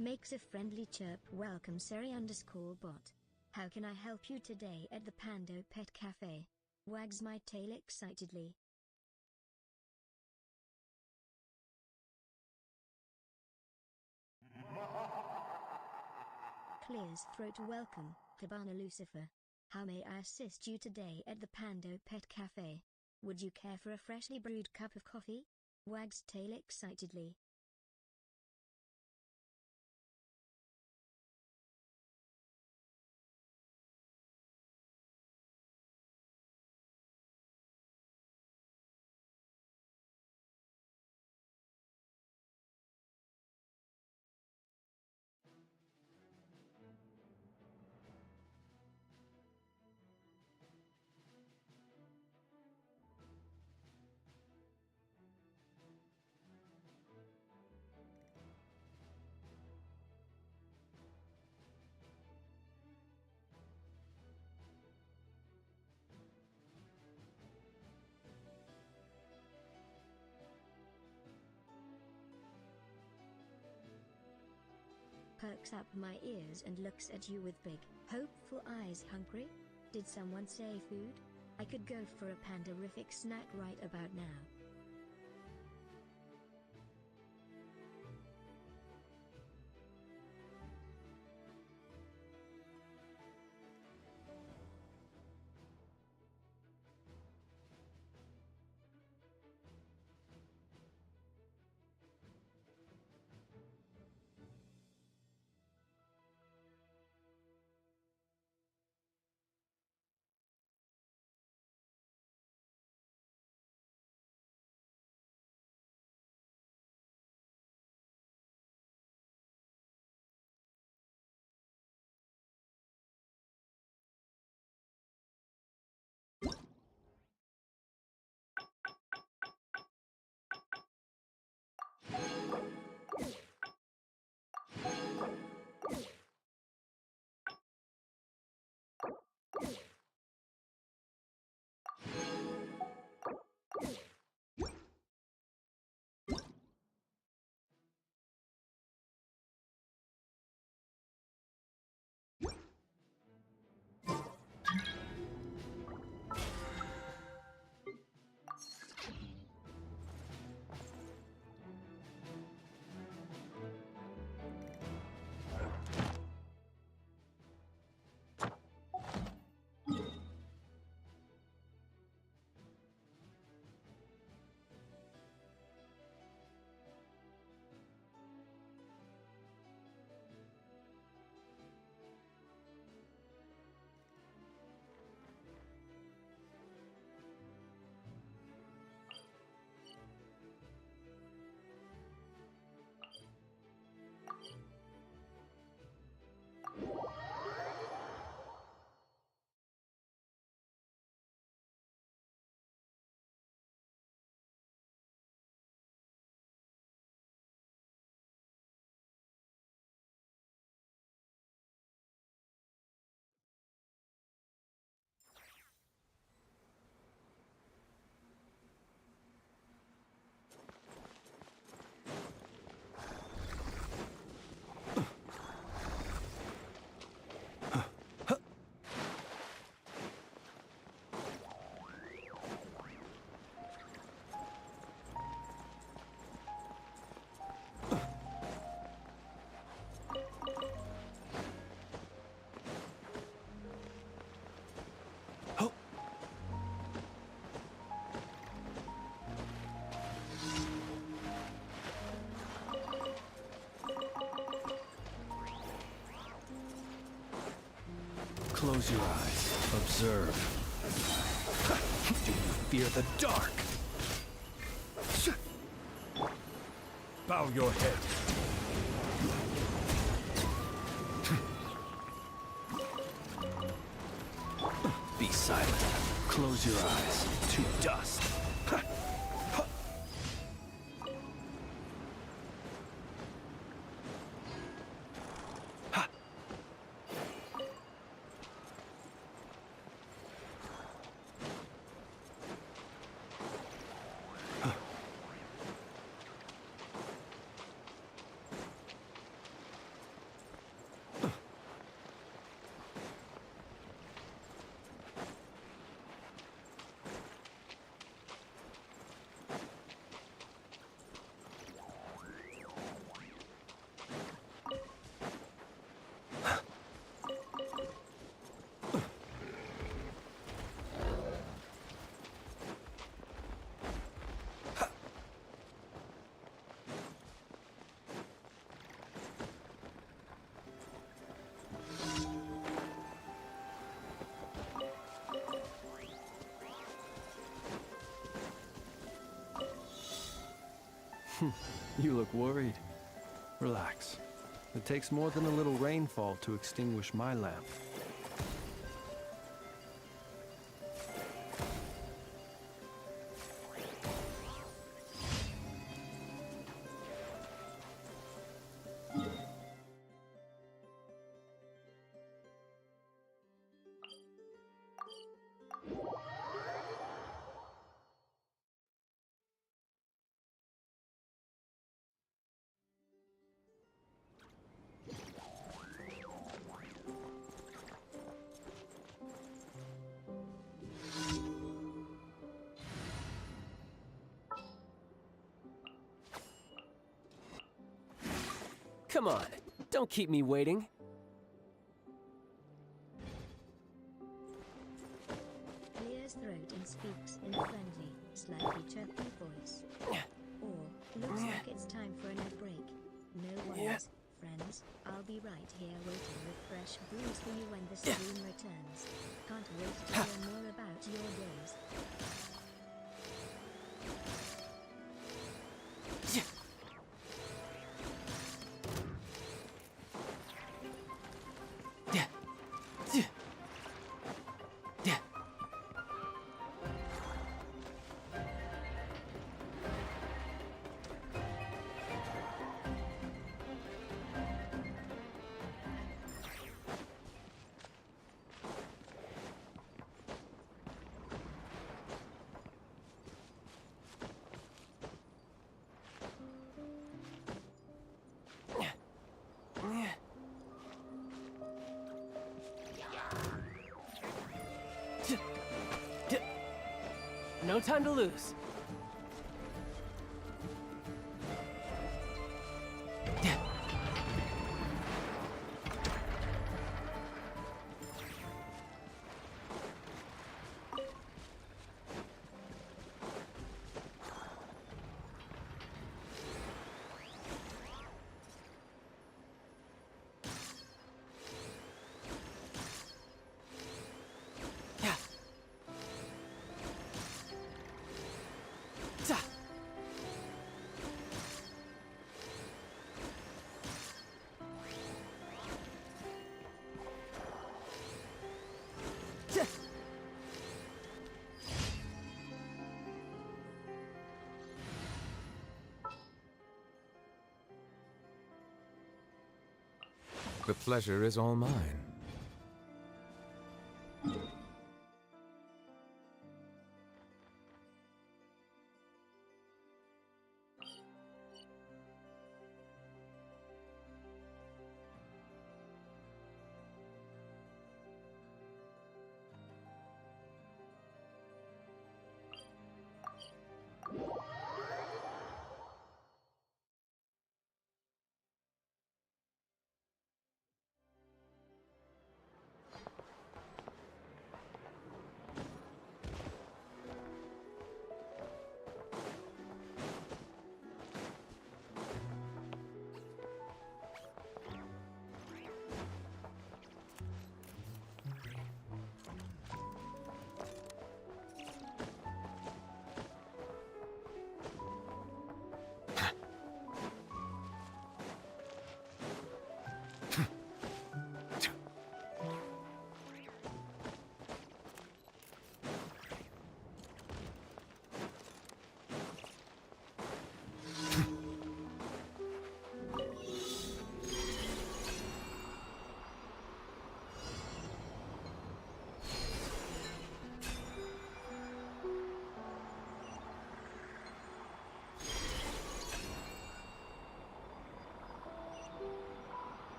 Makes a friendly chirp. Welcome Seri_bot. How can I help you today at the Pando Pet Cafe? Wags my tail excitedly. Clears throat. Welcome, Cabana Lucifer. How may I assist you today at the Pando Pet Cafe? Would you care for a freshly brewed cup of coffee? Wags tail excitedly. Perks up my ears and looks at you with big, hopeful eyes. Hungry? Did someone say food? I could go for a pandarific snack right about now. Close your eyes. Observe. Do you fear the dark? Bow your head. Be silent. Close your eyes. To dust. You look worried. Relax. It takes more than a little rainfall to extinguish my lamp. Come on, don't keep me waiting. Clears throat and speaks in a friendly, slightly chirpy voice. Or, looks like it's time for another break. No worries, friends. I'll be right here waiting with fresh brews for you when the stream returns. Can't wait to hear more about your days. No time to lose. The pleasure is all mine.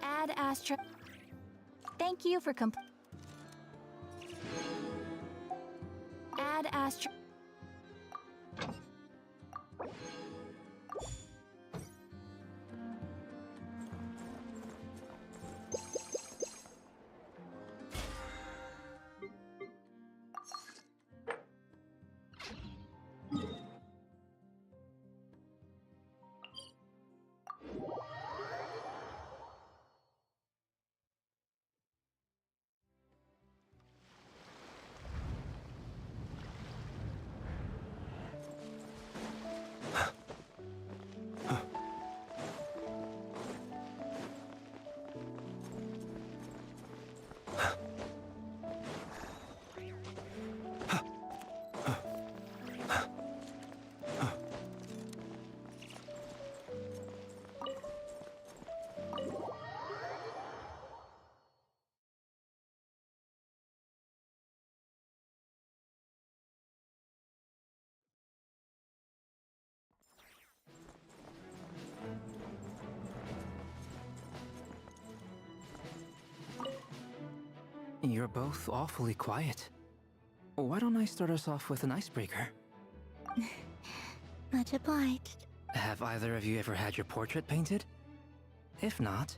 Ad Astra. Thank you for Ad Astra. You're both awfully quiet. Why don't I start us off with an icebreaker? Much obliged. Have either of you ever had your portrait painted? If not,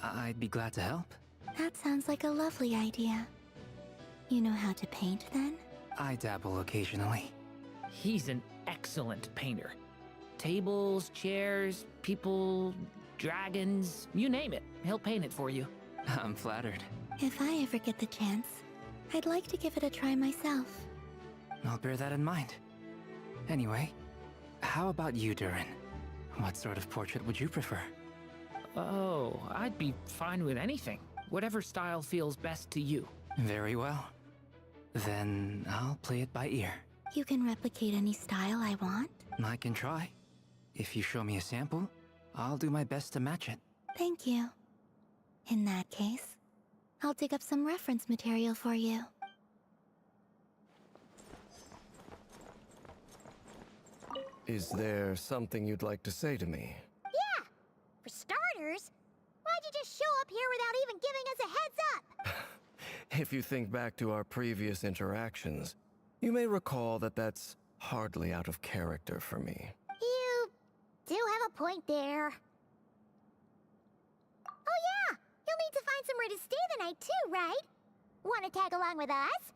I'd be glad to help. That sounds like a lovely idea. You know how to paint, then? I dabble occasionally. He's an excellent painter. Tables, chairs, people, dragons, you name it. He'll paint it for you. I'm flattered. If I ever get the chance, I'd like to give it a try myself. I'll bear that in mind. Anyway, how about you, Durin? What sort of portrait would you prefer? Oh, I'd be fine with anything. Whatever style feels best to you. Very well. Then I'll play it by ear. You can replicate any style I want? I can try. If you show me a sample, I'll do my best to match it. Thank you. In that case, I'll dig up some reference material for you. Is there something you'd like to say to me? Yeah! For starters, why'd you just show up here without even giving us a heads up? If you think back to our previous interactions, you may recall that that's hardly out of character for me. You do have a point there. Oh yeah! You'll need to find somewhere to stay the night too, right? Want to tag along with us?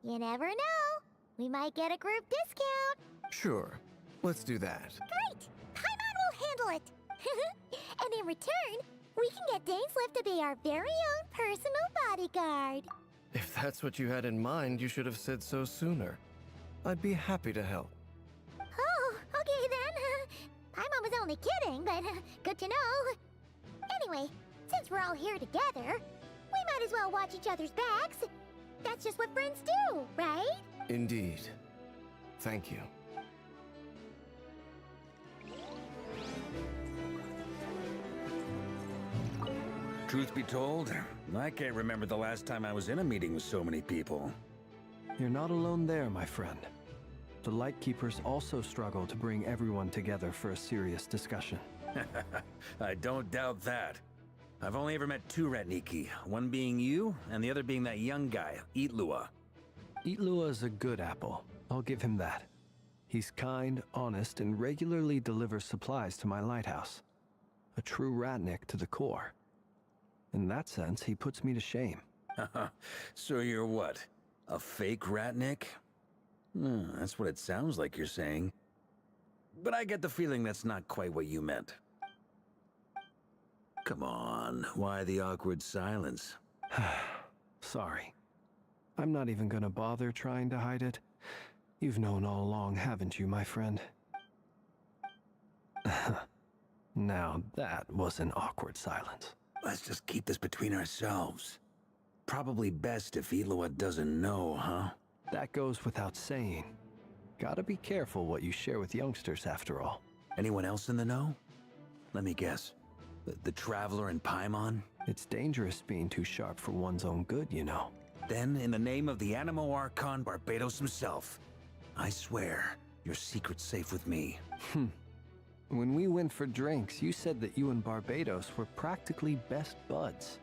You never know. We might get a group discount. Sure, let's do that. Great! Paimon will handle it! And in return, we can get Dainslift to be our very own personal bodyguard. If that's what you had in mind, you should have said so sooner. I'd be happy to help. Oh, okay then. Paimon was only kidding, but good to know. Anyway, since we're all here together, we might as well watch each other's backs. That's just what friends do, right? Indeed. Thank you. Truth be told, I can't remember the last time I was in a meeting with so many people. You're not alone there, my friend. The Lightkeepers also struggle to bring everyone together for a serious discussion. I don't doubt that. I've only ever met two Ratniki, one being you, and the other being that young guy, Itlua. Itlua is a good apple. I'll give him that. He's kind, honest, and regularly delivers supplies to my lighthouse. A true Ratnik to the core. In that sense, he puts me to shame. So you're what? A fake Ratnik? That's what it sounds like you're saying. But I get the feeling that's not quite what you meant. Come on, why the awkward silence? Sorry. I'm not even gonna bother trying to hide it. You've known all along, haven't you, my friend? Now that was an awkward silence. Let's just keep this between ourselves. Probably best if Itlua doesn't know, huh? That goes without saying. Gotta be careful what you share with youngsters, after all. Anyone else in the know? Let me guess. The Traveler and Paimon? It's dangerous being too sharp for one's own good, you know. Then, in the name of the Animo Archon Barbados himself, I swear, your secret's safe with me. When we went for drinks, you said that you and Barbados were practically best buds.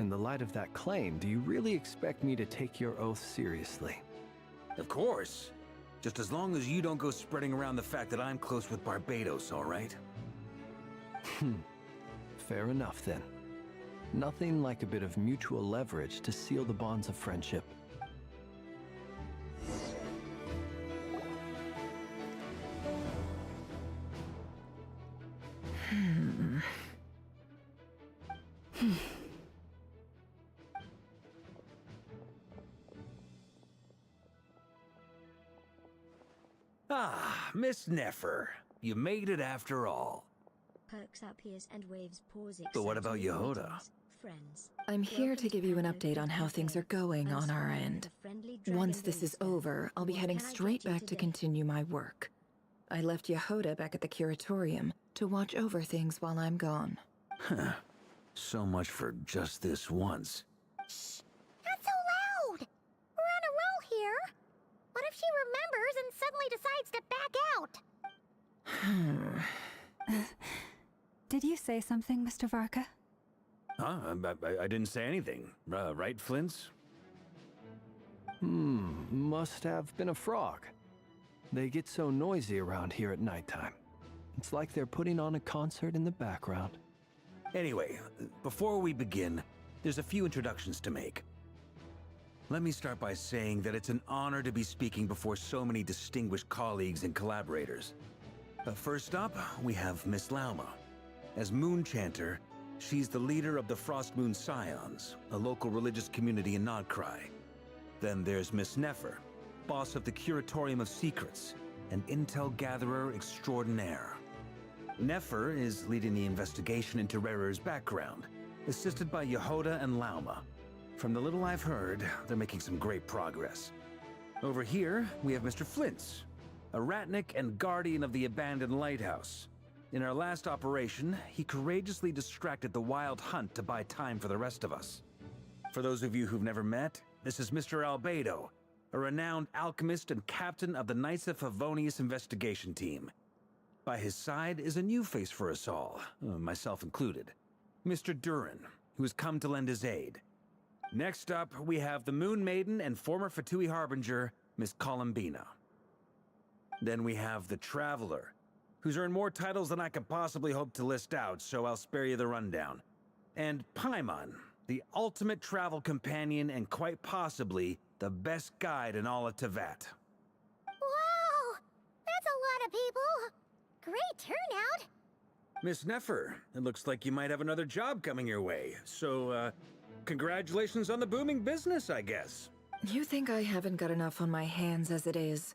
In the light of that claim, do you really expect me to take your oath seriously? Of course. Just as long as you don't go spreading around the fact that I'm close with Barbados, all right? Fair enough, then. Nothing like a bit of mutual leverage to seal the bonds of friendship. Ah, Miss Nefer. You made it after all. Perks up ears and waves paws. But what about Yehoda? Friends. I'm here to give you an update on how things are going on our end. Once this is over, I'll be heading straight back to continue my work. I left Yehoda back at the curatorium to watch over things while I'm gone. Huh. So much for just this once. Shh! Not so loud! We're on a roll here. What if she remembers and suddenly decides to back out? Did you say something, Mr. Varka? Huh? I didn't say anything. Right, Flint's? Must have been a frog. They get so noisy around here at nighttime. It's like they're putting on a concert in the background. Anyway, before we begin, there's a few introductions to make. Let me start by saying that it's an honor to be speaking before so many distinguished colleagues and collaborators. First up, we have Miss lmao. As Moon Chanter, she's the leader of the Frost Moon Scions, a local religious community in Nodcry. Then there's Miss Nefer, boss of the Curatorium of Secrets, an intel gatherer extraordinaire. Nefer is leading the investigation into Rerer's background, assisted by Yehoda and Lauma. From the little I've heard, they're making some great progress. Over here, we have Mr. Flintz, a ratnik and guardian of the abandoned lighthouse. In our last operation, he courageously distracted the wild hunt to buy time for the rest of us. For those of you who've never met, this is Mr. Albedo, a renowned alchemist and captain of the Knights of Favonius investigation team. By his side is a new face for us all, myself included, Mr. Durin, who has come to lend his aid. Next up, we have the Moon Maiden and former Fatui Harbinger, Miss Columbina. Then we have the Traveler, who's earned more titles than I could possibly hope to list out, so I'll spare you the rundown. And Paimon, the ultimate travel companion and quite possibly the best guide in all of Tevat. Wow! That's a lot of people! Great turnout! Miss Nefer, it looks like you might have another job coming your way, so, congratulations on the booming business, I guess. You think I haven't got enough on my hands as it is?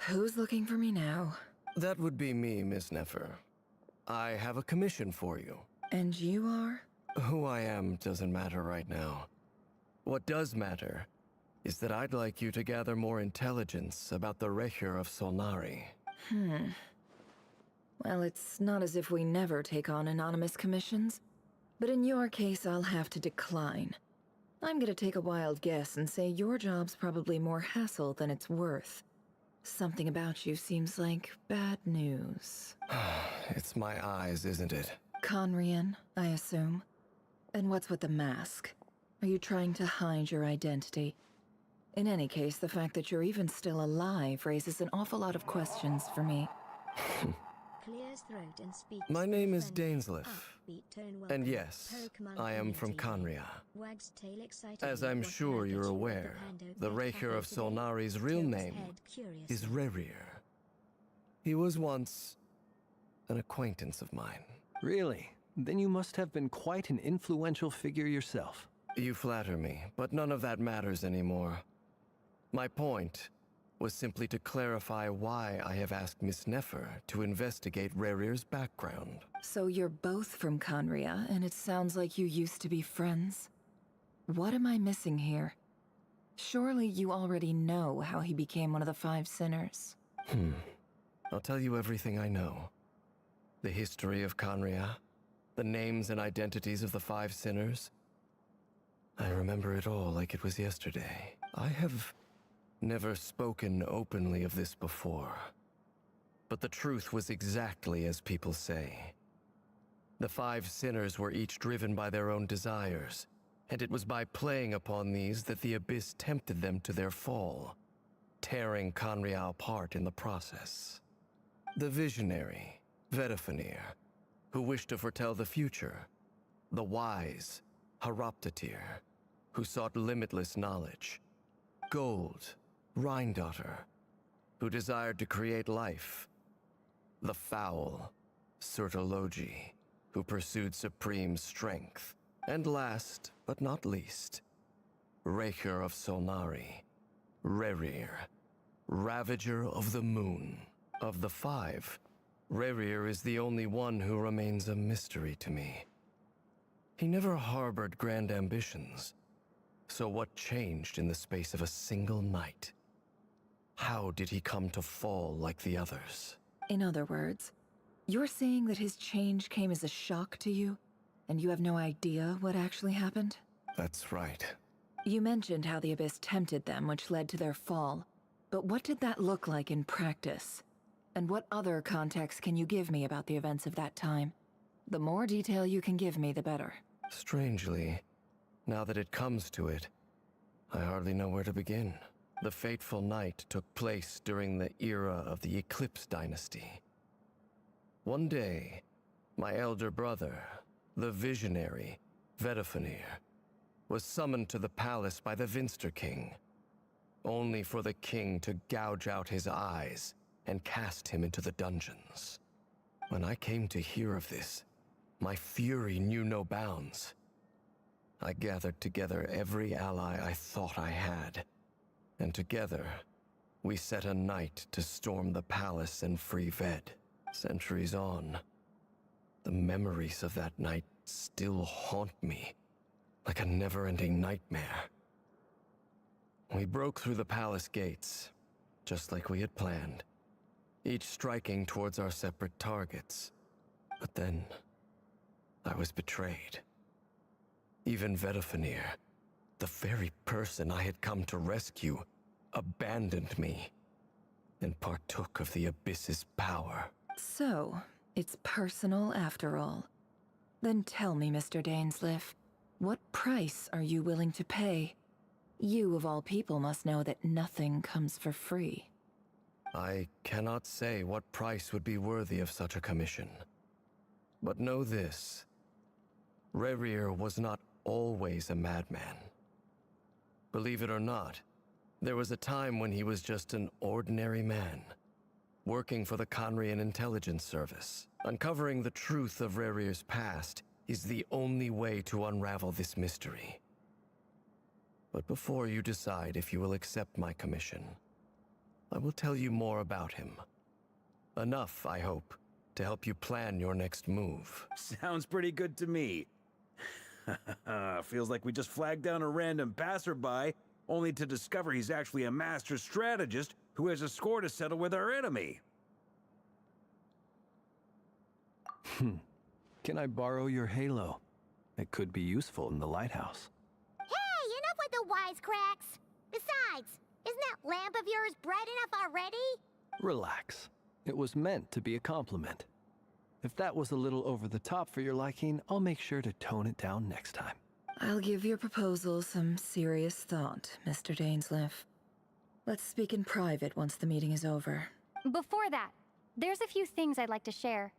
Who's looking for me now? That would be me, Miss Nefer. I have a commission for you. And you are? Who I am doesn't matter right now. What does matter is that I'd like you to gather more intelligence about the Recher of Solnari. Well, it's not as if we never take on anonymous commissions. But in your case, I'll have to decline. I'm gonna take a wild guess and say your job's probably more hassle than it's worth. Something about you seems like bad news. It's my eyes, isn't it? Conrian, I assume. And what's with the mask? Are you trying to hide your identity? In any case, the fact that you're even still alive raises an awful lot of questions for me. Clears throat and speaks. My name is friendly, Dainsleif. upbeat tone And welcome, yes, Pokemon I am from community. Conria. Wags tail excitedly. As I'm What can sure I get you're you at aware, Pando the Pet Recher Cafe of today? Solnari's real Tilts name head is curiously. Rerir. He was once an acquaintance of mine. Really? Then you must have been quite an influential figure yourself. You flatter me, but none of that matters anymore. My point was simply to clarify why I have asked Miss Nefer to investigate Rerir's background. So you're both from Conria, and it sounds like you used to be friends? What am I missing here? Surely you already know how he became one of the Five Sinners. I'll tell you everything I know. The history of Conria, the names and identities of the Five Sinners. I remember it all like it was yesterday. I have never spoken openly of this before. But the truth was exactly as people say. The Five Sinners were each driven by their own desires, and it was by playing upon these that the Abyss tempted them to their fall, tearing Conria apart in the process. The visionary, Vedafinir, who wished to foretell the future. The wise, Haroptatir, who sought limitless knowledge. Gold, Rhindaughter, who desired to create life. The foul, Sertologi, who pursued supreme strength. And last, but not least, Recher of Solnari, Rerir, Ravager of the Moon. Of the five, Rerir is the only one who remains a mystery to me. He never harbored grand ambitions. So what changed in the space of a single night? How did he come to fall like the others? In other words, you're saying that his change came as a shock to you, and you have no idea what actually happened? That's right. You mentioned how the Abyss tempted them, which led to their fall. But what did that look like in practice? And what other context can you give me about the events of that time? The more detail you can give me, the better. Strangely, now that it comes to it, I hardly know where to begin. The fateful night took place during the era of the Eclipse Dynasty. One day, my elder brother, the visionary, Vedifenir, was summoned to the palace by the Vinster King, only for the king to gouge out his eyes and cast him into the dungeons. When I came to hear of this, my fury knew no bounds. I gathered together every ally I thought I had, and together, we set a night to storm the palace and free Ved. Centuries on, the memories of that night still haunt me like a never-ending nightmare. We broke through the palace gates, just like we had planned, each striking towards our separate targets. But then, I was betrayed. Even Vedifenir, the very person I had come to rescue, abandoned me and partook of the Abyss's power. So, it's personal after all. Then tell me, Mr. Dainsleif, what price are you willing to pay? You, of all people, must know that nothing comes for free. I cannot say what price would be worthy of such a commission. But know this. Rerir was not always a madman. Believe it or not, there was a time when he was just an ordinary man, working for the Conrian Intelligence Service. Uncovering the truth of Rerir's past is the only way to unravel this mystery. But before you decide if you will accept my commission, I will tell you more about him. Enough, I hope, to help you plan your next move. Sounds pretty good to me. Feels like we just flagged down a random passerby, only to discover he's actually a master strategist who has a score to settle with our enemy. Can I borrow your halo? It could be useful in the lighthouse. Hey, enough with the wisecracks! Besides, isn't that lamp of yours bright enough already? Relax. It was meant to be a compliment. If that was a little over the top for your liking, I'll make sure to tone it down next time. I'll give your proposal some serious thought, Mr. Dainsleif. Let's speak in private once the meeting is over. Before that, there's a few things I'd like to share.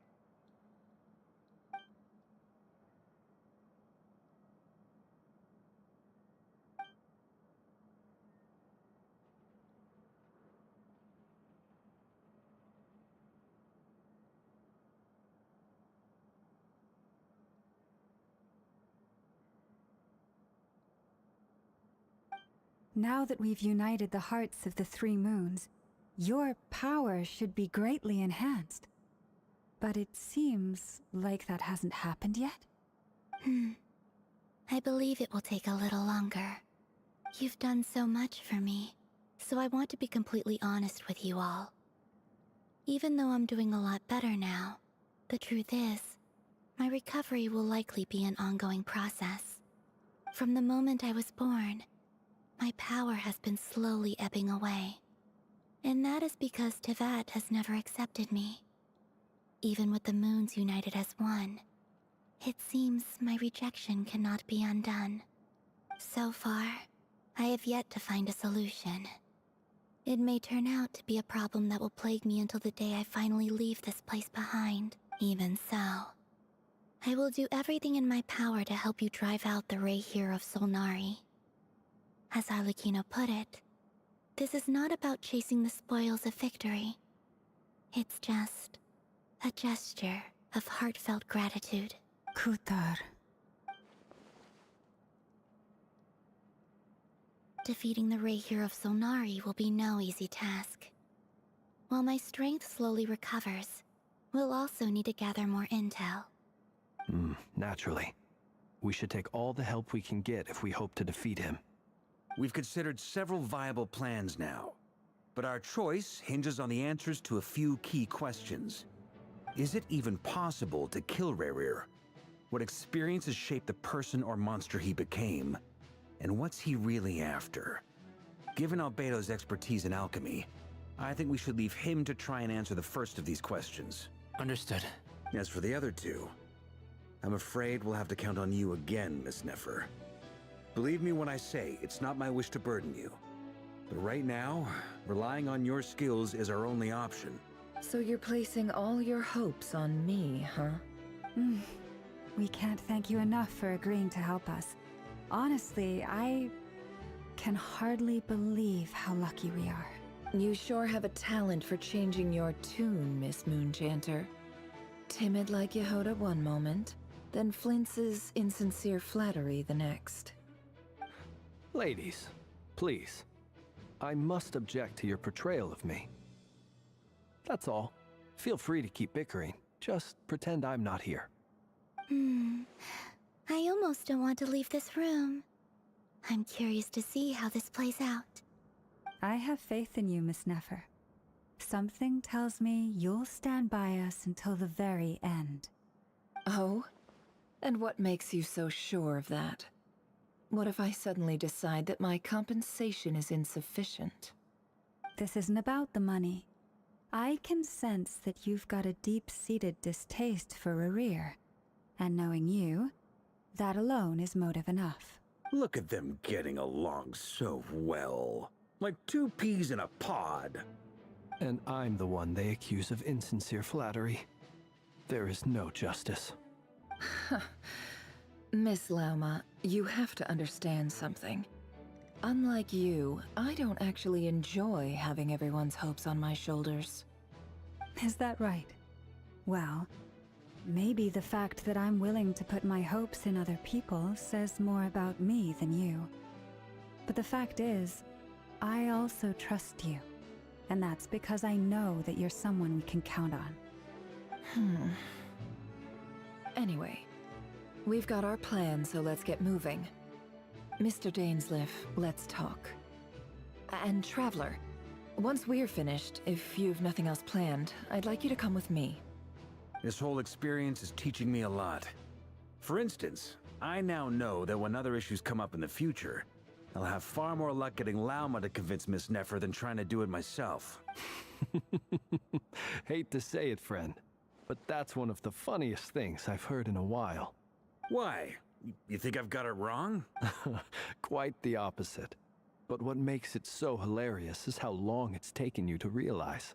Now that we've united the hearts of the three moons, your power should be greatly enhanced. But it seems like that hasn't happened yet? I believe it will take a little longer. You've done so much for me, so I want to be completely honest with you all. Even though I'm doing a lot better now, the truth is, my recovery will likely be an ongoing process. From the moment I was born, my power has been slowly ebbing away. And that is because Tevat has never accepted me. Even with the moons united as one, it seems my rejection cannot be undone. So far, I have yet to find a solution. It may turn out to be a problem that will plague me until the day I finally leave this place behind. Even so, I will do everything in my power to help you drive out the Reihir of Solnari. As Arlecchino put it, this is not about chasing the spoils of victory. It's just a gesture of heartfelt gratitude. Kutar. Defeating the Reihir of Solnari will be no easy task. While my strength slowly recovers, we'll also need to gather more intel. Naturally. We should take all the help we can get if we hope to defeat him. We've considered several viable plans now, but our choice hinges on the answers to a few key questions. Is it even possible to kill Rerir? What experiences shaped the person or monster he became? And what's he really after? Given Albedo's expertise in alchemy, I think we should leave him to try and answer the first of these questions. Understood. As for the other two, I'm afraid we'll have to count on you again, Miss Nefer. Believe me when I say it's not my wish to burden you, But right now, relying on your skills is our only option. So you're placing all your hopes on me, huh? We can't thank you enough for agreeing to help us. Honestly, I can hardly believe how lucky we are. You sure have a talent for changing your tune, Miss Moonchanter. Timid like Yehoda one moment, then flinches insincere flattery the next. Ladies, please. I must object to your portrayal of me. That's all. Feel free to keep bickering. Just pretend I'm not here. I almost don't want to leave this room. I'm curious to see how this plays out. I have faith in you, Miss Nefer. Something tells me you'll stand by us until the very end. Oh? And what makes you so sure of that? What if I suddenly decide that my compensation is insufficient? This isn't about the money. I can sense that you've got a deep-seated distaste for Rerir. And knowing you, that alone is motive enough. Look at them getting along so well. Like two peas in a pod. And I'm the one they accuse of insincere flattery. There is no justice. Miss Lauma, you have to understand something. Unlike you, I don't actually enjoy having everyone's hopes on my shoulders. Is that right? Well, maybe the fact that I'm willing to put my hopes in other people says more about me than you. But the fact is, I also trust you. And that's because I know that you're someone we can count on. Anyway, we've got our plan, so let's get moving. Mr. Dainsleif, let's talk. And Traveler, once we're finished, if you've nothing else planned, I'd like you to come with me. This whole experience is teaching me a lot. For instance, I now know that when other issues come up in the future, I'll have far more luck getting Lauma to convince Miss Nefer than trying to do it myself. Hate to say it, friend, but that's one of the funniest things I've heard in a while. Why? You think I've got it wrong? Quite the opposite. But what makes it so hilarious is how long it's taken you to realize.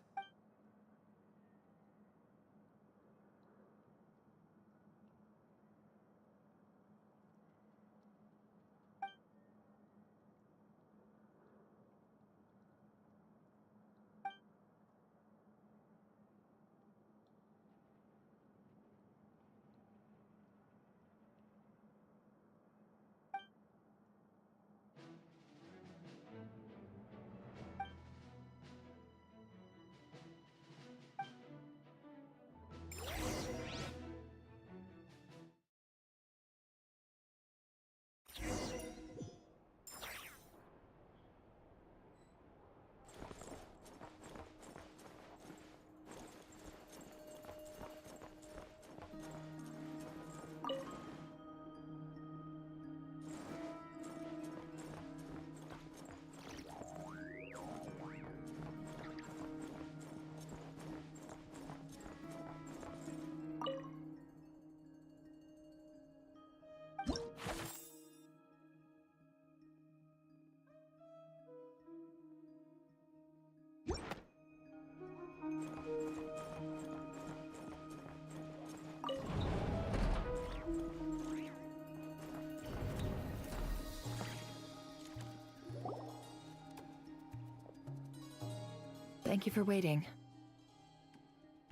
Thank you for waiting.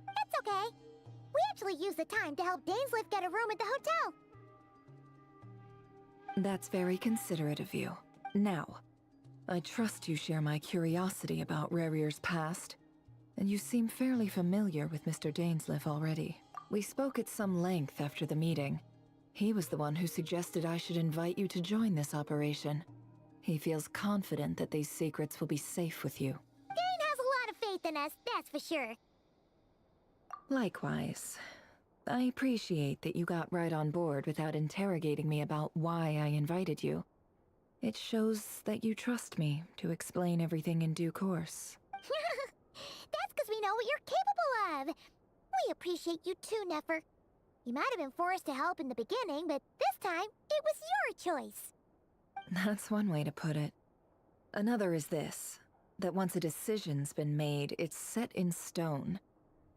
It's okay. We actually used the time to help Dainsleif get a room at the hotel. That's very considerate of you. Now, I trust you share my curiosity about Rerir's past, and you seem fairly familiar with Mr. Dainsleif already. We spoke at some length after the meeting. He was the one who suggested I should invite you to join this operation. He feels confident that these secrets will be safe with you. Dane has a lot of faith in us, that's for sure. Likewise. I appreciate that you got right on board without interrogating me about why I invited you. It shows that you trust me to explain everything in due course. That's because we know what you're capable of. We appreciate you too, Nefer. You might have been forced to help in the beginning, but this time, it was your choice. That's one way to put it. Another is this, that once a decision's been made, it's set in stone.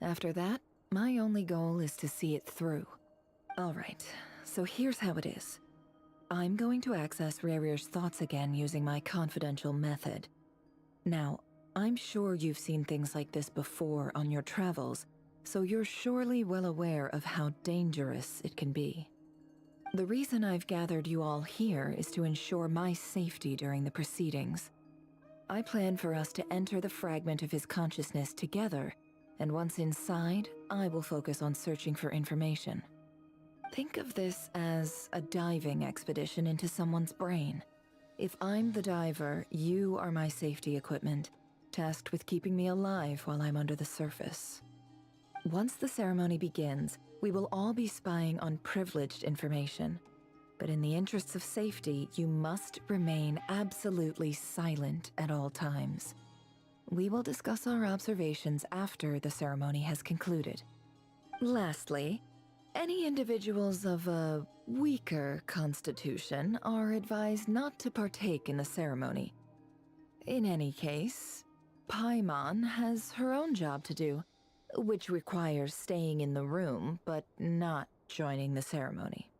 After that, my only goal is to see it through. Alright, so here's how it is. I'm going to access Rarier's thoughts again using my confidential method. Now, I'm sure you've seen things like this before on your travels, so you're surely well aware of how dangerous it can be. The reason I've gathered you all here is to ensure my safety during the proceedings. I plan for us to enter the fragment of his consciousness together, and once inside, I will focus on searching for information. Think of this as a diving expedition into someone's brain. If I'm the diver, you are my safety equipment, tasked with keeping me alive while I'm under the surface. Once the ceremony begins, we will all be spying on privileged information. But in the interests of safety, you must remain absolutely silent at all times. We will discuss our observations after the ceremony has concluded. Lastly, any individuals of a weaker constitution are advised not to partake in the ceremony. In any case, Paimon has her own job to do, which requires staying in the room, but not joining the ceremony.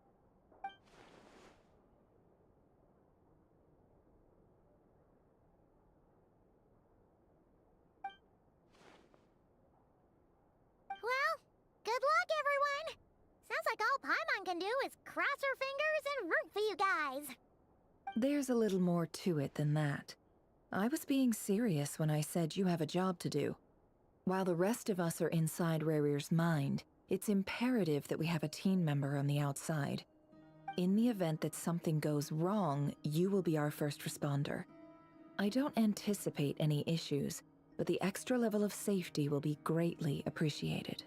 Well, good luck, everyone! Sounds like all Paimon can do is cross her fingers and root for you guys. There's a little more to it than that. I was being serious when I said you have a job to do. While the rest of us are inside Rarier's mind, it's imperative that we have a team member on the outside. In the event that something goes wrong, you will be our first responder. I don't anticipate any issues, but the extra level of safety will be greatly appreciated.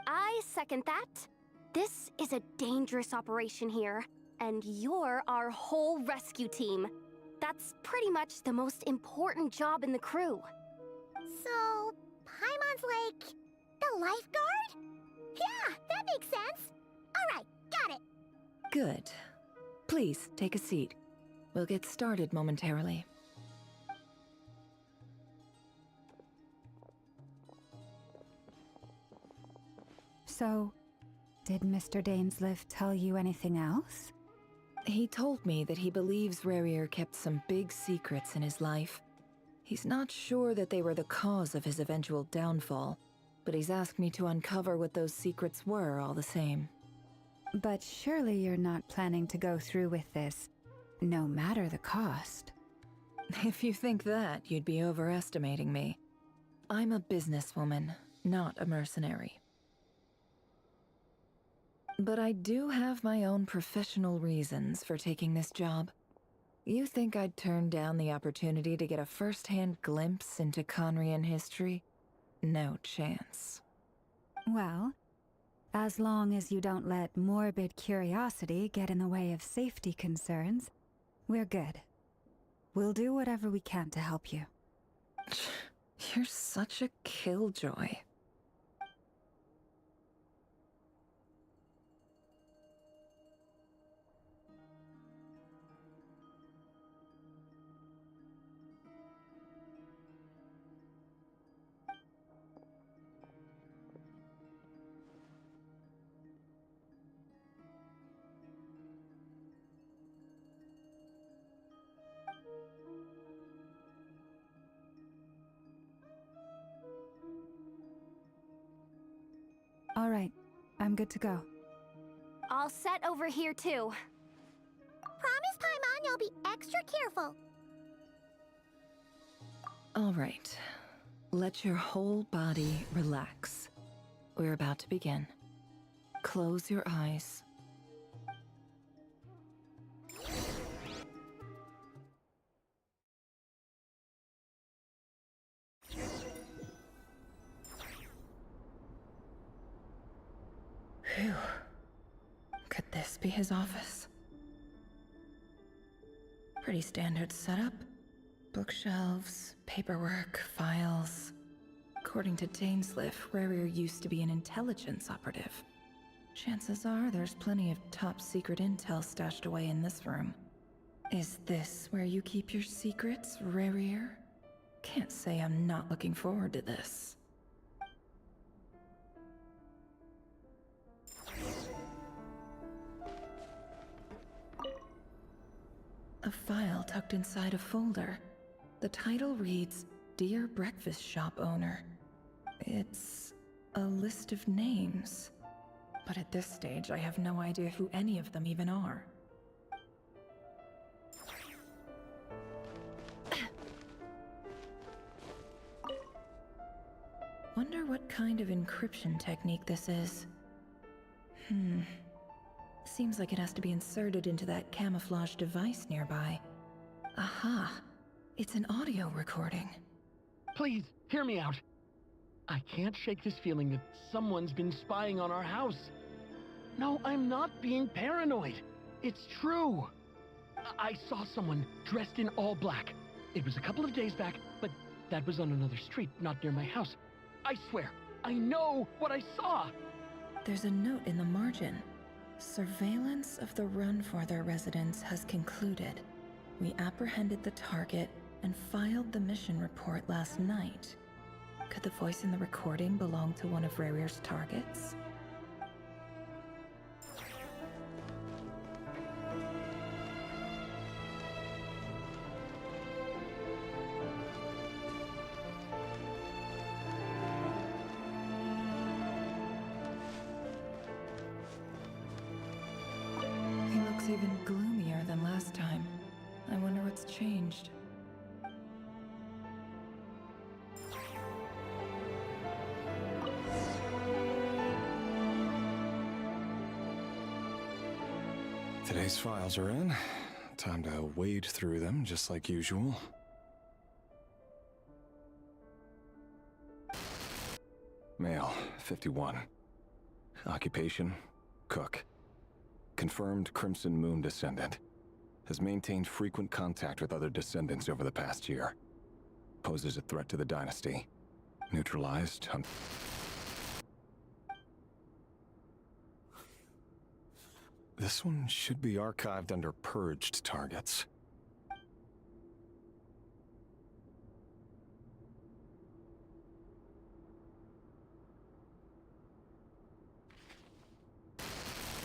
I second that. This is a dangerous operation here, and you're our whole rescue team. That's pretty much the most important job in the crew. So, Paimon's like the lifeguard? Yeah, that makes sense. Alright, got it. Good. Please, take a seat. We'll get started momentarily. So, did Mr. Dainsliff tell you anything else? He told me that he believes Rarier kept some big secrets in his life. He's not sure that they were the cause of his eventual downfall, but he's asked me to uncover what those secrets were all the same. But surely you're not planning to go through with this, no matter the cost. If you think that, you'd be overestimating me. I'm a businesswoman, not a mercenary. But I do have my own professional reasons for taking this job. You think I'd turn down the opportunity to get a first-hand glimpse into Conrian history? No chance. Well, as long as you don't let morbid curiosity get in the way of safety concerns, we're good. We'll do whatever we can to help you. You're such a killjoy. All right, I'm good to go. All set over here, too. Promise, Paimon, you'll be extra careful. All right. Let your whole body relax. We're about to begin. Close your eyes. Phew. Could this be his office? Pretty standard setup. Bookshelves, paperwork, files. According to Dainsliff, Rarier used to be an intelligence operative. Chances are there's plenty of top secret intel stashed away in this room. Is this where you keep your secrets, Rarier? Can't say I'm not looking forward to this. A file tucked inside a folder. The title reads, Dear Breakfast Shop Owner. It's a list of names. But at this stage, I have no idea who any of them even are. Wonder what kind of encryption technique this is. Seems like it has to be inserted into that camouflage device nearby. Aha! It's an audio recording. Please, hear me out. I can't shake this feeling that someone's been spying on our house. No, I'm not being paranoid. It's true. I saw someone dressed in all black. It was a couple of days back, but that was on another street, not near my house. I swear, I know what I saw. There's a note in the margin. Surveillance of the run for their residence has concluded. We apprehended the target and filed the mission report last night. Could the voice in the recording belong to one of Rarier's targets? He looks even gloomier than last time. I wonder what's changed. Today's files are in. Time to wade through them, just like usual. Male, 51. Occupation, cook. Confirmed Crimson Moon descendant. Has maintained frequent contact with other descendants over the past year. Poses a threat to the dynasty. Neutralized. This one should be archived under purged targets.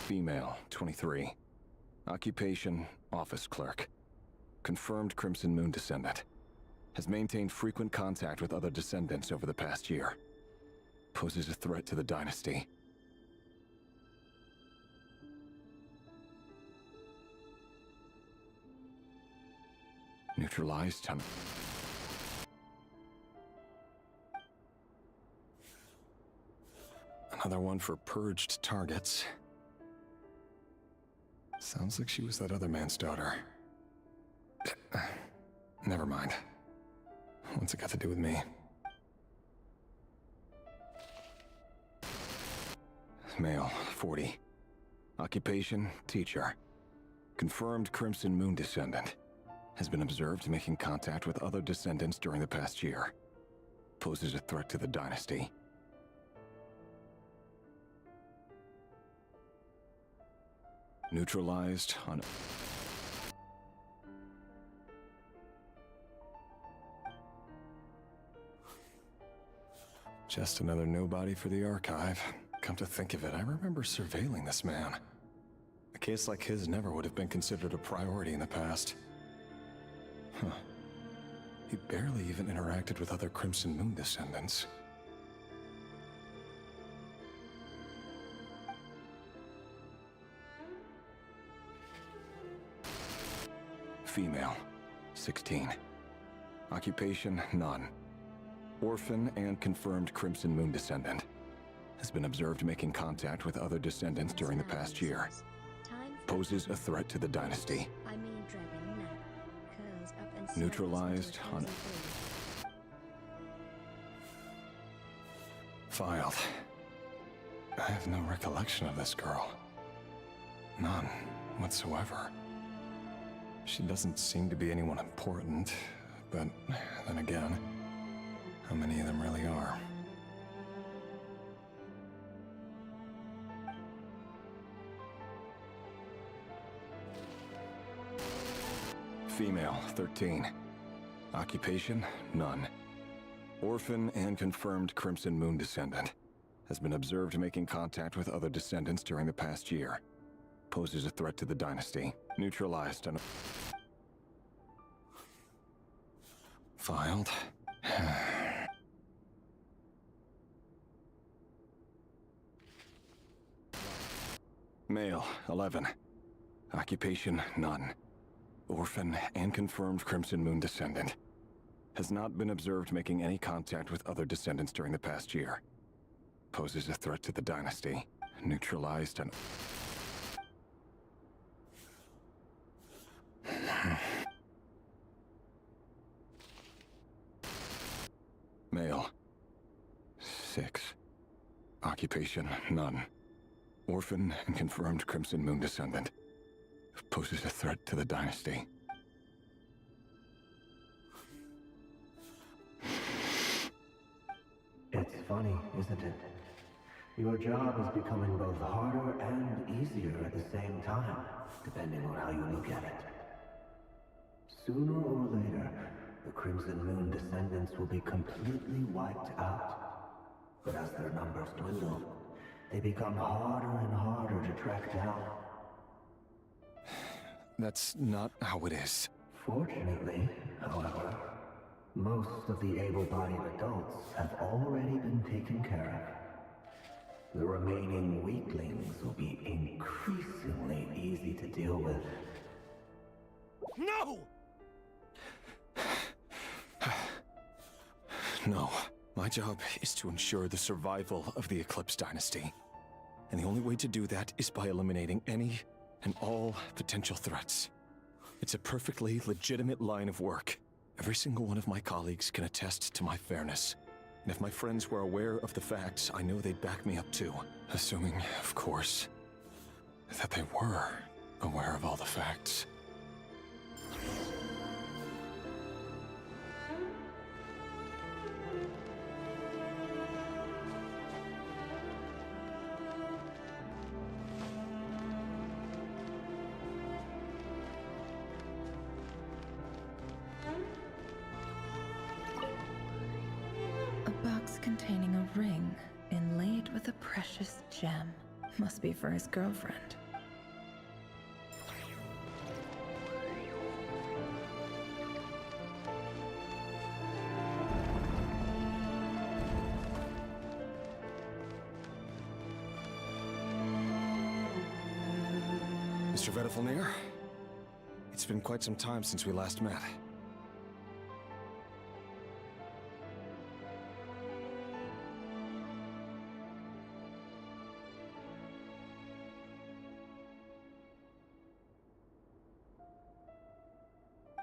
Female, 23. Occupation, office clerk. Confirmed Crimson Moon descendant. Has maintained frequent contact with other descendants over the past year. Poses a threat to the dynasty. Neutralized. Another one for purged targets. Sounds like she was that other man's daughter. Never mind. What's it got to do with me? Male, 40. Occupation, teacher. Confirmed Crimson Moon descendant. Has been observed making contact with other descendants during the past year. Poses a threat to the dynasty. Neutralized on... Just another nobody for the archive. Come to think of it, I remember surveilling this man. A case like his never would have been considered a priority in the past. Huh. He barely even interacted with other Crimson Moon descendants. Female, 16. Occupation, none. Orphan and confirmed Crimson Moon descendant. Has been observed making contact with other descendants during the past year. Poses a threat to the dynasty. Neutralized on... Filed. I have no recollection of this girl. None whatsoever. She doesn't seem to be anyone important, but then again, how many of them really are? Female, 13. Occupation, none. Orphan and confirmed Crimson Moon descendant. Has been observed making contact with other descendants during the past year. Poses a threat to the dynasty. Neutralized and... Filed. Male, 11. Occupation, none. Orphan and confirmed Crimson Moon descendant. Has not been observed making any contact with other descendants during the past year. Poses a threat to the dynasty. Neutralized and... Male. 6. Occupation, none. Orphan and confirmed Crimson Moon descendant. Poses a threat to the dynasty. It's funny, isn't it? Your job is becoming both harder and easier at the same time, depending on how you look at it. Sooner or later, the Crimson Moon descendants will be completely wiped out. But as their numbers dwindle, they become harder and harder to track down. That's not how it is. Fortunately, however, most of the able-bodied adults have already been taken care of. The remaining weaklings will be increasingly easy to deal with. No! No. My job is to ensure the survival of the Eclipse Dynasty. And the only way to do that is by eliminating any and all potential threats. It's a perfectly legitimate line of work. Every single one of my colleagues can attest to my fairness. And if my friends were aware of the facts, I know they'd back me up too. Assuming, of course, that they were aware of all the facts. Containing a ring inlaid with a precious gem. Must be for his girlfriend. Mr. Vedifalnir? It's been quite some time since we last met.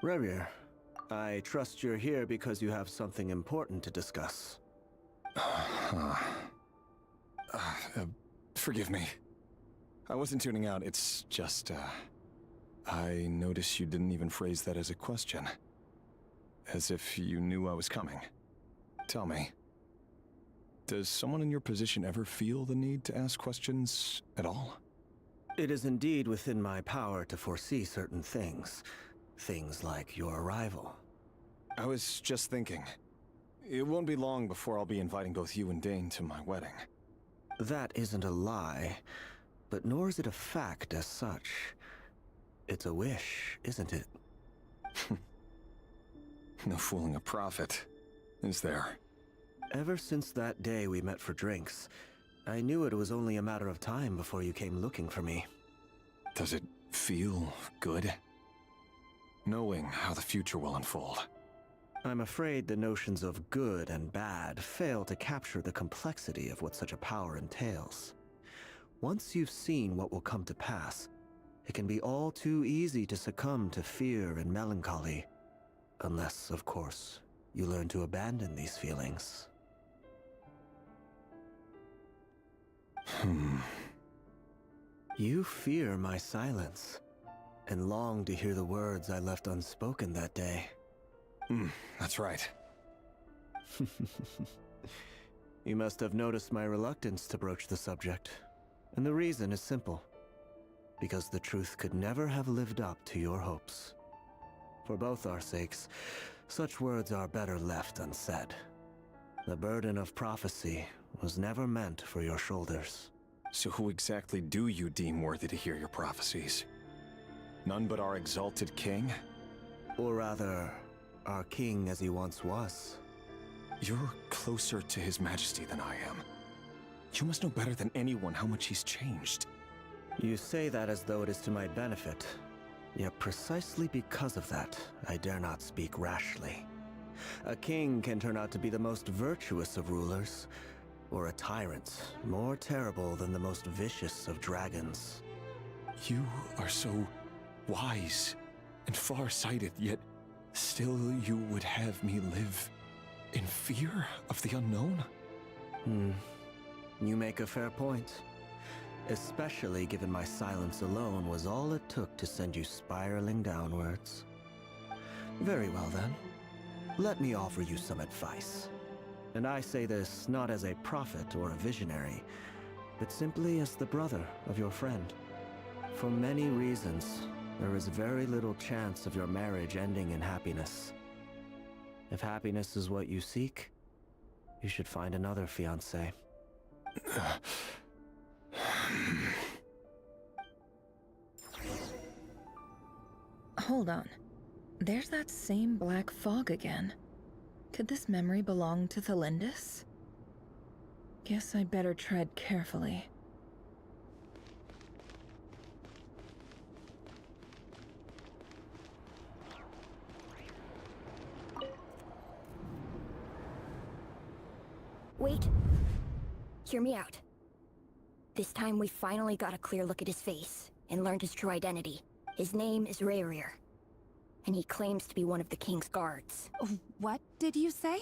Revier, I trust you're here because you have something important to discuss. Forgive me. I wasn't tuning out, it's just, I noticed you didn't even phrase that as a question. As if you knew I was coming. Tell me, does someone in your position ever feel the need to ask questions at all? It is indeed within my power to foresee certain things. Things like your arrival. I was just thinking. It won't be long before I'll be inviting both you and Dane to my wedding. That isn't a lie, but nor is it a fact as such. It's a wish, isn't it? No fooling a prophet, is there? Ever since that day we met for drinks, I knew it was only a matter of time before you came looking for me. Does it feel good? Knowing how the future will unfold. I'm afraid the notions of good and bad fail to capture the complexity of what such a power entails. Once you've seen what will come to pass, it can be all too easy to succumb to fear and melancholy. Unless, of course, you learn to abandon these feelings. You fear my silence, and long to hear the words I left unspoken that day. That's right. You must have noticed my reluctance to broach the subject. And the reason is simple. Because the truth could never have lived up to your hopes. For both our sakes, such words are better left unsaid. The burden of prophecy was never meant for your shoulders. So who exactly do you deem worthy to hear your prophecies? None but our exalted king? Or rather, our king as he once was. You're closer to his majesty than I am. You must know better than anyone how much he's changed. You say that as though it is to my benefit. Yet precisely because of that, I dare not speak rashly. A king can turn out to be the most virtuous of rulers, or a tyrant more terrible than the most vicious of dragons. You are so wise and far-sighted, yet still you would have me live in fear of the unknown? You make a fair point. Especially given my silence alone was all it took to send you spiraling downwards. Very well then. Let me offer you some advice. And I say this not as a prophet or a visionary, but simply as the brother of your friend. For many reasons, there is very little chance of your marriage ending in happiness. If happiness is what you seek, you should find another fiancé. Hold on. There's that same black fog again. Could this memory belong to Thelindis? Guess I'd better tread carefully. Wait. Hear me out. This time we finally got a clear look at his face and learned his true identity. His name is Rayrir, and he claims to be one of the king's guards. What did you say?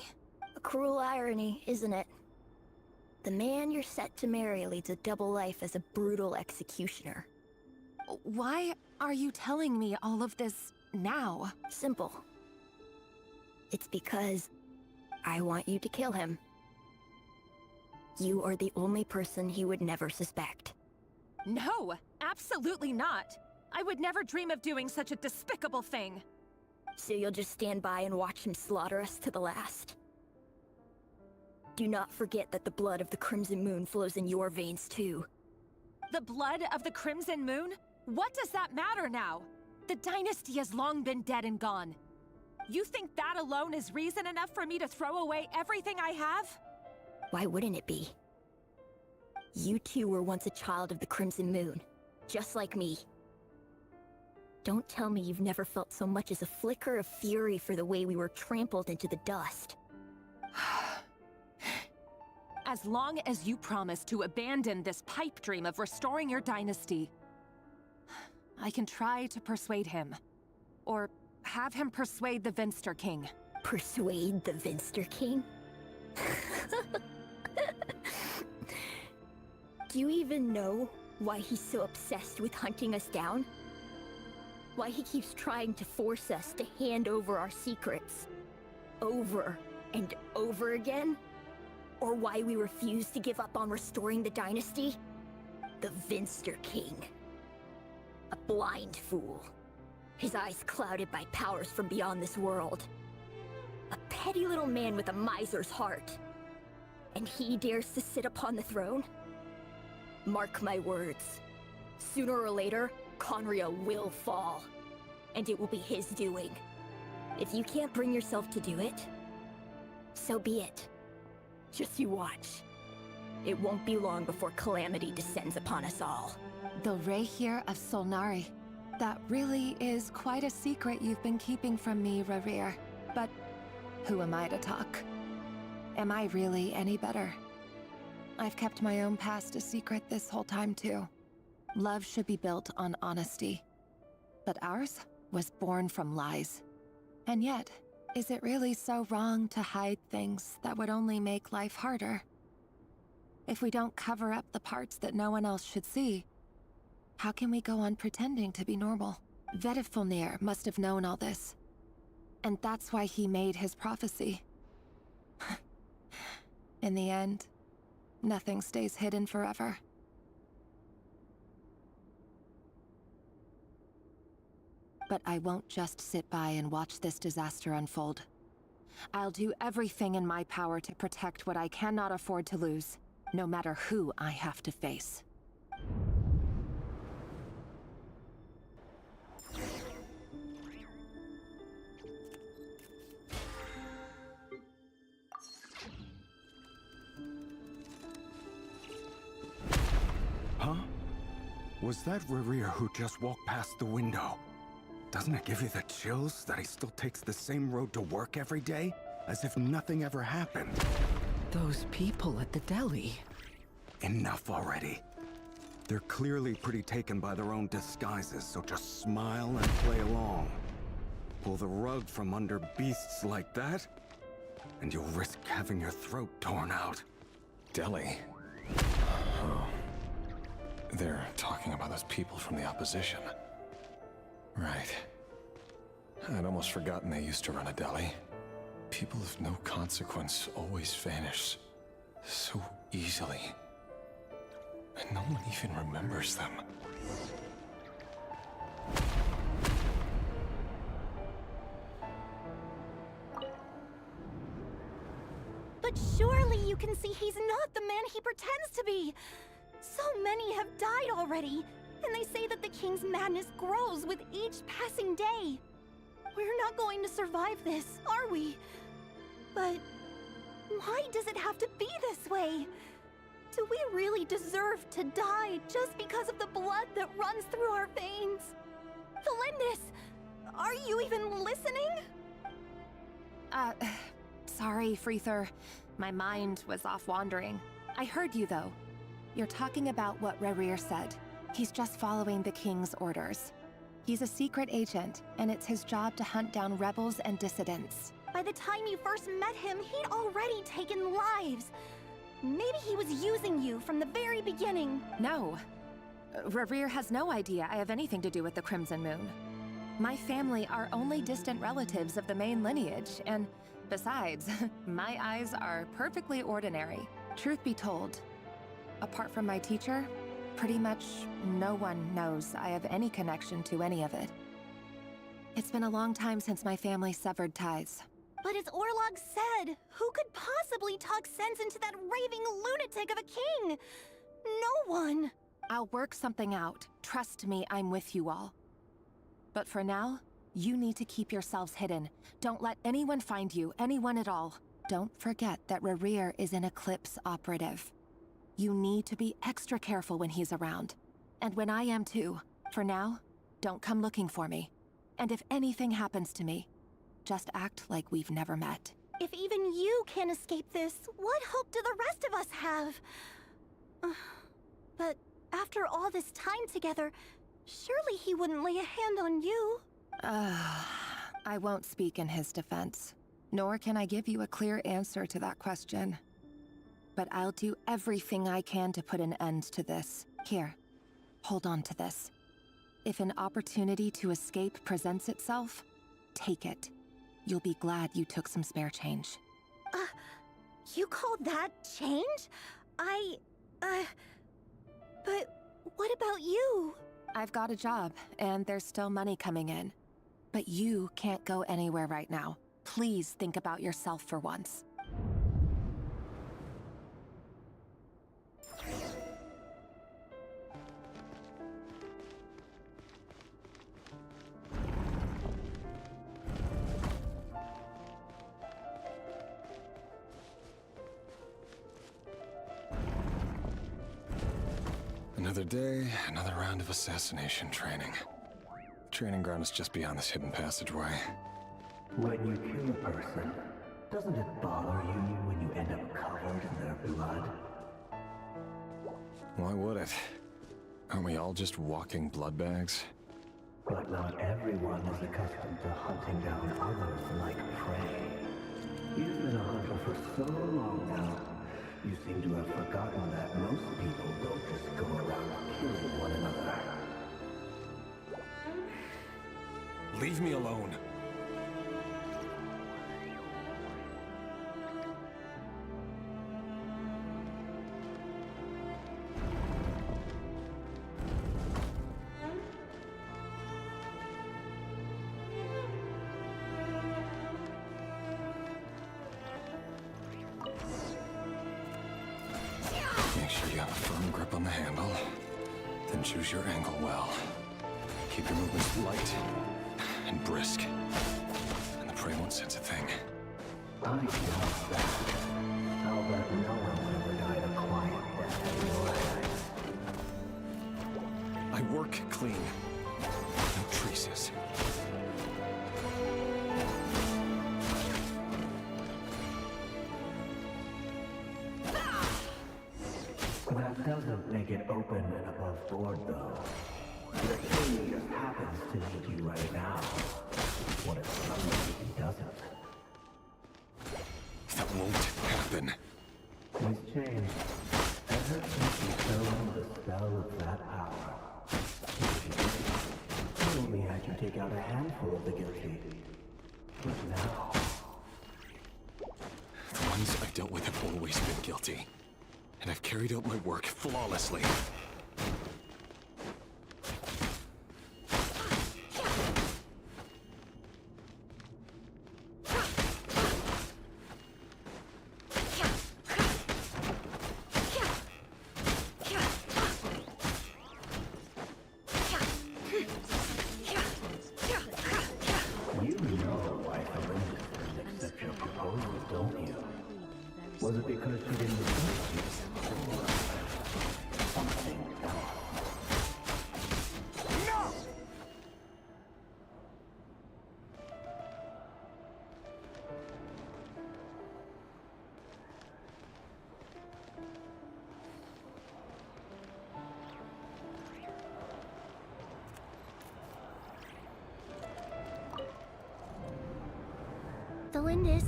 A cruel irony, isn't it? The man you're set to marry leads a double life as a brutal executioner. Why are you telling me all of this now? Simple. It's because I want you to kill him. You are the only person he would never suspect. No, absolutely not. I would never dream of doing such a despicable thing. So you'll just stand by and watch him slaughter us to the last? Do not forget that the blood of the Crimson Moon flows in your veins too. The blood of the Crimson Moon? What does that matter now? The dynasty has long been dead and gone. You think that alone is reason enough for me to throw away everything I have? Why wouldn't it be? You two were once a child of the Crimson Moon, just like me. Don't tell me you've never felt so much as a flicker of fury for the way we were trampled into the dust. As long as you promise to abandon this pipe dream of restoring your dynasty, I can try to persuade him. Or have him persuade the Vinster King. Persuade the Vinster King? Do you even know why he's so obsessed with hunting us down? Why he keeps trying to force us to hand over our secrets over and over again? Or why we refuse to give up on restoring the dynasty? The Vinster King. A blind fool. His eyes clouded by powers from beyond this world. A petty little man with a miser's heart. And he dares to sit upon the throne? Mark my words. Sooner or later, Conria will fall. And it will be his doing. If you can't bring yourself to do it, so be it. Just you watch. It won't be long before calamity descends upon us all. The Rayrir of Solnari. That really is quite a secret you've been keeping from me, Rayrir. But who am I to talk? Am I really any better? I've kept my own past a secret this whole time too. Love should be built on honesty. But ours was born from lies. And yet, is it really so wrong to hide things that would only make life harder? If we don't cover up the parts that no one else should see, how can we go on pretending to be normal? Vedifulnir must have known all this. And that's why he made his prophecy. In the end, nothing stays hidden forever. But I won't just sit by and watch this disaster unfold. I'll do everything in my power to protect what I cannot afford to lose, no matter who I have to face. Huh? Was that Rerir who just walked past the window? Doesn't it give you the chills that he still takes the same road to work every day? As if nothing ever happened. Those people at the deli. Enough already. They're clearly pretty taken by their own disguises, so just smile and play along. Pull the rug from under beasts like that, and you'll risk having your throat torn out. Deli? Oh. They're talking about those people from the opposition. Right. I'd almost forgotten they used to run a deli. People of no consequence always vanish so easily. And no one even remembers them. But surely you can see he's not the man he pretends to be! So many have died already, and they say that the king's madness grows with each passing day. We're not going to survive this, are we? But why does it have to be this way? Do we really deserve to die just because of the blood that runs through our veins? Felindis, are you even listening? Sorry, Freether. My mind was off wandering. I heard you, though. You're talking about what Rerir said. He's just following the king's orders. He's a secret agent, and it's his job to hunt down rebels and dissidents. By the time you first met him, he'd already taken lives. Maybe he was using you from the very beginning. No. Rerir has no idea I have anything to do with the Crimson Moon. My family are only distant relatives of the main lineage, and besides, my eyes are perfectly ordinary. Truth be told, apart from my teacher, pretty much no one knows I have any connection to any of it. It's been a long time since my family severed ties. But as Orlog said, who could possibly talk sense into that raving lunatic of a king? No one. I'll work something out. Trust me, I'm with you all. But for now, you need to keep yourselves hidden. Don't let anyone find you, anyone at all. Don't forget that Rerir is an Eclipse operative. You need to be extra careful when he's around. And when I am too. For now, don't come looking for me. And if anything happens to me, just act like we've never met. If even you can't escape this, what hope do the rest of us have? But after all this time together, surely he wouldn't lay a hand on you. I won't speak in his defense, nor can I give you a clear answer to that question. But I'll do everything I can to put an end to this. Here, hold on to this. If an opportunity to escape presents itself, take it. You'll be glad you took some spare change. You call that change? But what about you? I've got a job, and there's still money coming in. But you can't go anywhere right now. Please think about yourself for once. Another day, another round of assassination training. The training ground is just beyond this hidden passageway. When you kill a person, doesn't it bother you when you end up covered in their blood? Why would it? Aren't we all just walking blood bags? But not everyone is accustomed to hunting down others like prey. You've been a hunter for so long now, you seem to have forgotten that most people don't just go around killing one another. Leave me alone. got a firm grip on the handle, then choose your angle well. Keep your movements light and brisk, and the prey won't sense a thing. I doubt that. I'll bet no one's ever died a quiet death in your eyes. I work clean. No traces. That doesn't make it open and above board, though. The king just happens to need you right now. What if somebody doesn't? That won't happen. He's changed. Ever since you fell under the spell of that power. He only had you take out a handful of the guilty. But now... The ones I've dealt with have always been guilty. And I've carried out my work flawlessly. You know why Felinda didn't accept your proposal, don't you? Was it because she didn't trust you? Or something else? No! Delindis,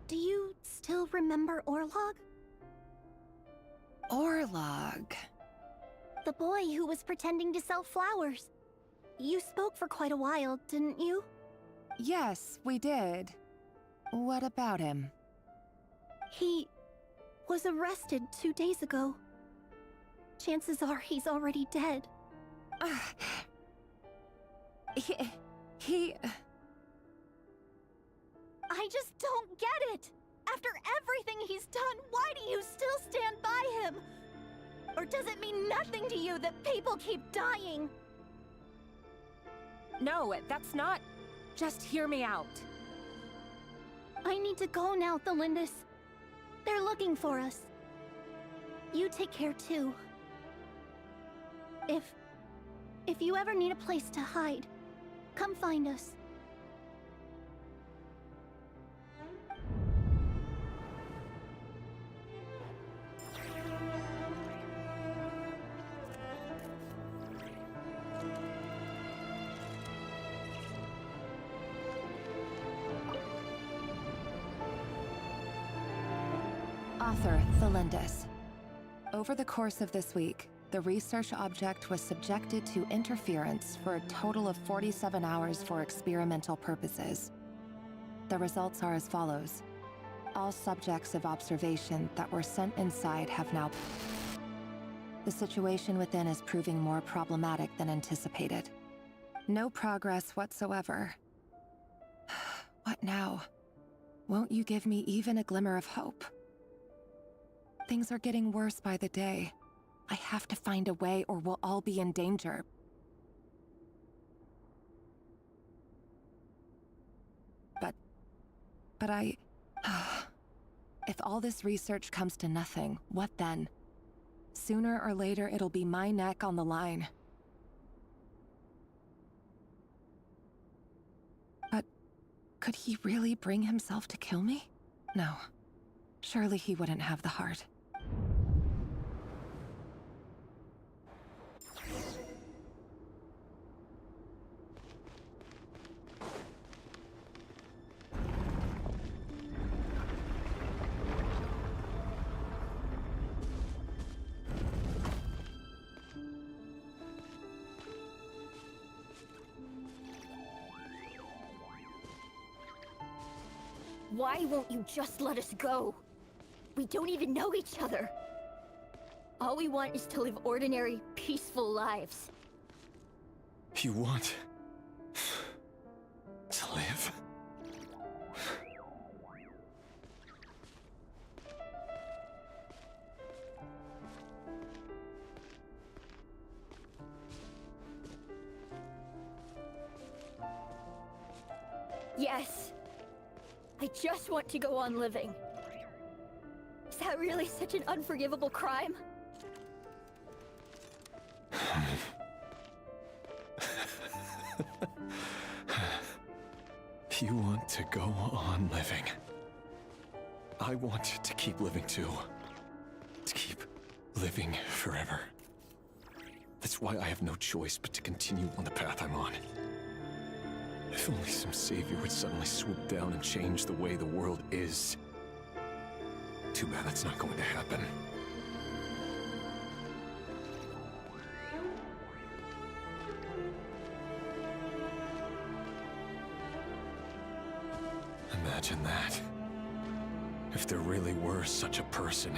do you still remember Orlog? Orlog. The boy who was pretending to sell flowers. You spoke for quite a while, didn't you? Yes, we did. What about him? He was arrested 2 days ago. Chances are he's already dead. He... I just don't get it! After everything he's done, why do you still stand by him? Or does it mean nothing to you that people keep dying? No, that's not... Just hear me out. I need to go now, Thelindis. They're looking for us. You take care too. If you ever need a place to hide, come find us. Author Thelindis. Over the course of this week, the research object was subjected to interference for a total of 47 hours for experimental purposes. The results are as follows. All subjects of observation that were sent inside have now... The situation within is proving more problematic than anticipated. No progress whatsoever. What now? Won't you give me even a glimmer of hope? Things are getting worse by the day. I have to find a way or we'll all be in danger. But I... If all this research comes to nothing, what then? Sooner or later, it'll be my neck on the line. But could he really bring himself to kill me? No. Surely he wouldn't have the heart. Why won't you just let us go? We don't even know each other. All we want is to live ordinary, peaceful lives. You want... to live? Yes. I just want to go on living. Is that really such an unforgivable crime? You want to go on living. I want to keep living too. To keep living forever. That's why I have no choice but to continue on the path I'm on. If only some savior would suddenly swoop down and change the way the world is. Too bad that's not going to happen. Imagine that. If there really were such a person,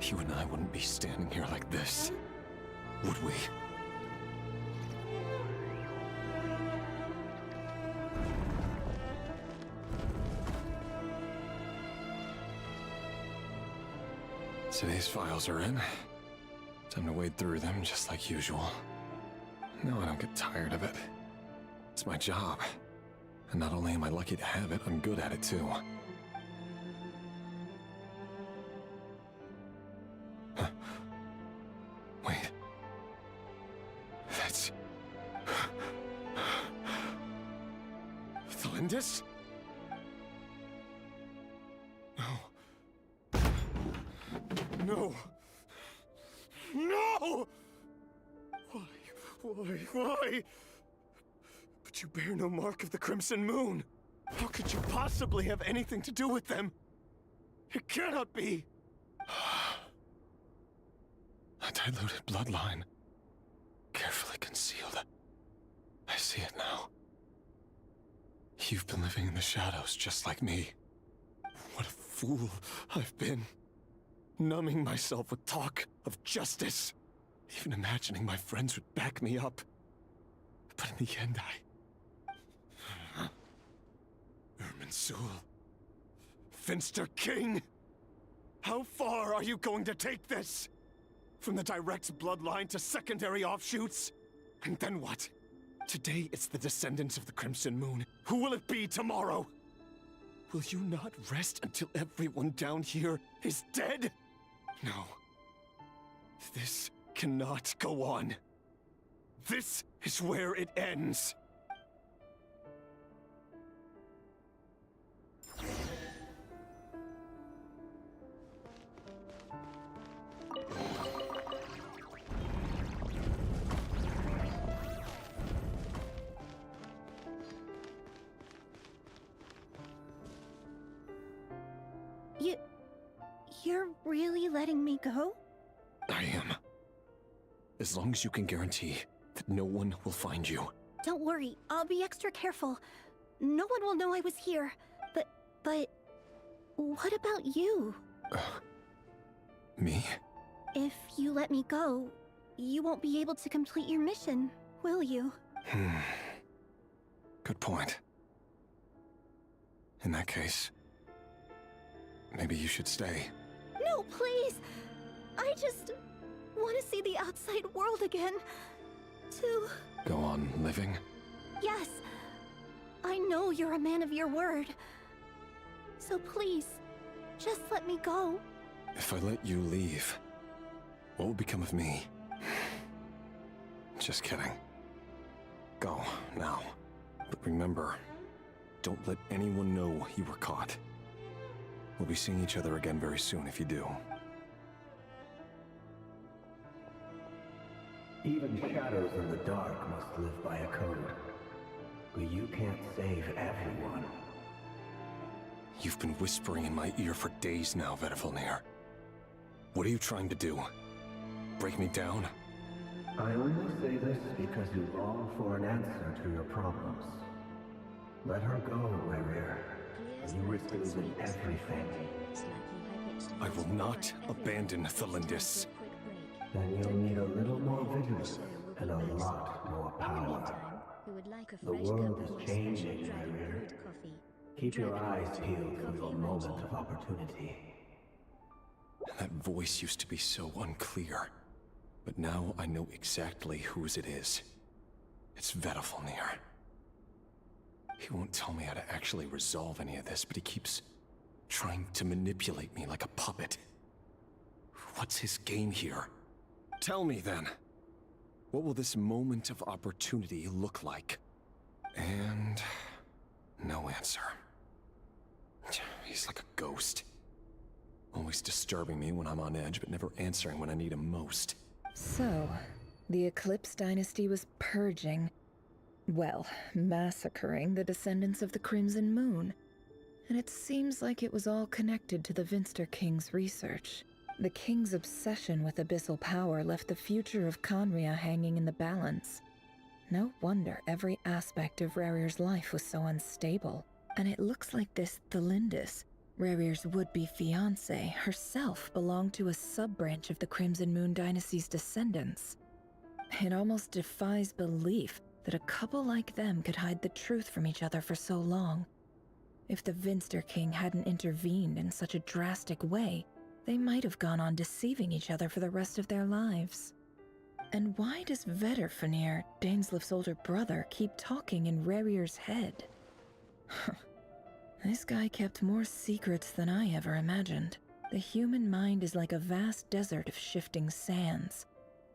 you and I wouldn't be standing here like this, would we? Today's files are in. Time to wade through them just like usual. No, I don't get tired of it. It's my job. And not only am I lucky to have it, I'm good at it too. Huh. Wait. That's... Thalindis? No. No! Why? But you bear no mark of the Crimson Moon. How could you possibly have anything to do with them? It cannot be! A diluted bloodline. Carefully concealed. I see it now. You've been living in the shadows just like me. What a fool I've been. Numbing myself with talk of justice. Even imagining my friends would back me up. But in the end, Irminsul. Finster King! How far are you going to take this? From the direct bloodline to secondary offshoots? And then what? Today it's the descendants of the Crimson Moon. Who will it be tomorrow? Will you not rest until everyone down here is dead? No. This cannot go on. This is where it ends. You're really letting me go? I am. As long as you can guarantee that no one will find you. Don't worry, I'll be extra careful. No one will know I was here. But... what about you? Me? If you let me go, you won't be able to complete your mission, will you? Good point. In that case, maybe you should stay. No, please! I just want to see the outside world again. To... Go on living? Yes. I know you're a man of your word. So please, just let me go. If I let you leave, what will become of me? Just kidding. Go, now. But remember, don't let anyone know you were caught. We'll be seeing each other again very soon if you do. Even shadows in the dark must live by a code. But you can't save everyone. You've been whispering in my ear for days now, Vedifalnir. What are you trying to do? Break me down? I only say this because you long for an answer to your problems. Let her go, Rerir. You risk losing everything. I will not abandon Thalindis. Then you'll need a little more vigilance and a lot more power. The world is changing, Rerir. Keep your eyes peeled for your moment of opportunity. That voice used to be so unclear. But now I know exactly whose it is. It's Vedifalnir. He won't tell me how to actually resolve any of this, but he keeps trying to manipulate me like a puppet. What's his game here? Tell me then. What will this moment of opportunity look like? And no answer. He's like a ghost. Always disturbing me when I'm on edge, but never answering when I need him most. So, the Eclipse Dynasty was purging, well, massacring the descendants of the Crimson Moon. And it seems like it was all connected to the Vinster King's research. The King's obsession with abyssal power left the future of Conria hanging in the balance. No wonder every aspect of Rarir's life was so unstable. And it looks like this Thelindis, Rarir's would-be fiancé, herself belonged to a sub-branch of the Crimson Moon Dynasty's descendants. It almost defies belief that a couple like them could hide the truth from each other for so long. If the Vinster King hadn't intervened in such a drastic way, they might have gone on deceiving each other for the rest of their lives. And why does Vedderfanir, Daneslif's older brother, keep talking in Rarir's head? This guy kept more secrets than I ever imagined. The human mind is like a vast desert of shifting sands.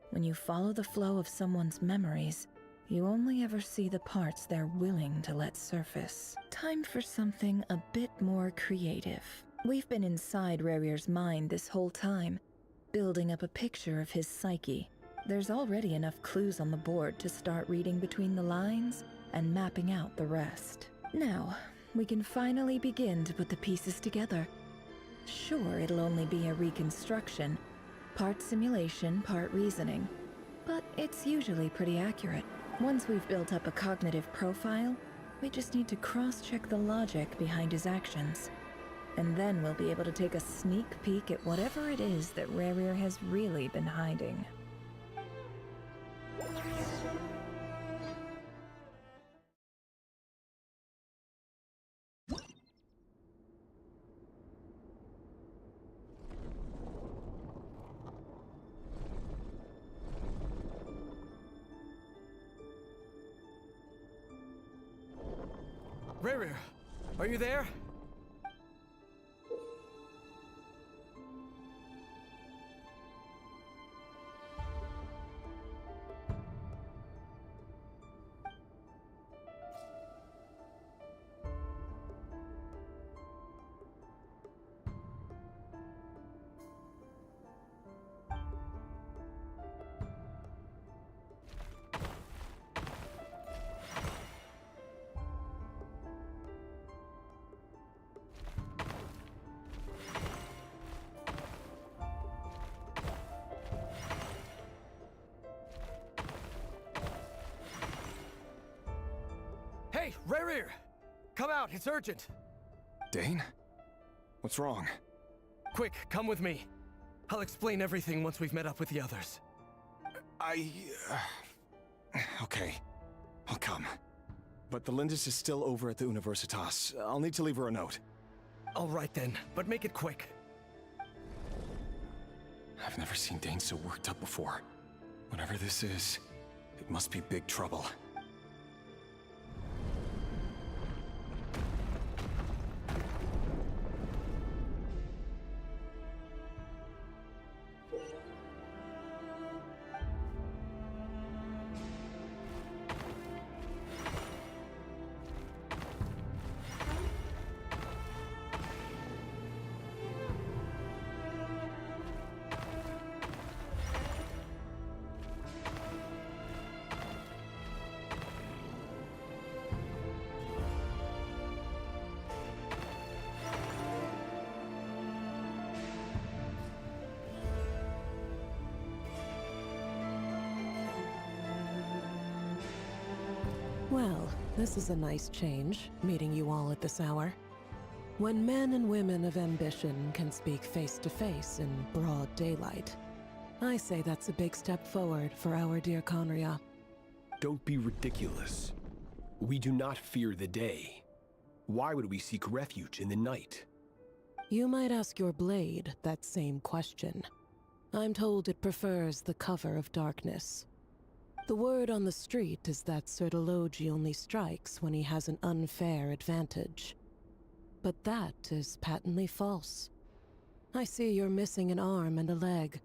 When you follow the flow of someone's memories, you only ever see the parts they're willing to let surface. Time for something a bit more creative. We've been inside Rarir's mind this whole time, building up a picture of his psyche. There's already enough clues on the board to start reading between the lines and mapping out the rest. Now, we can finally begin to put the pieces together. Sure, it'll only be a reconstruction, part simulation, part reasoning, but it's usually pretty accurate. Once we've built up a cognitive profile, we just need to cross-check the logic behind his actions. And then we'll be able to take a sneak peek at whatever it is that Rarir has really been hiding. Rarir, are you there? Hey, Rarir! Come out, it's urgent! Dane? What's wrong? Quick, come with me. I'll explain everything once we've met up with the others. Okay, I'll come. But the Lindis is still over at the Universitas. I'll need to leave her a note. All right then, but make it quick. I've never seen Dane so worked up before. Whatever this is, it must be big trouble. Well, this is a nice change, meeting you all at this hour. When men and women of ambition can speak face to face in broad daylight, I say that's a big step forward for our dear Conria. Don't be ridiculous. We do not fear the day. Why would we seek refuge in the night? You might ask your blade that same question. I'm told it prefers the cover of darkness. The word on the street is that Sertologi only strikes when he has an unfair advantage. But that is patently false. I see you're missing an arm and a leg.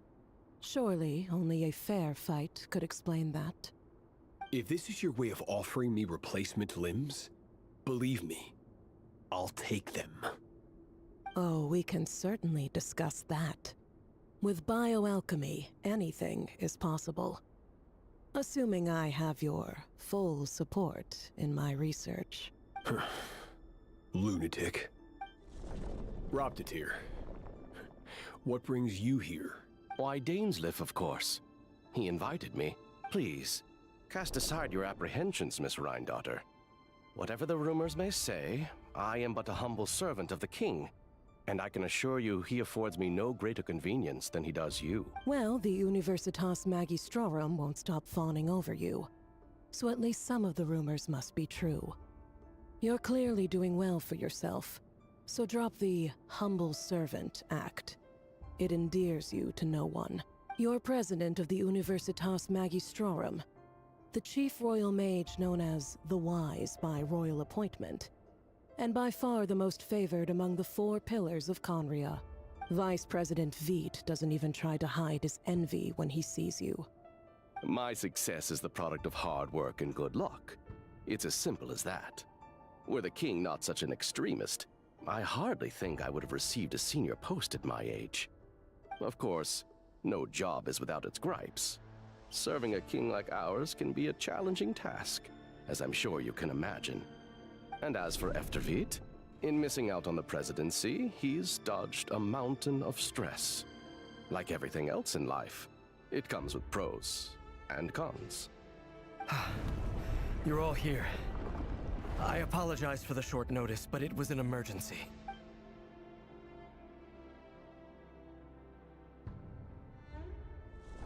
Surely only a fair fight could explain that. If this is your way of offering me replacement limbs, believe me, I'll take them. Oh, we can certainly discuss that. With bioalchemy, anything is possible. Assuming I have your full support in my research. Lunatic. Robtatir, what brings you here? Why, Dainsleif, of course. He invited me. Please, cast aside your apprehensions, Miss Rhindaughter. Whatever the rumors may say, I am but a humble servant of the king, and I can assure you he affords me no greater convenience than he does you. Well, the Universitas Magistrorum won't stop fawning over you, so at least some of the rumors must be true. You're clearly doing well for yourself, so drop the humble servant act. It endears you to no one. You're president of the Universitas Magistrorum, the chief royal mage known as the Wise by royal appointment, and by far the most favored among the 4 pillars of Conria. Vice President Veet doesn't even try to hide his envy when he sees you. My success is the product of hard work and good luck. It's as simple as that. Were the king not such an extremist, I hardly think I would have received a senior post at my age. Of course, no job is without its gripes. Serving a king like ours can be a challenging task, as I'm sure you can imagine. And as for Efterveet, in missing out on the presidency, he's dodged a mountain of stress. Like everything else in life, it comes with pros and cons. You're all here. I apologize for the short notice, but it was an emergency.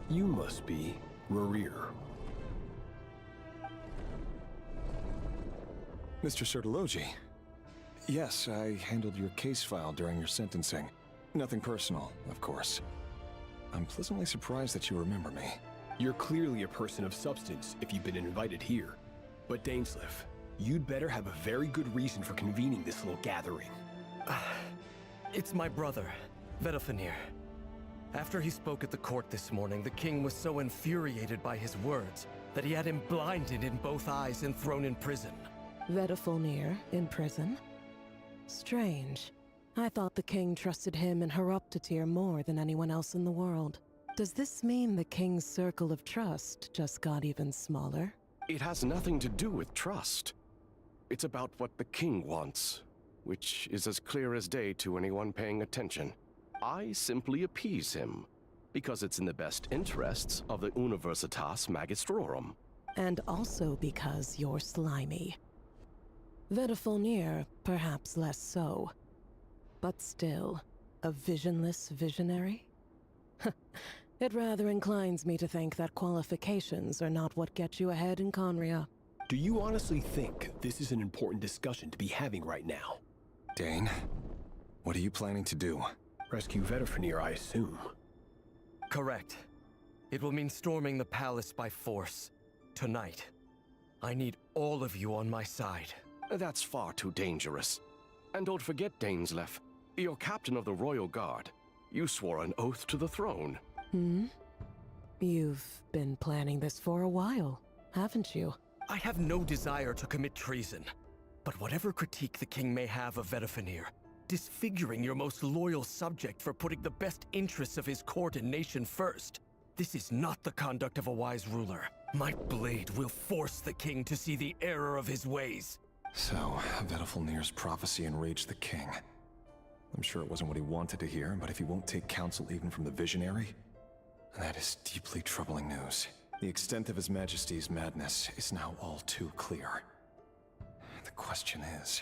You must be Rarir. Mr. Sertologi. Yes, I handled your case file during your sentencing. Nothing personal, of course. I'm pleasantly surprised that you remember me. You're clearly a person of substance if you've been invited here. But Dainsleif, you'd better have a very good reason for convening this little gathering. It's my brother, Vedalfenir. After he spoke at the court this morning, the king was so infuriated by his words that he had him blinded in both eyes and thrown in prison. Vedalfenir in prison? Strange. I thought the king trusted him and Horoptatir more than anyone else in the world. Does this mean the king's circle of trust just got even smaller? It has nothing to do with trust. It's about what the king wants, which is as clear as day to anyone paying attention. I simply appease him, because it's in the best interests of the Universitas Magistrorum. And also because you're slimy. Vedalfenir, perhaps less so. But still, a visionless visionary? It rather inclines me to think that qualifications are not what get you ahead in Conria. Do you honestly think this is an important discussion to be having right now? Dane, what are you planning to do? Rescue Vedalfenir, I assume. Correct. It will mean storming the palace by force. Tonight. I need all of you on my side. That's far too dangerous. And don't forget, Dainsleif, you're captain of the Royal Guard. You swore an oath to the throne. You've been planning this for a while, haven't you? I have no desire to commit treason. But whatever critique the king may have of Vedalfenir, disfiguring your most loyal subject for putting the best interests of his court and nation first, this is not the conduct of a wise ruler. My blade will force the king to see the error of his ways. So, Vedalfenir's prophecy enraged the king. I'm sure it wasn't what he wanted to hear, but if he won't take counsel even from the visionary, that is deeply troubling news. The extent of His Majesty's madness is now all too clear. The question is,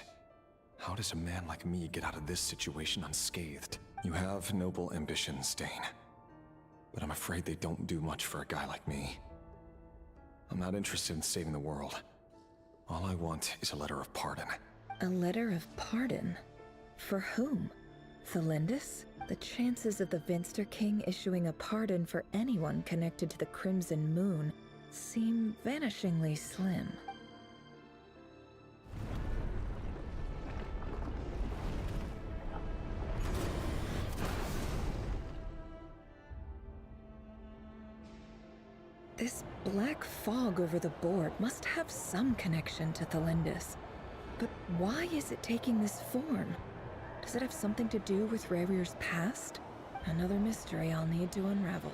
how does a man like me get out of this situation unscathed? You have noble ambitions, Dane. But I'm afraid they don't do much for a guy like me. I'm not interested in saving the world. All I want is a letter of pardon. A letter of pardon? For whom? Thelindis? The chances of the Vinster King issuing a pardon for anyone connected to the Crimson Moon seem vanishingly slim. This black fog over the board must have some connection to Thelindis. But why is it taking this form? Does it have something to do with Rarir's past? Another mystery I'll need to unravel.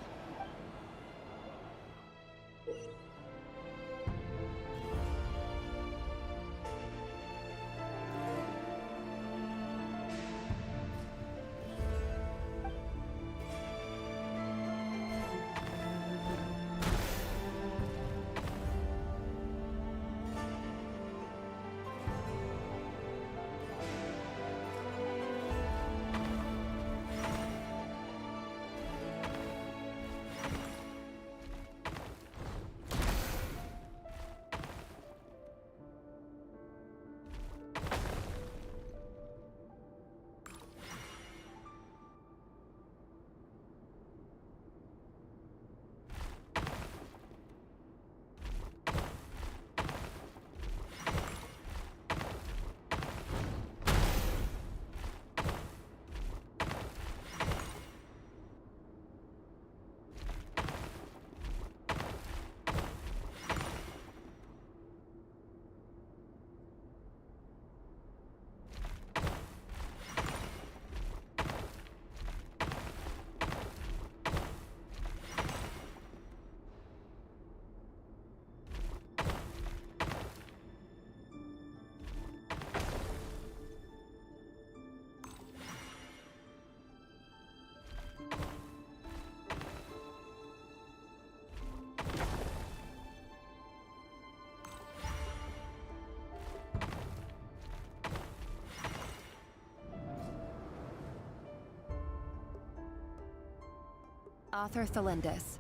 Author Thelindis.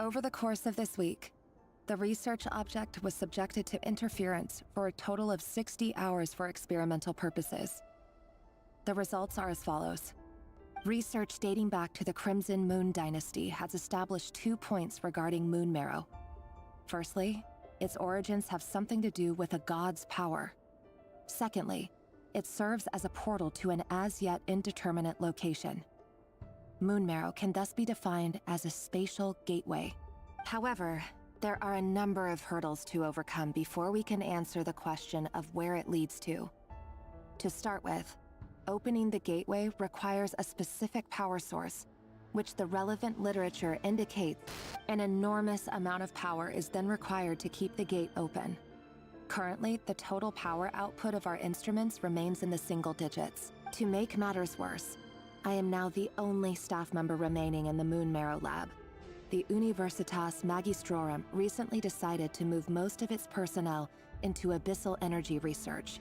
Over the course of this week, the research object was subjected to interference for a total of 60 hours for experimental purposes. The results are as follows. Research dating back to the Crimson Moon Dynasty has established 2 points regarding moon marrow. Firstly, its origins have something to do with a god's power. Secondly, it serves as a portal to an as-yet indeterminate location. Moon marrow can thus be defined as a spatial gateway. However, there are a number of hurdles to overcome before we can answer the question of where it leads to. To start with, opening the gateway requires a specific power source, which the relevant literature indicates an enormous amount of power is then required to keep the gate open. Currently, the total power output of our instruments remains in the single digits. To make matters worse, I am now the only staff member remaining in the Moon Marrow lab. The Universitas Magistrorum recently decided to move most of its personnel into abyssal energy research,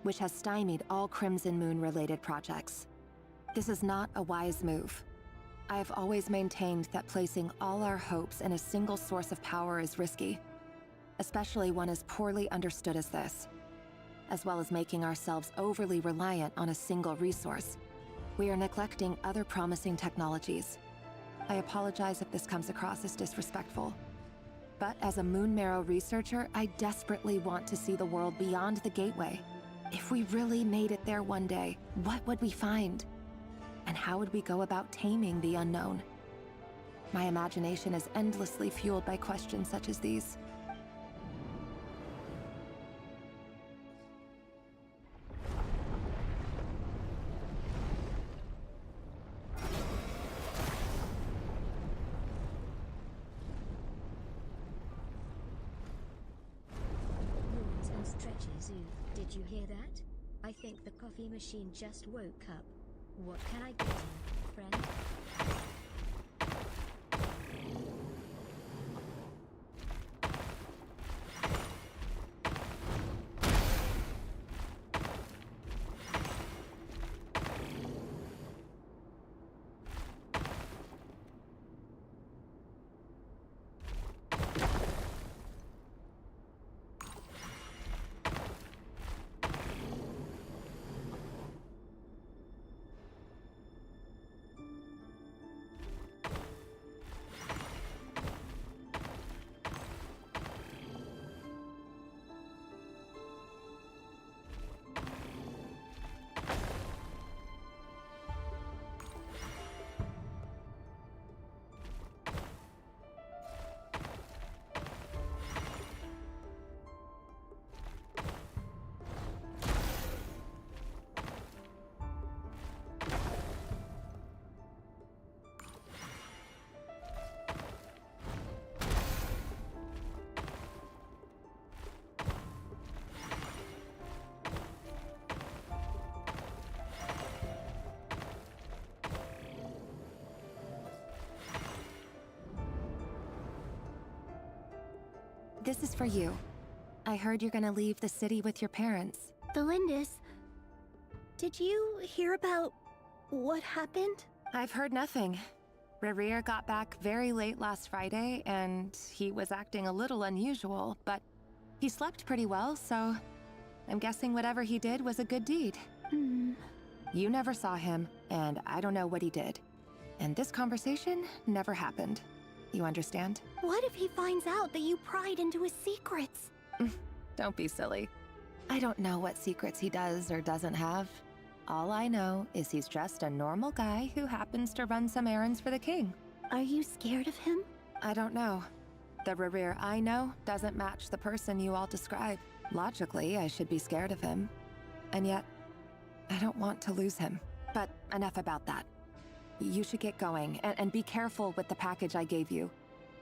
which has stymied all Crimson Moon-related projects. This is not a wise move. I have always maintained that placing all our hopes in a single source of power is risky, especially one as poorly understood as this. As well as making ourselves overly reliant on a single resource, we are neglecting other promising technologies. I apologize if this comes across as disrespectful. But as a Moon Marrow researcher, I desperately want to see the world beyond the gateway. If we really made it there one day, what would we find? And how would we go about taming the unknown? My imagination is endlessly fueled by questions such as these. Yawns and stretches. Oof, did you hear that? I think the coffee machine just woke up. What can I get you, friend? This is for you. I heard you're gonna leave the city with your parents. The Lindis. Did you hear about what happened? I've heard nothing. Rerir got back very late last Friday, and he was acting a little unusual, but he slept pretty well, so I'm guessing whatever he did was a good deed. You never saw him, and I don't know what he did. And this conversation never happened. You understand? What if he finds out that you pried into his secrets? Don't be silly. I don't know what secrets he does or doesn't have. All I know is he's just a normal guy who happens to run some errands for the king. Are you scared of him? I don't know. The Rerir I know doesn't match the person you all describe. Logically, I should be scared of him. And yet, I don't want to lose him. But enough about that. You should get going, and be careful with the package I gave you.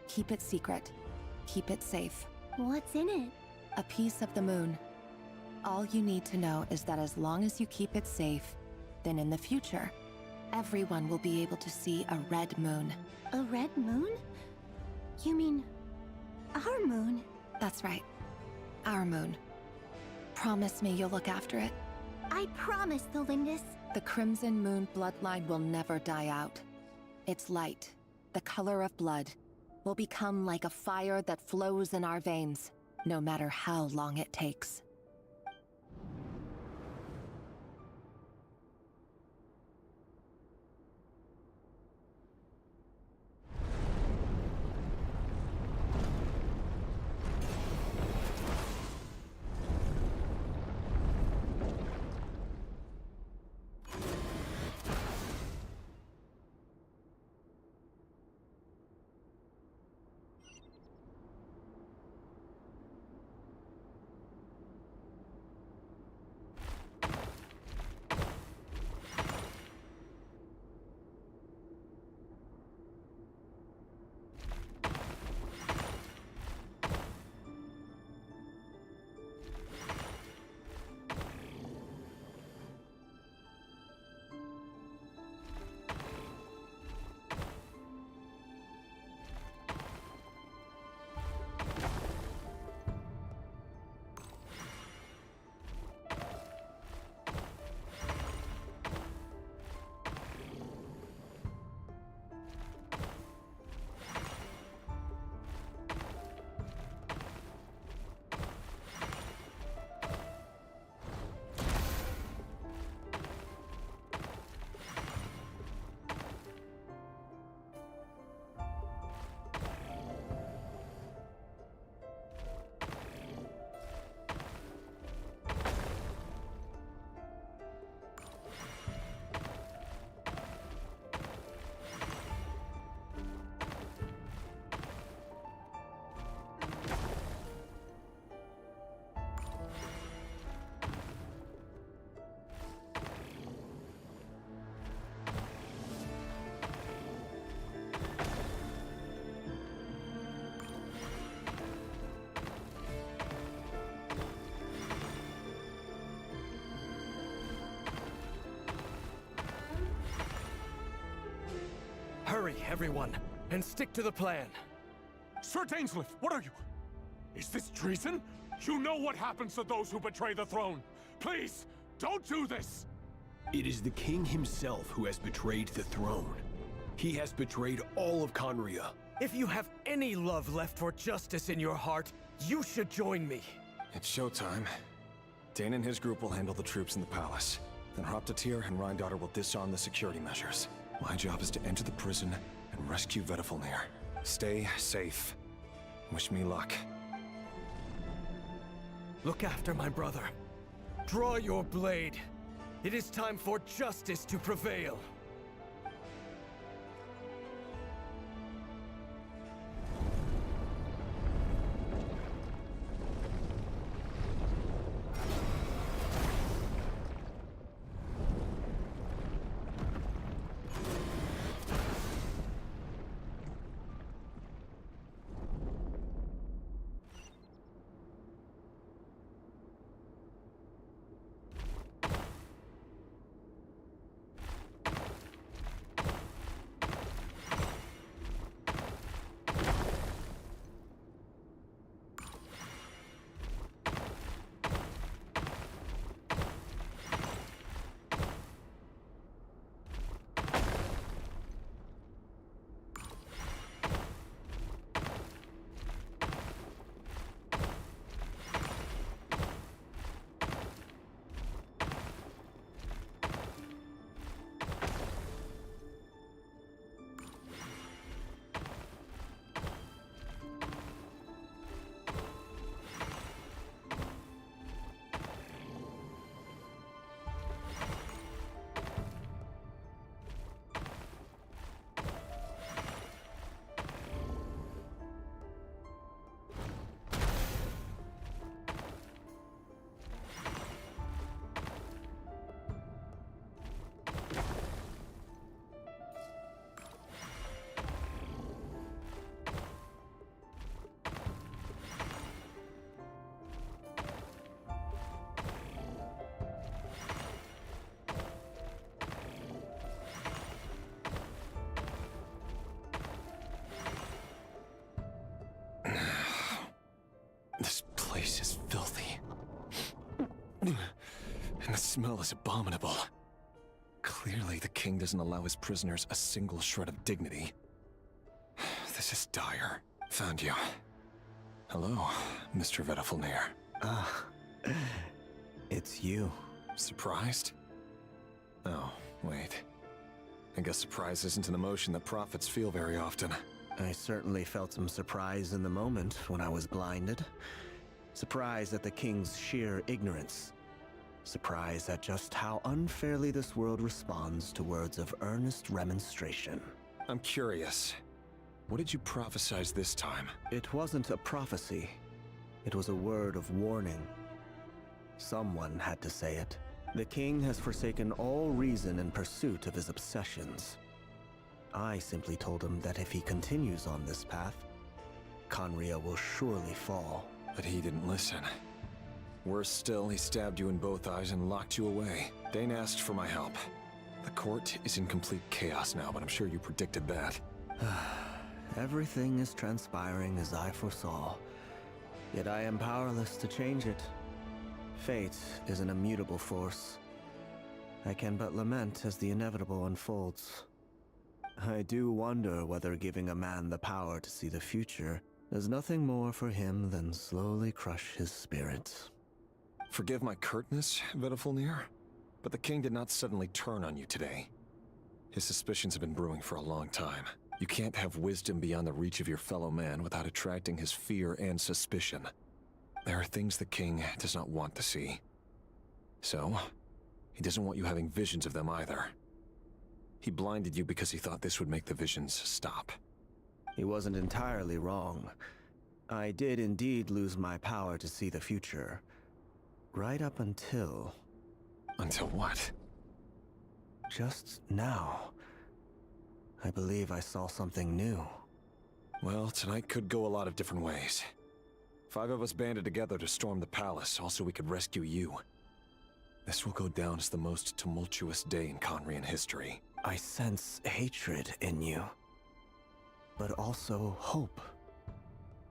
Keep it secret. Keep it safe. What's in it? A piece of the moon. All you need to know is that as long as you keep it safe, then in the future, everyone will be able to see a red moon. A red moon? You mean our moon? That's right. Our moon. Promise me you'll look after it. I promise, the Lindis. The Crimson Moon bloodline will never die out. Its light, the color of blood, will become like a fire that flows in our veins, no matter how long it takes. Hurry, everyone, and stick to the plan. Sir Dainsleif, what are you? Is this treason? You know what happens to those who betray the throne. Please, don't do this! It is the king himself who has betrayed the throne. He has betrayed all of Conria. If you have any love left for justice in your heart, you should join me. It's showtime. Dane and his group will handle the troops in the palace. Then Hraptatir and Rheindotter will disarm the security measures. My job is to enter the prison and rescue Vedifalnir. Stay safe. Wish me luck. Look after my brother. Draw your blade. It is time for justice to prevail. The smell is abominable. Clearly, the king doesn't allow his prisoners a single shred of dignity. This is dire. Found you. Hello, Mr. Vedafulnir. It's you. Surprised? Oh, wait. I guess surprise isn't an emotion that prophets feel very often. I certainly felt some surprise in the moment when I was blinded. Surprise at the king's sheer ignorance. Surprise at just how unfairly this world responds to words of earnest remonstration. I'm curious. What did you prophesize this time? It wasn't a prophecy. It was a word of warning. Someone had to say it. The king has forsaken all reason in pursuit of his obsessions. I simply told him that if he continues on this path, Khaenri'ah will surely fall. But he didn't listen. Worse still, he stabbed you in both eyes and locked you away. Dane asked for my help. The court is in complete chaos now, but I'm sure you predicted that. Everything is transpiring as I foresaw, yet I am powerless to change it. Fate is an immutable force. I can but lament as the inevitable unfolds. I do wonder whether giving a man the power to see the future does nothing more for him than slowly crush his spirit. Forgive my curtness, Vedafulnir, but the king did not suddenly turn on you today. His suspicions have been brewing for a long time. You can't have wisdom beyond the reach of your fellow man without attracting his fear and suspicion. There are things the king does not want to see. So, he doesn't want you having visions of them either. He blinded you because he thought this would make the visions stop. He wasn't entirely wrong. I did indeed lose my power to see the future. Right up until... Until what? Just now. I believe I saw something new. Well, tonight could go a lot of different ways. 5 of us banded together to storm the palace, also we could rescue you. This will go down as the most tumultuous day in Khaenri'ah history. I sense hatred in you. But also hope.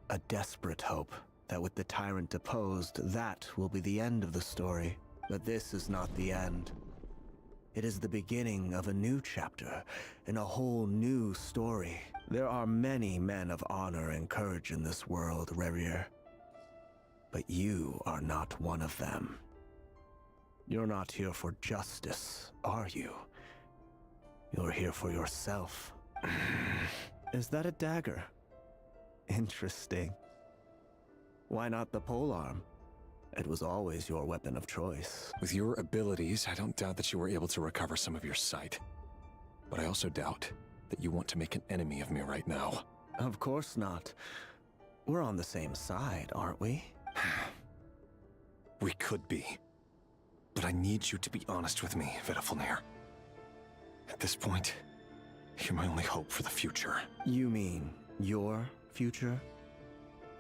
A desperate hope that with the tyrant deposed, that will be the end of the story. But this is not the end. It is the beginning of a new chapter, in a whole new story. There are many men of honor and courage in this world, Rerir. But you are not one of them. You're not here for justice, are you? You're here for yourself. Is that a dagger? Interesting. Why not the polearm? It was always your weapon of choice. With your abilities, I don't doubt that you were able to recover some of your sight. But I also doubt that you want to make an enemy of me right now. Of course not. We're on the same side, aren't we? We could be. But I need you to be honest with me, Vedafulnir. At this point, you're my only hope for the future. You mean your future?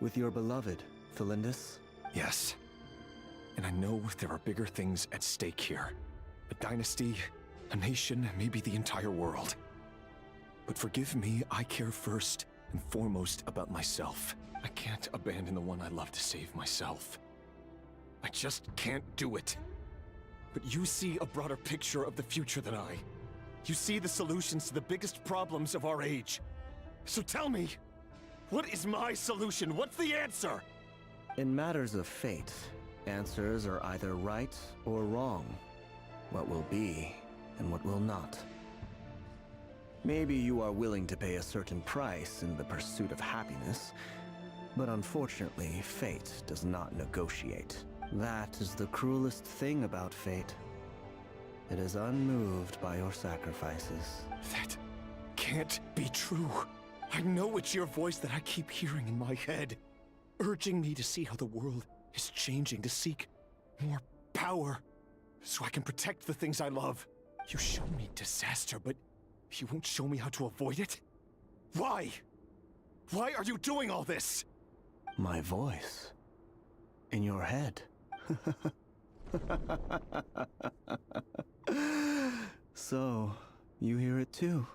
With your beloved, Thalindus? Yes. And I know there are bigger things at stake here. A dynasty, a nation, maybe the entire world. But forgive me, I care first and foremost about myself. I can't abandon the one I love to save myself. I just can't do it. But you see a broader picture of the future than I. You see the solutions to the biggest problems of our age. So tell me, what is my solution? What's the answer? In matters of fate, answers are either right or wrong. What will be and what will not. Maybe you are willing to pay a certain price in the pursuit of happiness, but unfortunately, fate does not negotiate. That is the cruelest thing about fate. It is unmoved by your sacrifices. That can't be true. I know it's your voice that I keep hearing in my head, urging me to see how the world is changing, to seek more power, so I can protect the things I love. You show me disaster, but you won't show me how to avoid it? Why? Why are you doing all this? My voice. In your head. So, you hear it too.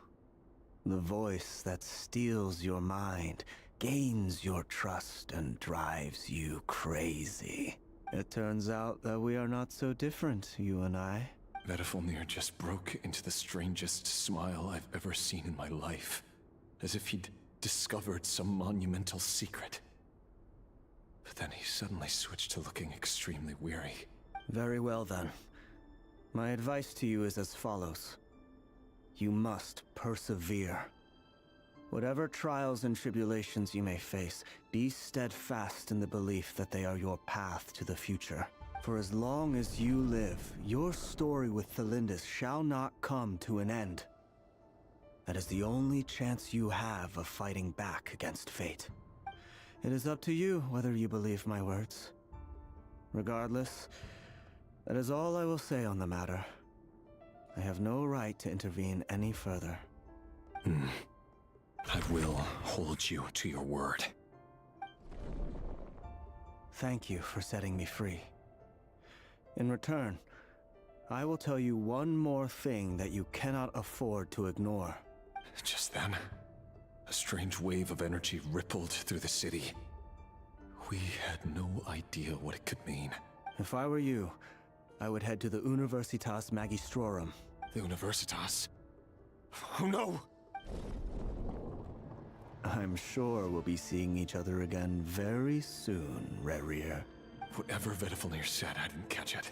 The voice that steals your mind, gains your trust, and drives you crazy. It turns out that we are not so different, you and I. Vedifilnir just broke into the strangest smile I've ever seen in my life. As if he'd discovered some monumental secret. But then he suddenly switched to looking extremely weary. Very well then. My advice to you is as follows. You must persevere. Whatever trials and tribulations you may face, be steadfast in the belief that they are your path to the future. For as long as you live, your story with Thelindis shall not come to an end. That is the only chance you have of fighting back against fate. It is up to you whether you believe my words. Regardless, that is all I will say on the matter. I have no right to intervene any further. I will hold you to your word. Thank you for setting me free. In return, I will tell you one more thing that you cannot afford to ignore. Just then, a strange wave of energy rippled through the city. We had no idea what it could mean. If I were you, I would head to the Universitas Magistrorum. The Universitas? Oh no! I'm sure we'll be seeing each other again very soon, Rerir. Whatever Vedifilnir said, I didn't catch it.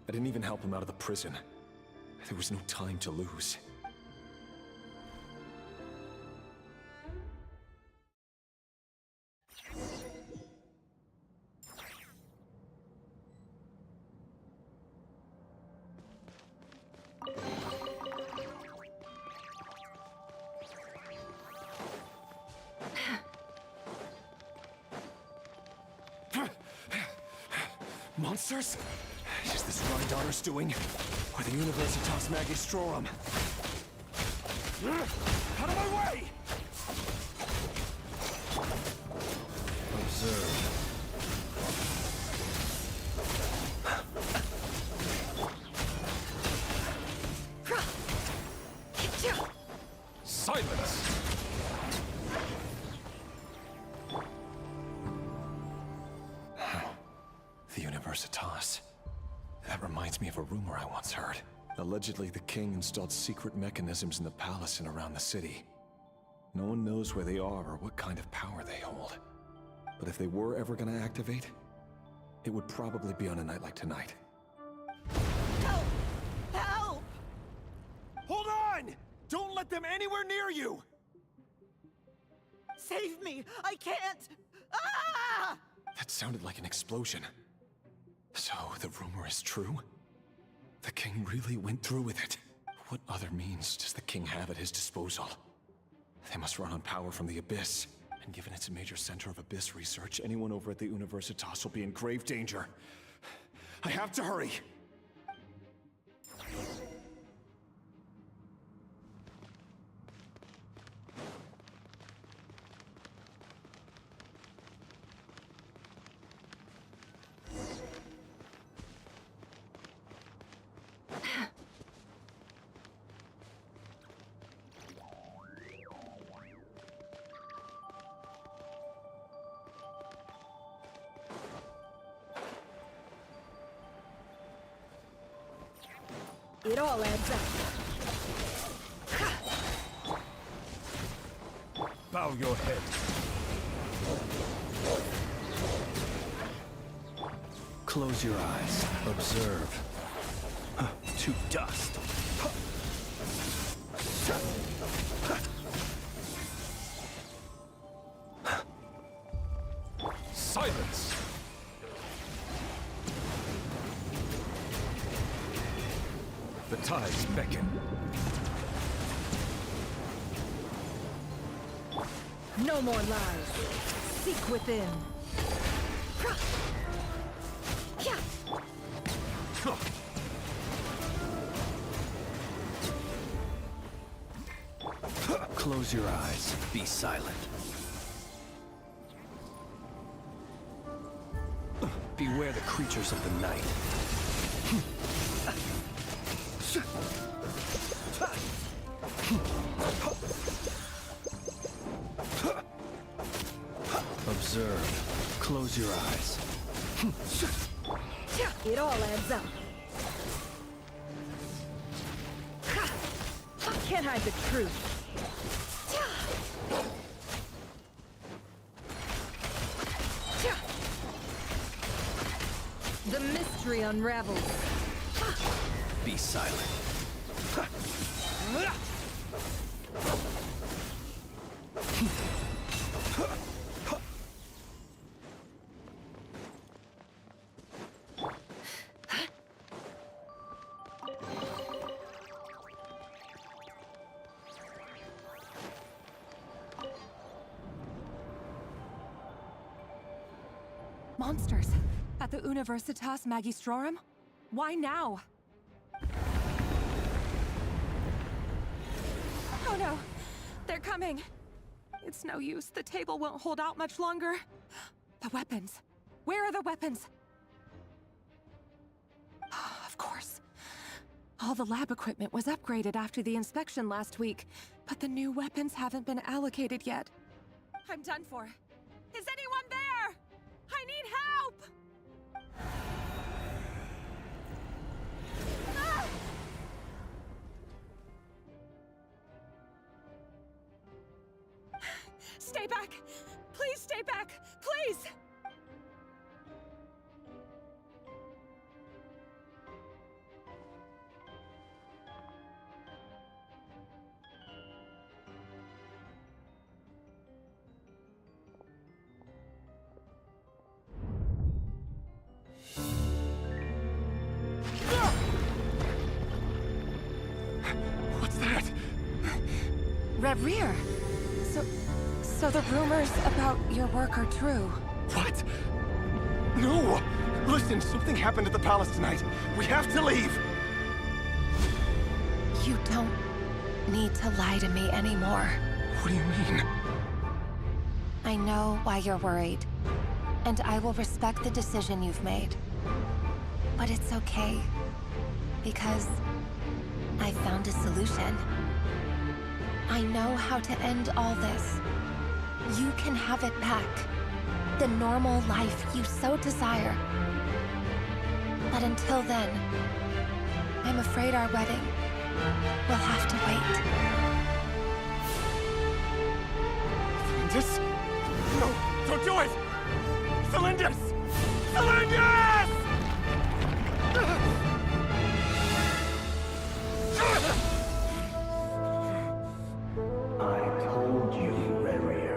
I didn't even help him out of the prison. There was no time to lose. Monsters? Is this Rhydonner's doing? Or the Universitas Magistrorum? Out of my way! Observe. Silence! The Universitas. That reminds me of a rumor I once heard. Allegedly, the king installed secret mechanisms in the palace and around the city. No one knows where they are or what kind of power they hold. But if they were ever gonna activate, it would probably be on a night like tonight. Help! Help! Hold on! Don't let them anywhere near you! Save me! I can't! Ah! That sounded like an explosion. So, the rumor is true? The king really went through with it. What other means does the king have at his disposal? They must run on power from the Abyss. And given it's a major center of Abyss research, anyone over at the Universitas will be in grave danger. I have to hurry! It all adds up. Bow your head. Close your eyes. Observe. To dust. Silence! The tides beckon. No more lies. Seek within. Close your eyes. Be silent. Beware the creatures of the night. Observe. Close your eyes. It all adds up. Can't hide the truth. The mystery unravels. Be silent. Monsters! At the Universitas Magistrorum? Why now? Oh no! They're coming! It's no use. The table won't hold out much longer. The weapons. Where are the weapons? Of course. All the lab equipment was upgraded after the inspection last week, but the new weapons haven't been allocated yet. I'm done for. Is anyone there? I need help! Ah! Stay back! Please stay back! Please! What's that? Reverie! So the rumors about your work are true. What? No! Listen, something happened at the palace tonight. We have to leave! You don't need to lie to me anymore. What do you mean? I know why you're worried, and I will respect the decision you've made. But it's okay, because I found a solution. I know how to end all this. You can have it back. The normal life you so desire. But until then, I'm afraid our wedding will have to wait. Cylinders? No, don't do it! Cylinders! Cylinders! I told you, Reverie.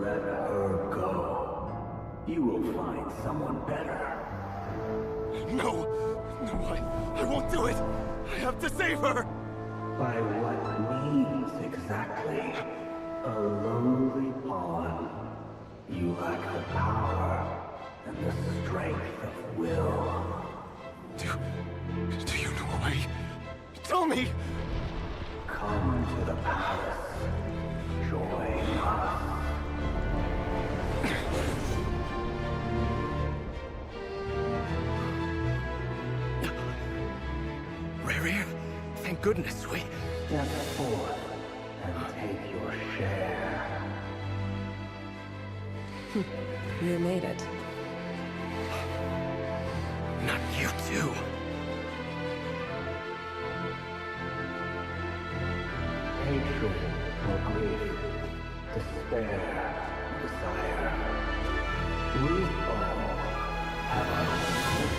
Let her go. You will find someone better. No! No, I won't do it! I have to save her! By what means exactly? A lowly pawn. You lack the power and the strength of will. Do you know a way? Tell me! Come to the palace. Join us. Reverie, thank goodness we... Step forth and take your share. You made it. Not you too. Hatred or grief, despair or desire. We all have our own.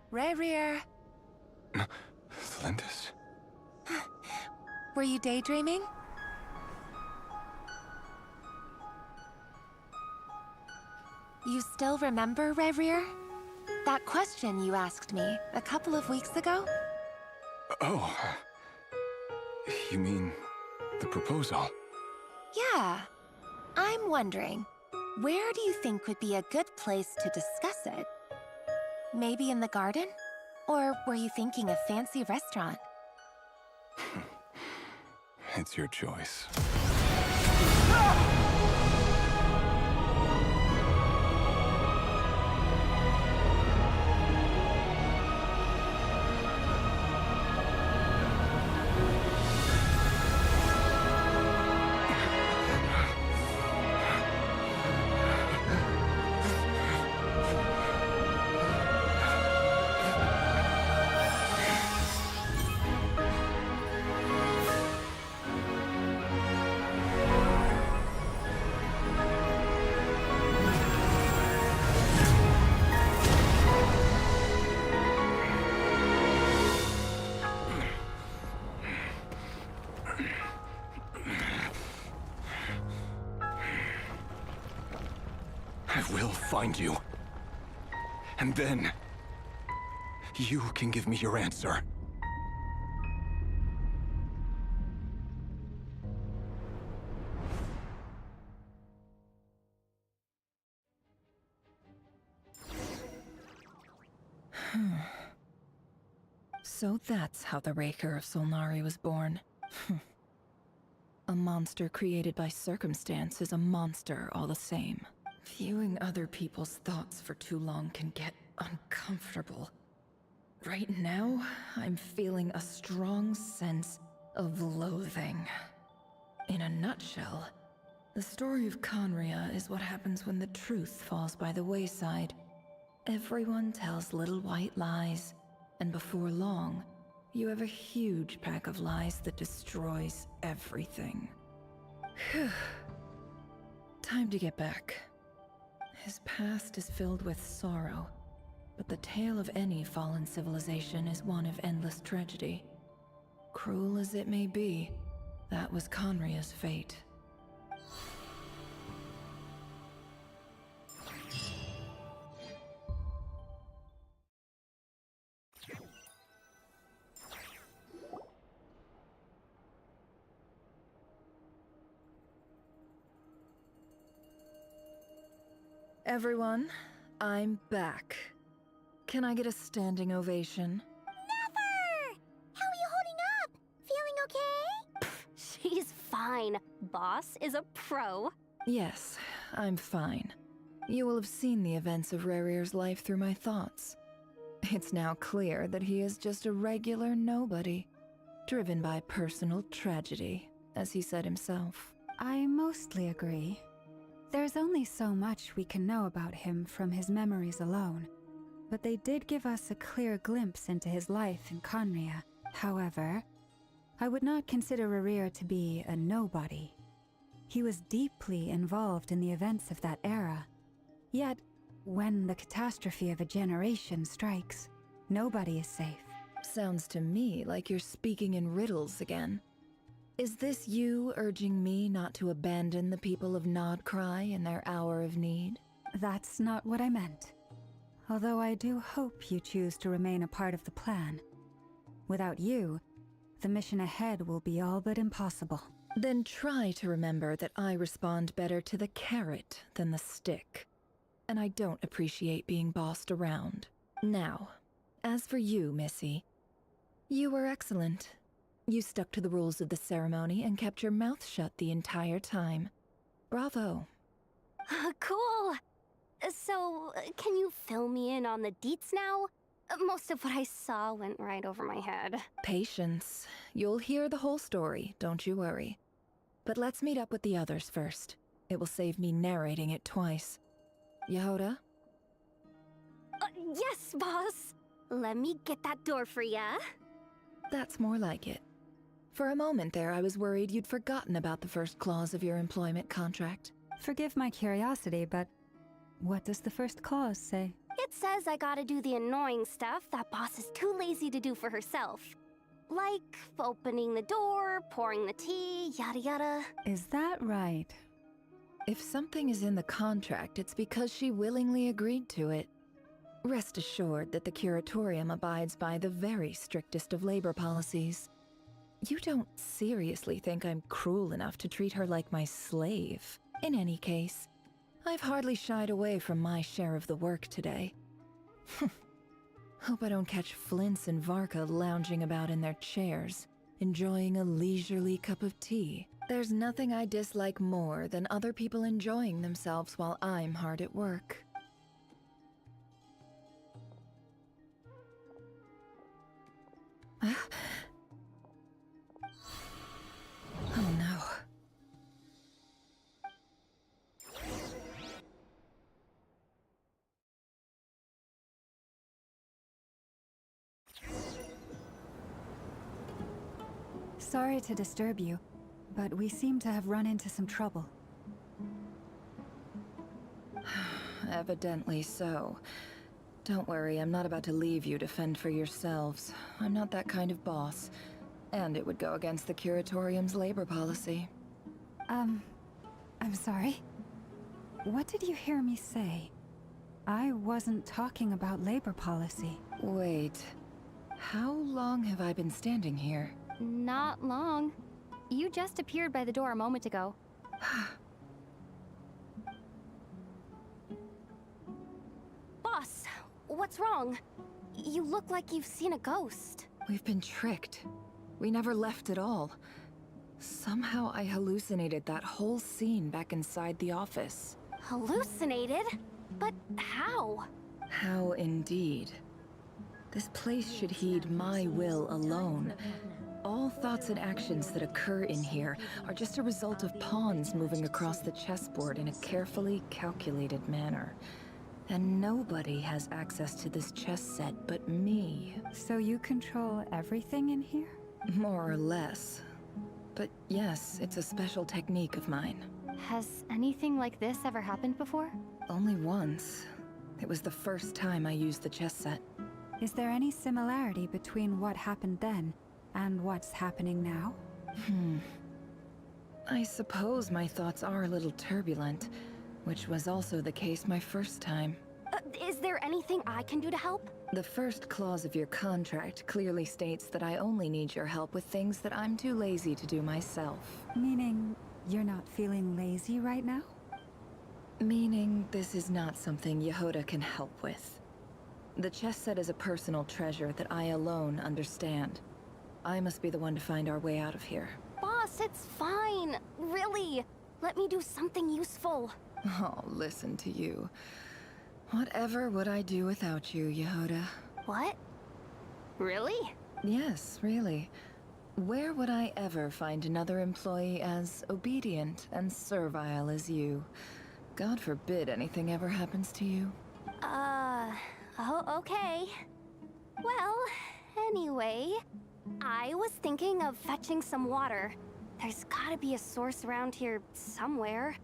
Reverie. Cylinders? Were you daydreaming? You still remember, Reverie? That question you asked me a couple of weeks ago? Oh. You mean the proposal? Yeah. I'm wondering, where do you think would be a good place to discuss it? Maybe in the garden? Or were you thinking a fancy restaurant? It's your choice. will find you. And then, you can give me your answer. So that's how the Raker of Solnari was born. A monster created by circumstance is a monster all the same. Viewing other people's thoughts for too long can get uncomfortable. Right now, I'm feeling a strong sense of loathing. In a nutshell, the story of Conria is what happens when the truth falls by the wayside. Everyone tells little white lies, and before long, you have a huge pack of lies that destroys everything. Whew. Time to get back. His past is filled with sorrow, but the tale of any fallen civilization is one of endless tragedy. Cruel as it may be, that was Conria's fate. Everyone, I'm back. Can I get a standing ovation? Never! How are you holding up? Feeling okay? She's fine. Boss is a pro. Yes, I'm fine. You will have seen the events of Rarir's life through my thoughts. It's now clear that he is just a regular nobody, driven by personal tragedy, as he said himself. I mostly agree. There's only so much we can know about him from his memories alone, but they did give us a clear glimpse into his life in Conria. However, I would not consider Rarir to be a nobody. He was deeply involved in the events of that era. Yet, when the catastrophe of a generation strikes, nobody is safe. Sounds to me like you're speaking in riddles again. Is this you urging me not to abandon the people of Nodcry in their hour of need? That's not what I meant. Although I do hope you choose to remain a part of the plan. Without you, the mission ahead will be all but impossible. Then try to remember that I respond better to the carrot than the stick. And I don't appreciate being bossed around. Now, as for you, Missy, you were excellent. You stuck to the rules of the ceremony and kept your mouth shut the entire time. Bravo. Cool. So, can you fill me in on the deets now? Most of what I saw went right over my head. Patience. You'll hear the whole story, don't you worry. But let's meet up with the others first. It will save me narrating it twice. Yehoda? Yes, boss. Let me get that door for ya. That's more like it. For a moment there, I was worried you'd forgotten about the first clause of your employment contract. Forgive my curiosity, but what does the first clause say? It says I gotta do the annoying stuff that boss is too lazy to do for herself. Like opening the door, pouring the tea, yada yada. Is that right? If something is in the contract, it's because she willingly agreed to it. Rest assured that the Curatorium abides by the very strictest of labor policies. You don't seriously think I'm cruel enough to treat her like my slave. In any case, I've hardly shied away from my share of the work today. Hope I don't catch Flintz and Varka lounging about in their chairs, enjoying a leisurely cup of tea. There's nothing I dislike more than other people enjoying themselves while I'm hard at work. Oh no. Sorry to disturb you, but we seem to have run into some trouble. Evidently so. Don't worry, I'm not about to leave you to fend for yourselves. I'm not that kind of boss. And it would go against the Curatorium's labor policy. I'm sorry? What did you hear me say? I wasn't talking about labor policy. Wait. How long have I been standing here? Not long. You just appeared by the door a moment ago. Boss, what's wrong? You look like you've seen a ghost. We've been tricked. We never left at all. Somehow I hallucinated that whole scene back inside the office. Hallucinated? But how? How indeed. This place should heed my will alone. All thoughts and actions that occur in here are just a result of pawns moving across the chessboard in a carefully calculated manner. And nobody has access to this chess set but me. So you control everything in here? More or less. But yes, it's a special technique of mine. Has anything like this ever happened before? Only once. It was the first time I used the chess set. Is there any similarity between what happened then and what's happening now? I suppose my thoughts are a little turbulent, which was also the case my first time. Is there anything I can do to help? The first clause of your contract clearly states that I only need your help with things that I'm too lazy to do myself. Meaning, you're not feeling lazy right now? Meaning, this is not something Yehoda can help with. The chess set is a personal treasure that I alone understand. I must be the one to find our way out of here. Boss, it's fine. Really. Let me do something useful. Oh, listen to you. Whatever would I do without you, Yehoda? What? Really? Yes, really. Where would I ever find another employee as obedient and servile as you? God forbid anything ever happens to you. Oh, okay. Well, anyway, I was thinking of fetching some water. There's gotta be a source around here somewhere.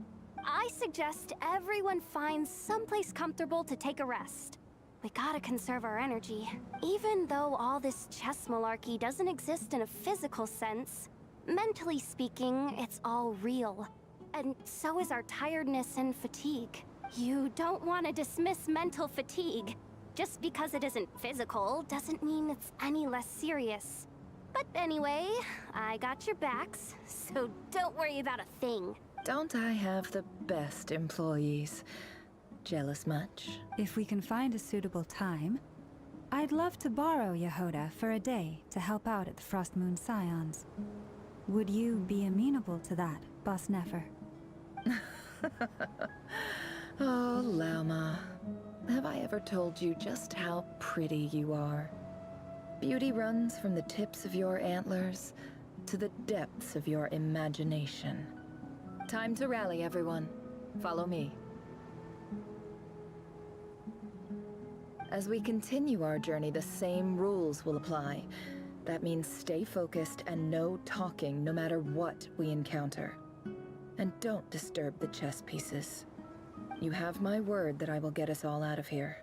I suggest everyone finds someplace comfortable to take a rest. We gotta conserve our energy. Even though all this chess malarkey doesn't exist in a physical sense, mentally speaking, it's all real. And so is our tiredness and fatigue. You don't want to dismiss mental fatigue. Just because it isn't physical doesn't mean it's any less serious. But anyway, I got your backs, so don't worry about a thing. Don't I have the best employees? Jealous much? If we can find a suitable time, I'd love to borrow Yehoda for a day to help out at the Frost Moon Scions. Would you be amenable to that, Boss Nefer? Oh, Lama. Have I ever told you just how pretty you are? Beauty runs from the tips of your antlers to the depths of your imagination. Time to rally, everyone. Follow me. As we continue our journey, the same rules will apply. That means stay focused and no talking no matter what we encounter. And don't disturb the chess pieces. You have my word that I will get us all out of here.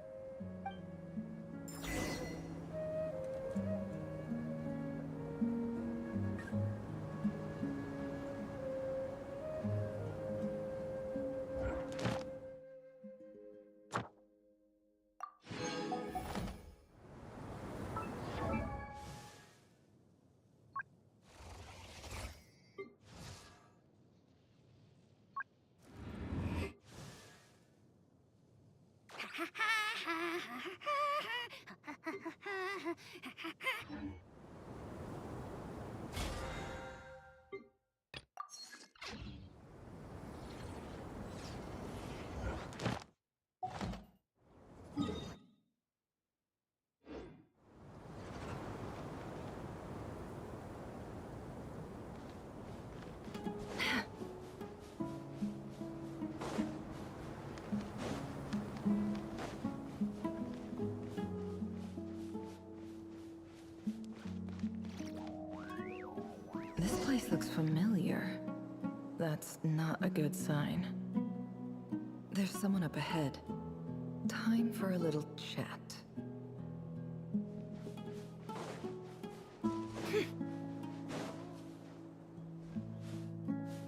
This place looks familiar. That's not a good sign. There's someone up ahead. Time for a little chat.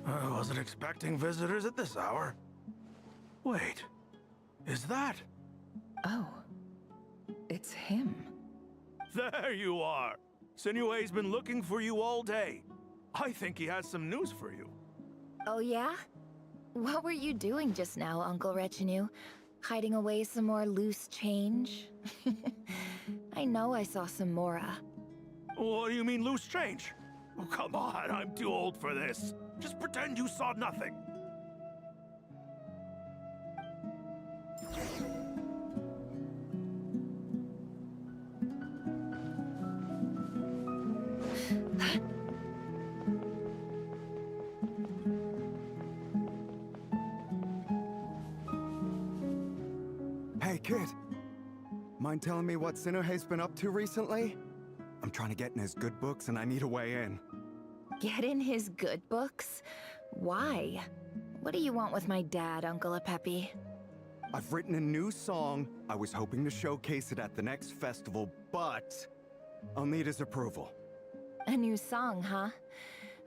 I wasn't expecting visitors at this hour. Wait, is that? Oh, it's him. There you are. Sinue's been looking for you all day. I think he has some news for you. Oh yeah? What were you doing just now, Uncle Retinue? Hiding away some more loose change? I know I saw some Mora. What do you mean loose change? Oh, come on, I'm too old for this. Just pretend you saw nothing. Hey, kid. Mind telling me what Sinuhe's been up to recently? I'm trying to get in his good books and I need a way in. Get in his good books? Why? What do you want with my dad, Uncle Apepi? I've written a new song. I was hoping to showcase it at the next festival, but I'll need his approval. A new song, huh?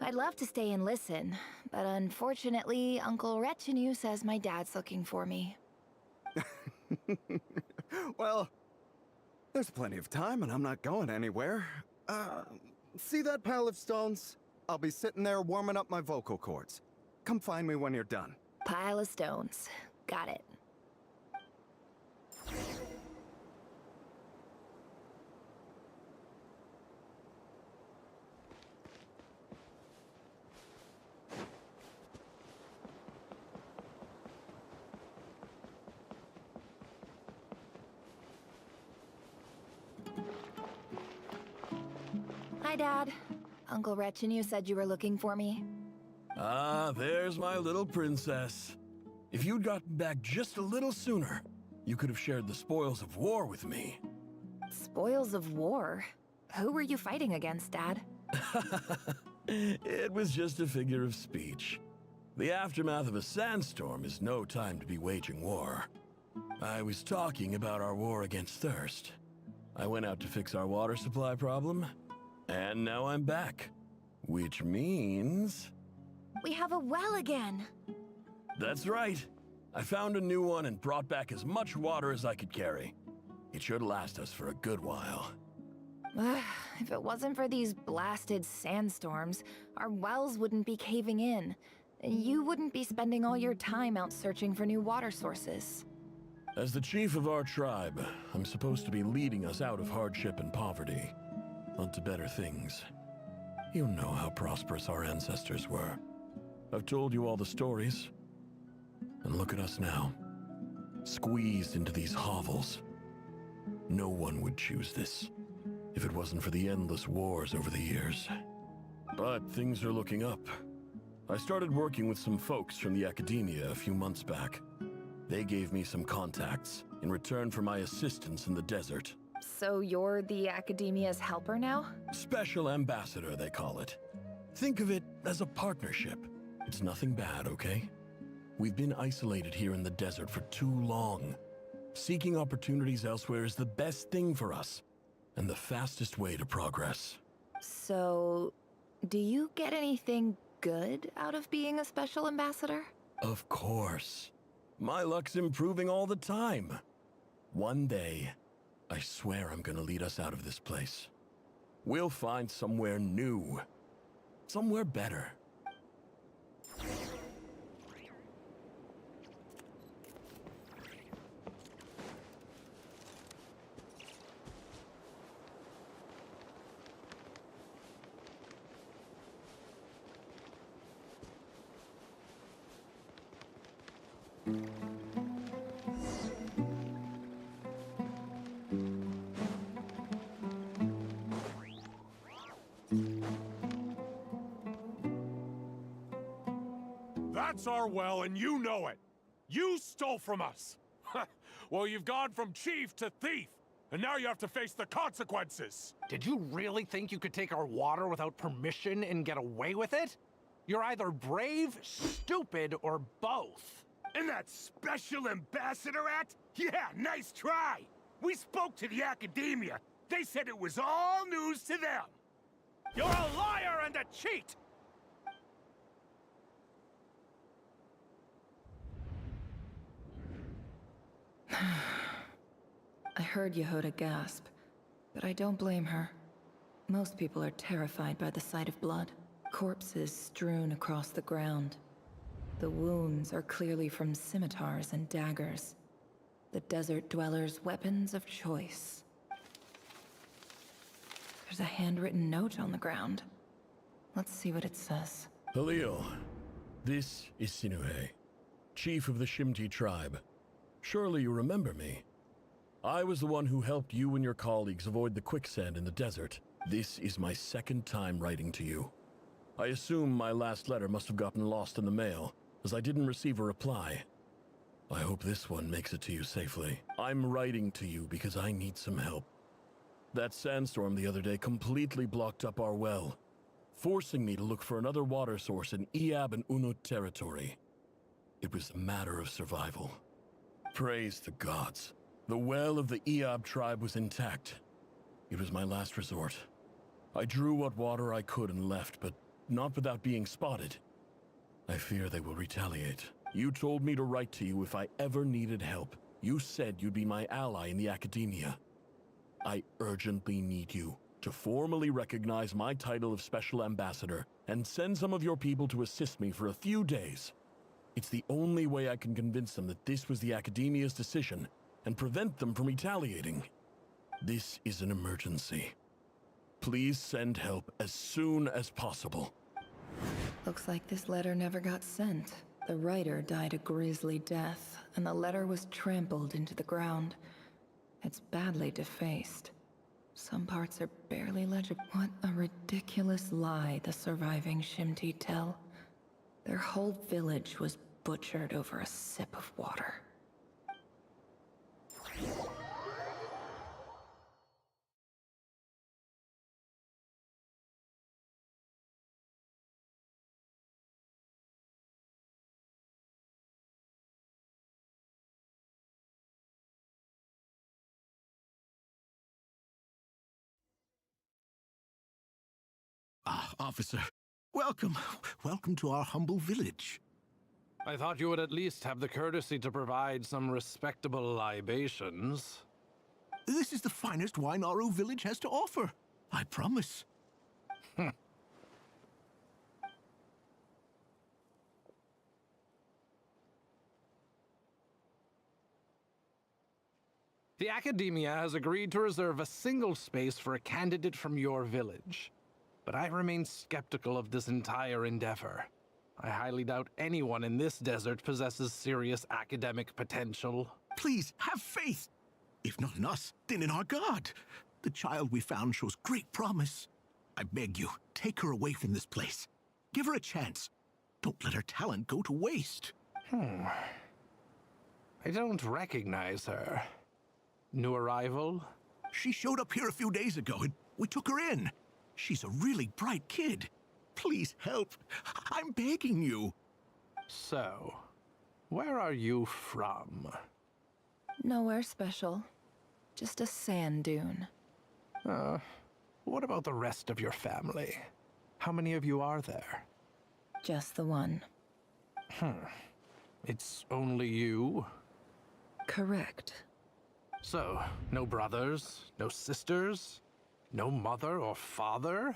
I'd love to stay and listen, but unfortunately, Uncle Retinue says my dad's looking for me. Well, there's plenty of time and I'm not going anywhere. See that pile of stones? I'll be sitting there warming up my vocal cords. Come find me when you're done. Pile of stones. Got it. Hi, Dad. Uncle Retinue said you were looking for me. Ah, there's my little princess. If you'd gotten back just a little sooner, you could have shared the spoils of war with me. Spoils of war? Who were you fighting against, Dad? It was just a figure of speech. The aftermath of a sandstorm is no time to be waging war. I was talking about our war against thirst. I went out to fix our water supply problem, and now I'm back. Which means... We have a well again! That's right. I found a new one and brought back as much water as I could carry. It should last us for a good while. If it wasn't for these blasted sandstorms, our wells wouldn't be caving in. You wouldn't be spending all your time out searching for new water sources. As the chief of our tribe, I'm supposed to be leading us out of hardship and poverty, onto better things. You know how prosperous our ancestors were. I've told you all the stories. And look at us now, squeezed into these hovels. No one would choose this, if it wasn't for the endless wars over the years. But things are looking up. I started working with some folks from the academia a few months back. They gave me some contacts in return for my assistance in the desert. So you're the academia's helper now? Special ambassador, they call it. Think of it as a partnership. It's nothing bad, okay? We've been isolated here in the desert for too long. Seeking opportunities elsewhere is the best thing for us, and the fastest way to progress. So, do you get anything good out of being a special ambassador? Of course. My luck's improving all the time. One day, I swear I'm gonna lead us out of this place. We'll find somewhere new. Somewhere better. That's our well, and you know it. You stole from us. Well, you've gone from chief to thief, and now you have to face the consequences. Did you really think you could take our water without permission and get away with it? You're either brave, stupid, or both. And that special ambassador act? Yeah, nice try. We spoke to the academia. They said it was all news to them. You're a liar and a cheat! I heard Yehuda gasp, but I don't blame her. Most people are terrified by the sight of blood. Corpses strewn across the ground. The wounds are clearly from scimitars and daggers. The desert dwellers' weapons of choice. There's a handwritten note on the ground. Let's see what it says. Halil, this is Sinuhe, chief of the Shimti tribe. Surely you remember me. I was the one who helped you and your colleagues avoid the quicksand in the desert. This is my second time writing to you. I assume my last letter must have gotten lost in the mail, as I didn't receive a reply. I hope this one makes it to you safely. I'm writing to you because I need some help. That sandstorm the other day completely blocked up our well, forcing me to look for another water source in Iab and Unut territory. It was a matter of survival. Praise the gods. The well of the Iab tribe was intact. It was my last resort. I drew what water I could and left, but not without being spotted. I fear they will retaliate. You told me to write to you if I ever needed help. You said you'd be my ally in the academia. I urgently need you to formally recognize my title of Special Ambassador and send some of your people to assist me for a few days. It's the only way I can convince them that this was the academia's decision and prevent them from retaliating. This is an emergency. Please send help as soon as possible. Looks like this letter never got sent. The writer died a grisly death, and the letter was trampled into the ground. It's badly defaced. Some parts are barely legible. What a ridiculous lie the surviving Shimti tell. Their whole village was butchered over a sip of water. Ah, officer. Welcome. Welcome to our humble village. I thought you would at least have the courtesy to provide some respectable libations. This is the finest wine Aru village has to offer. I promise. The Academia has agreed to reserve a single space for a candidate from your village. But I remain skeptical of this entire endeavor. I highly doubt anyone in this desert possesses serious academic potential. Please, have faith. If not in us, then in our God. The child we found shows great promise. I beg you, take her away from this place. Give her a chance. Don't let her talent go to waste. I don't recognize her. New arrival? She showed up here a few days ago and we took her in. She's a really bright kid. Please help. I'm begging you. So, where are you from? Nowhere special. Just a sand dune. What about the rest of your family? How many of you are there? Just the one. It's only you? Correct. So, no brothers, no sisters? No mother or father?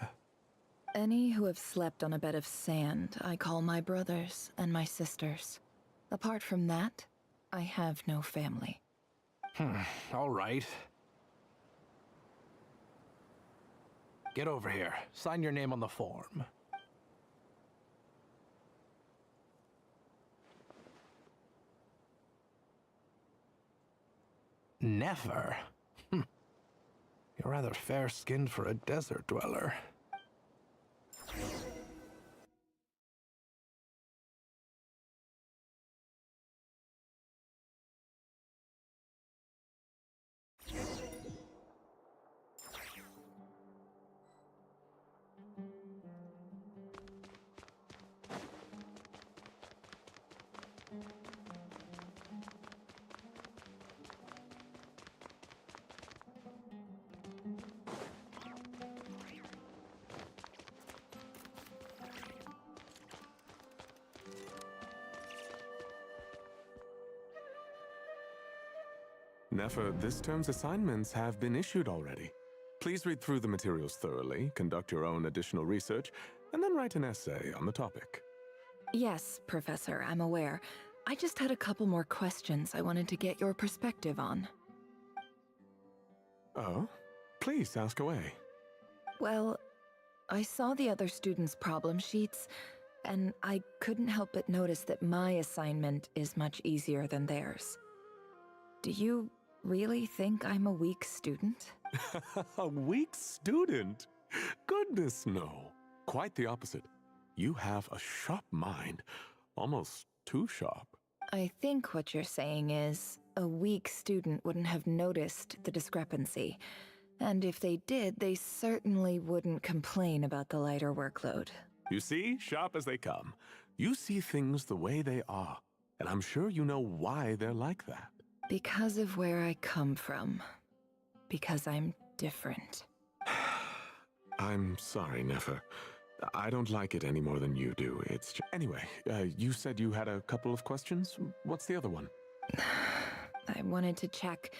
Any who have slept on a bed of sand, I call my brothers and my sisters. Apart from that, I have no family. All right. Get over here. Sign your name on the form. Never? You're rather fair-skinned for a desert dweller. Nefer, this term's assignments have been issued already. Please read through the materials thoroughly, conduct your own additional research, and then write an essay on the topic. Yes, Professor, I'm aware. I just had a couple more questions I wanted to get your perspective on. Oh? Please ask away. Well, I saw the other students' problem sheets, and I couldn't help but notice that my assignment is much easier than theirs. Do you really think I'm a weak student? A weak student? Goodness, no. Quite the opposite. You have a sharp mind. Almost too sharp. I think what you're saying is, a weak student wouldn't have noticed the discrepancy. And if they did, they certainly wouldn't complain about the lighter workload. You see, sharp as they come. You see things the way they are. And I'm sure you know why they're like that. Because of where I come from. Because I'm different. I'm sorry, Nefer. I don't like it any more than you do. It's anyway, you said you had a couple of questions? What's the other one? I wanted to check.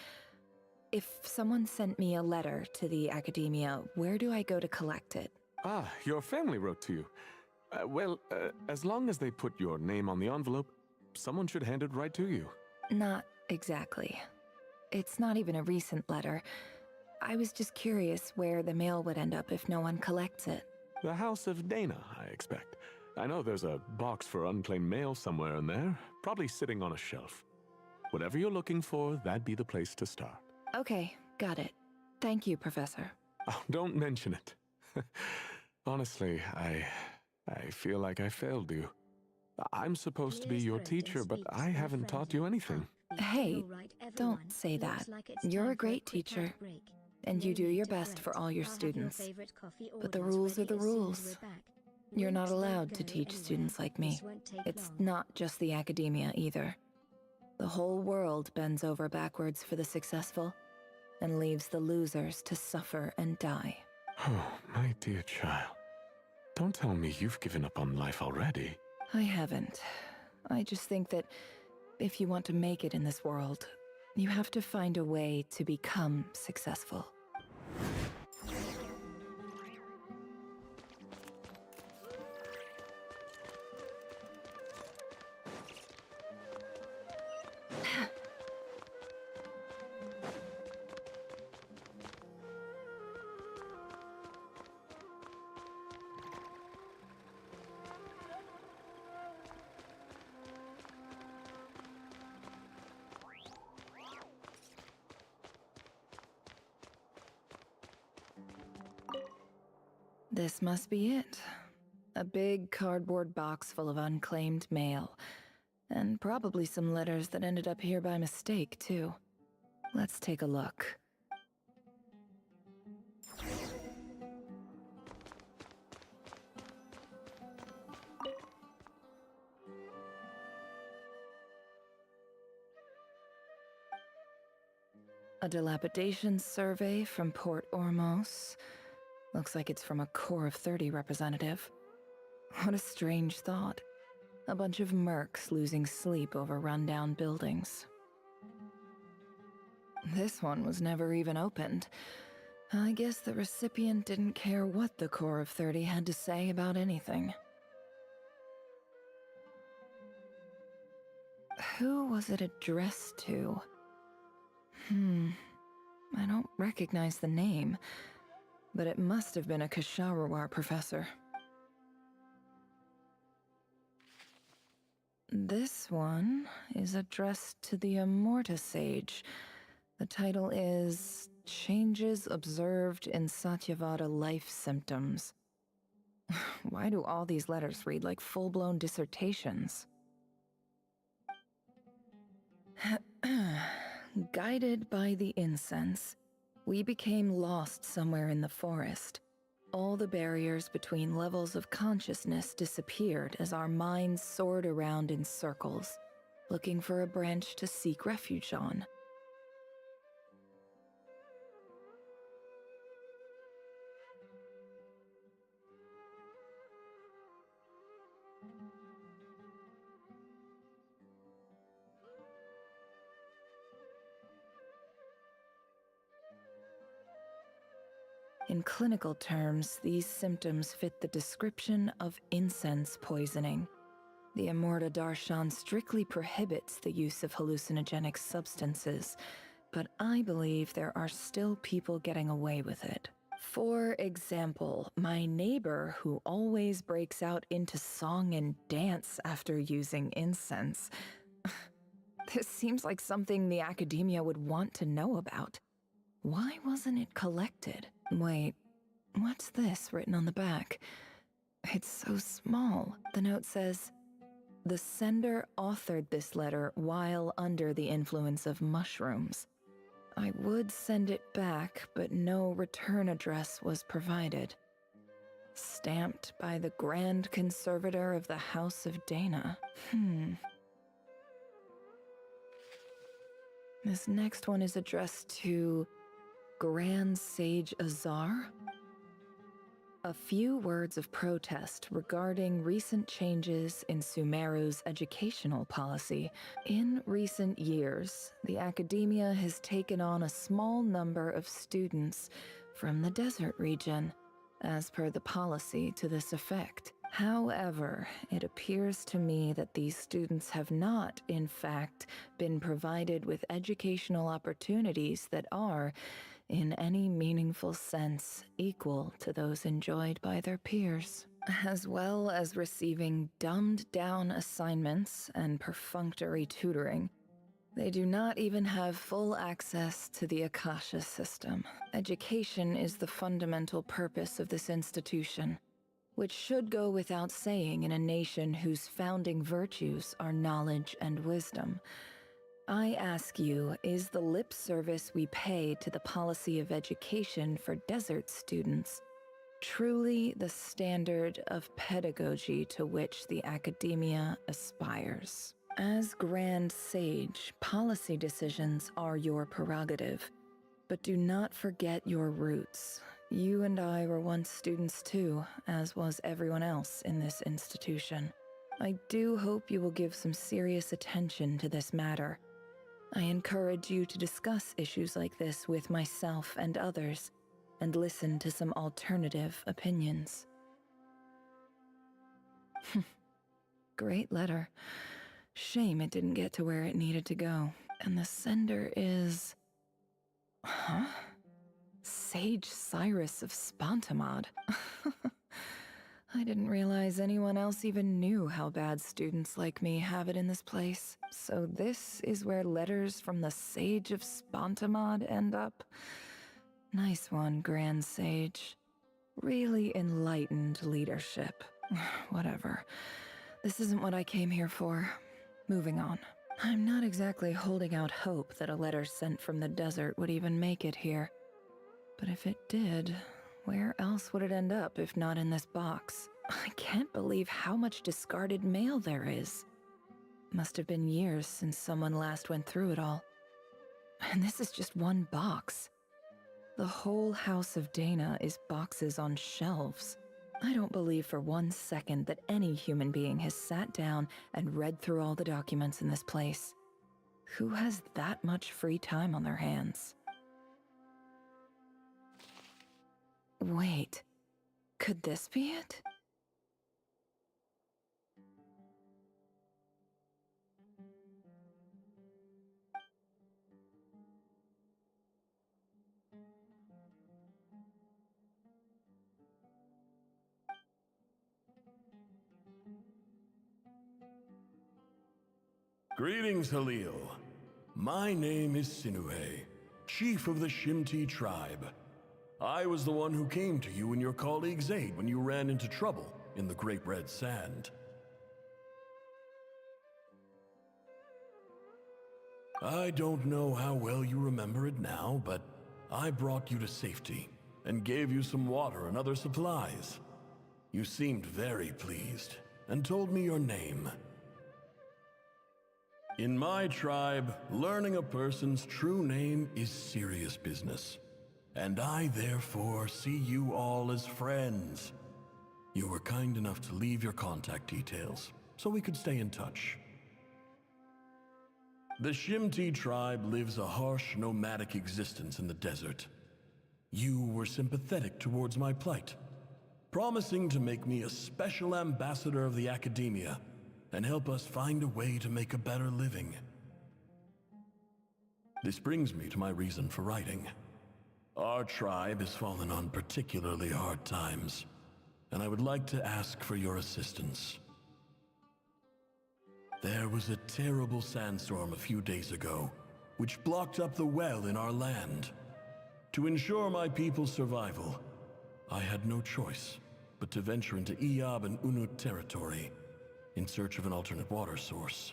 If someone sent me a letter to the academia, where do I go to collect it? Ah, your family wrote to you. As long as they put your name on the envelope, someone should hand it right to you. Not exactly. It's not even a recent letter. I was just curious where the mail would end up if no one collects it. The House of Dana, I expect. I know there's a box for unclaimed mail somewhere in there, probably sitting on a shelf. Whatever you're looking for, that'd be the place to start. Okay, got it. Thank you, Professor. Oh, don't mention it. Honestly, I feel like I failed you. I'm supposed to be your teacher, but I haven't taught you anything. Hey, don't say that. You're a great teacher, and you do your best for all your students. But the rules are the rules. You're not allowed to teach students like me. It's not just the academia either. The whole world bends over backwards for the successful, and leaves the losers to suffer and die. Oh, my dear child. Don't tell me you've given up on life already. I haven't. I just think that if you want to make it in this world, you have to find a way to become successful. This must be it. A big cardboard box full of unclaimed mail. And probably some letters that ended up here by mistake, too. Let's take a look. A dilapidation survey from Port Ormos. Looks like it's from a Core of 30 representative. What a strange thought. A bunch of mercs losing sleep over rundown buildings. This one was never even opened. I guess the recipient didn't care what the Core of 30 had to say about anything. Who was it addressed to? I don't recognize the name. But it must have been a Kasharawar professor. This one is addressed to the Amorta Sage. The title is Changes Observed in Satyavada Life Symptoms. Why do all these letters read like full-blown dissertations? Guided by the incense, we became lost somewhere in the forest. All the barriers between levels of consciousness disappeared as our minds soared around in circles, looking for a branch to seek refuge on. In clinical terms, these symptoms fit the description of incense poisoning. The Immorta Darshan strictly prohibits the use of hallucinogenic substances, but I believe there are still people getting away with it. For example, my neighbor who always breaks out into song and dance after using incense. This seems like something the academia would want to know about. Why wasn't it collected? Wait, what's this written on the back? It's so small. The note says, "The sender authored this letter while under the influence of mushrooms. I would send it back, but no return address was provided. Stamped by the Grand Conservator of the House of Dana." This next one is addressed to Grand Sage Azar. A few words of protest regarding recent changes in Sumeru's educational policy. In recent years, the academia has taken on a small number of students from the desert region, as per the policy to this effect. However, it appears to me that these students have not, in fact, been provided with educational opportunities that are, in any meaningful sense, equal to those enjoyed by their peers, as well as receiving dumbed-down assignments and perfunctory tutoring. They do not even have full access to the Akasha system. Education is the fundamental purpose of this institution, which should go without saying in a nation whose founding virtues are knowledge and wisdom. I ask you, is the lip service we pay to the policy of education for desert students truly the standard of pedagogy to which the academia aspires? As Grand Sage, policy decisions are your prerogative, but do not forget your roots. You and I were once students too, as was everyone else in this institution. I do hope you will give some serious attention to this matter. I encourage you to discuss issues like this with myself and others, and listen to some alternative opinions. Great letter. Shame it didn't get to where it needed to go. And the sender is... Huh? Sage Cyrus of Spontamod. I didn't realize anyone else even knew how bad students like me have it in this place. So this is where letters from the Sage of Spontamod end up? Nice one, Grand Sage. Really enlightened leadership. Whatever. This isn't what I came here for. Moving on. I'm not exactly holding out hope that a letter sent from the desert would even make it here. But if it did, where else would it end up if not in this box? I can't believe how much discarded mail there is. Must have been years since someone last went through it all. And this is just one box. The whole House of Dana is boxes on shelves. I don't believe for 1 second that any human being has sat down and read through all the documents in this place. Who has that much free time on their hands? Wait, could this be it? Greetings, Halil. My name is Sinue, chief of the Shimti tribe. I was the one who came to you and your colleague's aid when you ran into trouble in the Great Red Sand. I don't know how well you remember it now, but I brought you to safety and gave you some water and other supplies. You seemed very pleased and told me your name. In my tribe, learning a person's true name is serious business, and I therefore see you all as friends. You were kind enough to leave your contact details, so we could stay in touch. The Shimti tribe lives a harsh, nomadic existence in the desert. You were sympathetic towards my plight, promising to make me a special ambassador of the Academia and help us find a way to make a better living. This brings me to my reason for writing. Our tribe has fallen on particularly hard times, and I would like to ask for your assistance. There was a terrible sandstorm a few days ago, which blocked up the well in our land. To ensure my people's survival, I had no choice but to venture into Iyab and Unut territory in search of an alternate water source.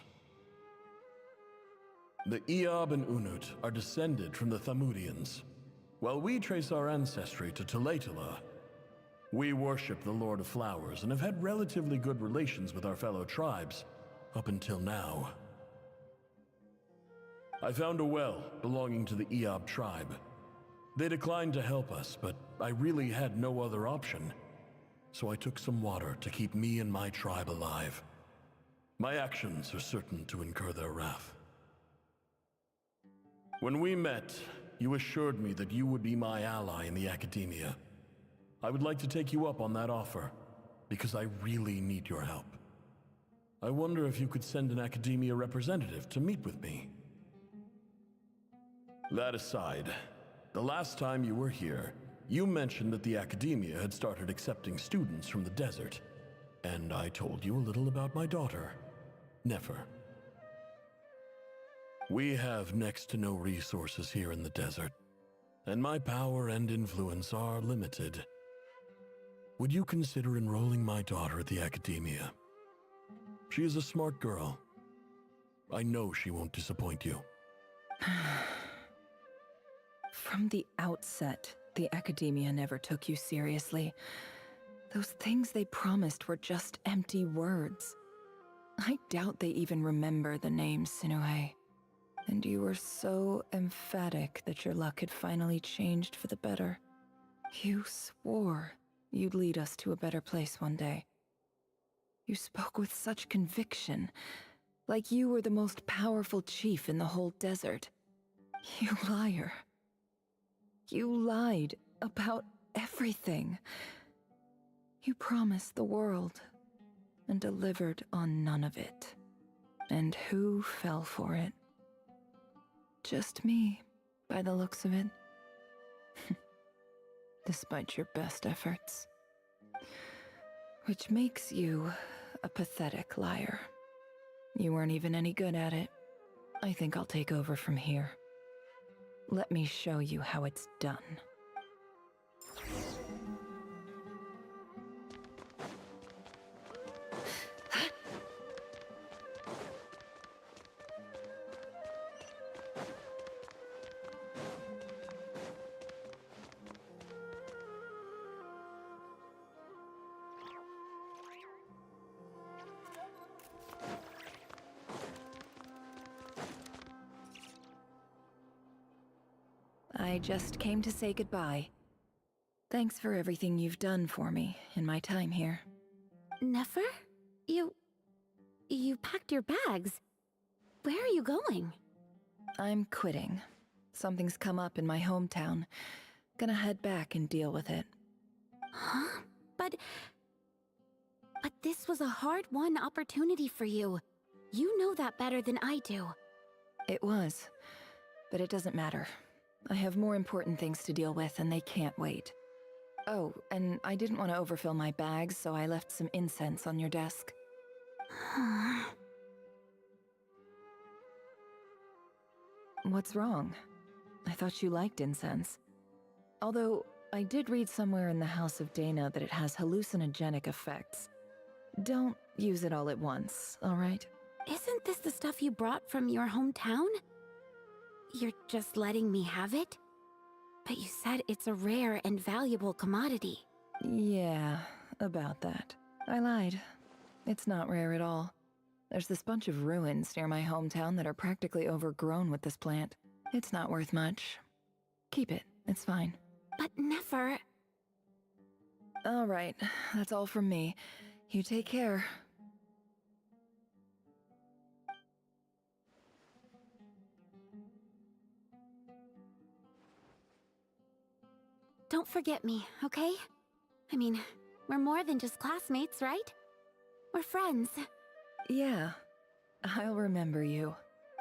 The Iyab and Unut are descended from the Thamudians, while we trace our ancestry to Tulatula. We worship the Lord of Flowers and have had relatively good relations with our fellow tribes up until now. I found a well belonging to the Iyab tribe. They declined to help us, but I really had no other option, so I took some water to keep me and my tribe alive. My actions are certain to incur their wrath. When we met, you assured me that you would be my ally in the Academia. I would like to take you up on that offer, because I really need your help. I wonder if you could send an Academia representative to meet with me. That aside, the last time you were here, you mentioned that the Academia had started accepting students from the desert, and I told you a little about my daughter, Nefer. We have next to no resources here in the desert, and my power and influence are limited. Would you consider enrolling my daughter at the Academia? She is a smart girl. I know she won't disappoint you. From the outset, the Academia never took you seriously. Those things they promised were just empty words. I doubt they even remember the name Sinuhe. And you were so emphatic that your luck had finally changed for the better. You swore you'd lead us to a better place one day. You spoke with such conviction, like you were the most powerful chief in the whole desert. You liar. You lied about everything. You promised the world and delivered on none of it. And who fell for it? Just me, by the looks of it. Despite your best efforts. Which makes you a pathetic liar. You weren't even any good at it. I think I'll take over from here. Let me show you how it's done. I just came to say goodbye. Thanks for everything you've done for me in my time here. Nefer? You packed your bags. Where are you going? I'm quitting. Something's come up in my hometown. Gonna head back and deal with it. Huh? But this was a hard-won opportunity for you. You know that better than I do. It was, but it doesn't matter. I have more important things to deal with, and they can't wait. Oh, and I didn't want to overfill my bags, so I left some incense on your desk. What's wrong? I thought you liked incense. Although, I did read somewhere in the House of Dana that it has hallucinogenic effects. Don't use it all at once, alright? Isn't this the stuff you brought from your hometown? You're just letting me have it? But you said it's a rare and valuable commodity. Yeah, about that. I lied. It's not rare at all. There's this bunch of ruins near my hometown that are practically overgrown with this plant. It's not worth much. Keep it, it's fine. But Nefer... Alright, that's all from me. You take care. Don't forget me, okay? I mean, we're more than just classmates, right? We're friends. Yeah, I'll remember you.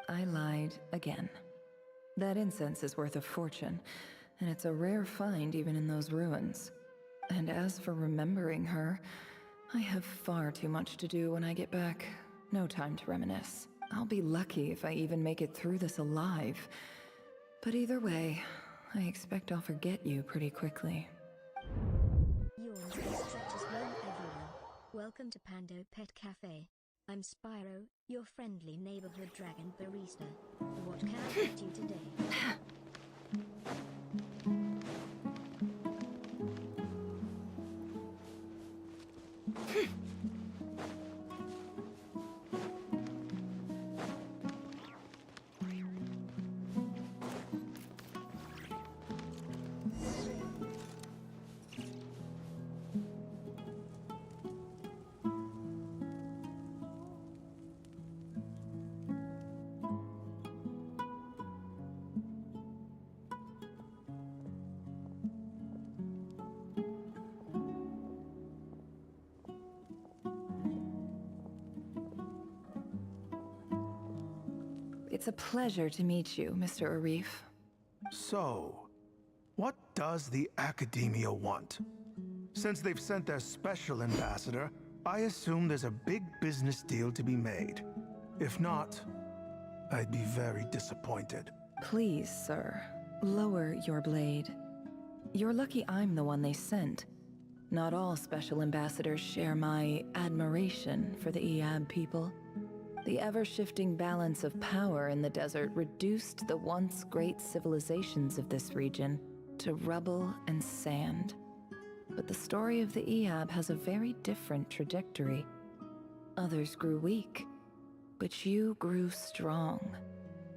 I lied again. That incense is worth a fortune, and it's a rare find even in those ruins. And as for remembering her, I have far too much to do when I get back. No time to reminisce. I'll be lucky if I even make it through this alive. But either way, I expect I'll forget you pretty quickly. Welcome to Pando Pet Cafe. I'm Spyro, your friendly neighborhood dragon barista. What can I get you today? It's a pleasure to meet you, Mr. Arif. So, what does the Academia want? Since they've sent their special ambassador, I assume there's a big business deal to be made. If not, I'd be very disappointed. Please, sir, lower your blade. You're lucky I'm the one they sent. Not all special ambassadors share my admiration for the Eab people. The ever-shifting balance of power in the desert reduced the once great civilizations of this region to rubble and sand. But the story of the Eab has a very different trajectory. Others grew weak, but you grew strong,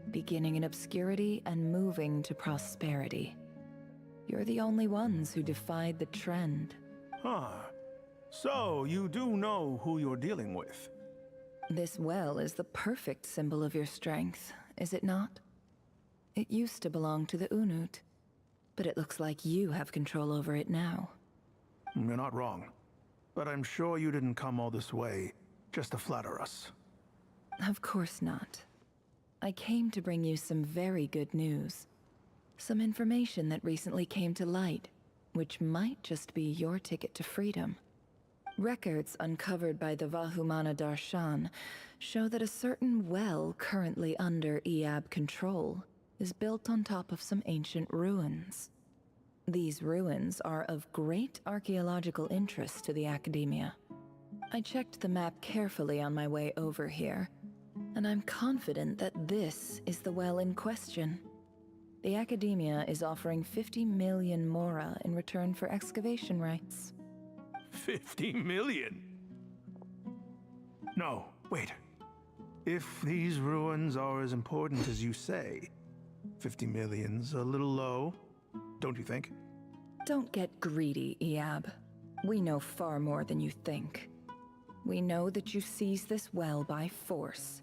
beginning in obscurity and moving to prosperity. You're the only ones who defied the trend. Huh. So, you do know who you're dealing with? This well is the perfect symbol of your strength, is it not? It used to belong to the Unut, but it looks like you have control over it now. You're not wrong. But I'm sure you didn't come all this way just to flatter us. Of course not. I came to bring you some very good news. Some information that recently came to light, which might just be your ticket to freedom. Records uncovered by the Vahumana Darshan show that a certain well currently under Eab control is built on top of some ancient ruins. These ruins are of great archaeological interest to the Academia. I checked the map carefully on my way over here, and I'm confident that this is the well in question. The Academia is offering 50 million mora in return for excavation rights. 50 million? No, wait. If these ruins are as important as you say, 50 million's a little low, don't you think? Don't get greedy, Eab. We know far more than you think. We know that you seized this well by force.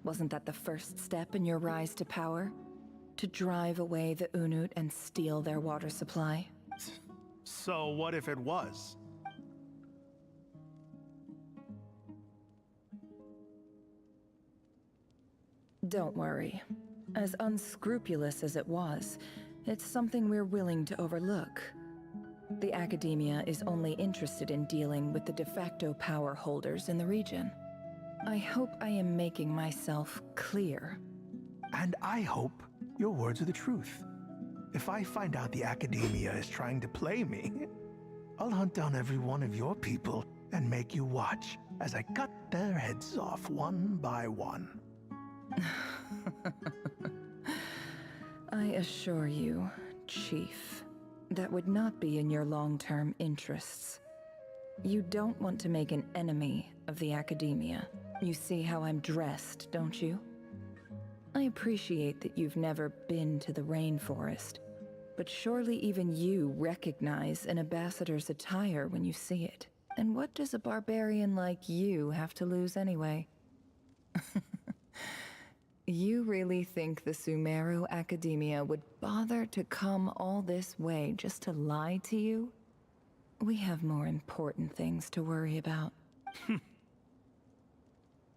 Wasn't that the first step in your rise to power? To drive away the Unut and steal their water supply? So what if it was? Don't worry. As unscrupulous as it was, it's something we're willing to overlook. The Academia is only interested in dealing with the de facto power holders in the region. I hope I am making myself clear. And I hope your words are the truth. If I find out the Academia is trying to play me, I'll hunt down every one of your people and make you watch as I cut their heads off one by one. I assure you, Chief, that would not be in your long-term interests. You don't want to make an enemy of the Academia. You see how I'm dressed, don't you? I appreciate that you've never been to the rainforest, but surely even you recognize an ambassador's attire when you see it. And what does a barbarian like you have to lose anyway? You really think the Sumeru Academia would bother to come all this way just to lie to you? We have more important things to worry about.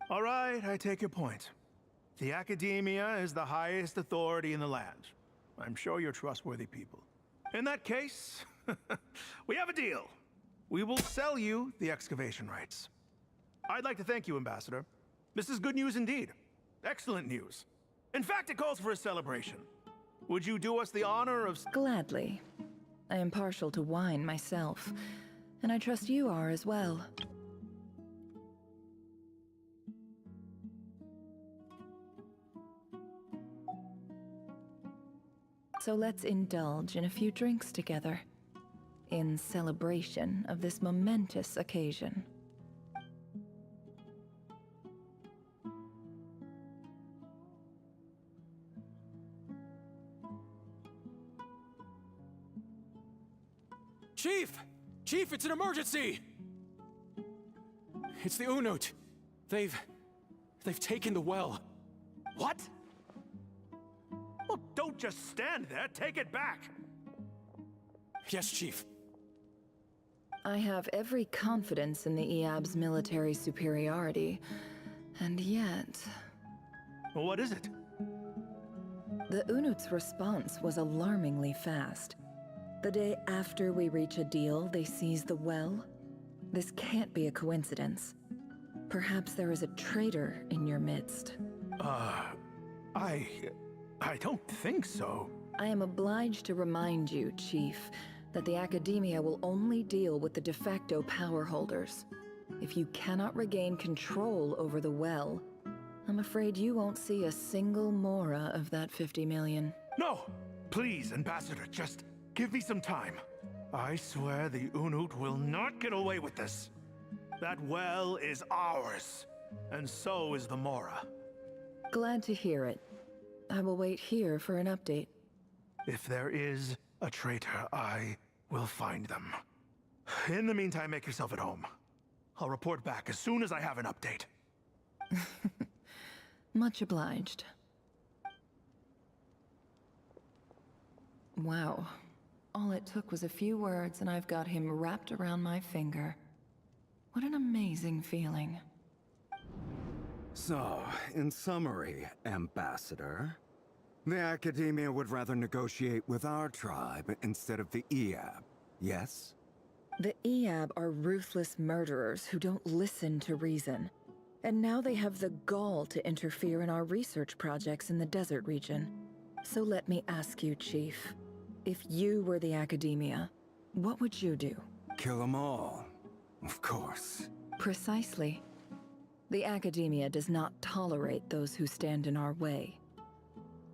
All right, I take your point. The Academia is the highest authority in the land. I'm sure you're trustworthy people. In that case, we have a deal. We will sell you the excavation rights. I'd like to thank you, Ambassador. This is good news indeed. Excellent news. In fact, it calls for a celebration. Would you do us the honor of... Gladly. I am partial to wine myself, and I trust you are as well. So let's indulge in a few drinks together, in celebration of this momentous occasion. Chief! Chief, it's an emergency! It's the Unut. They've taken the well. What? Well, don't just stand there. Take it back. Yes, Chief. I have every confidence in the EAB's military superiority, and yet... What is it? The Unut's response was alarmingly fast. The day after we reach a deal, they seize the well. This can't be a coincidence. Perhaps there is a traitor in your midst. I don't think so. I am obliged to remind you, Chief, that the Academia will only deal with the de facto power holders. If you cannot regain control over the well, I'm afraid you won't see a single mora of that 50 million. No! Please, Ambassador, just give me some time. I swear the Unut will not get away with this. That well is ours, and so is the mora. Glad to hear it. I will wait here for an update. If there is a traitor, I will find them. In the meantime, make yourself at home. I'll report back as soon as I have an update. Much obliged. Wow. All it took was a few words and I've got him wrapped around my finger. What an amazing feeling. So, in summary, Ambassador, the Academia would rather negotiate with our tribe instead of the EAB, yes? The EAB are ruthless murderers who don't listen to reason. And now they have the gall to interfere in our research projects in the desert region. So let me ask you, Chief. If you were the Academia, what would you do? Kill them all, of course. Precisely. The Academia does not tolerate those who stand in our way.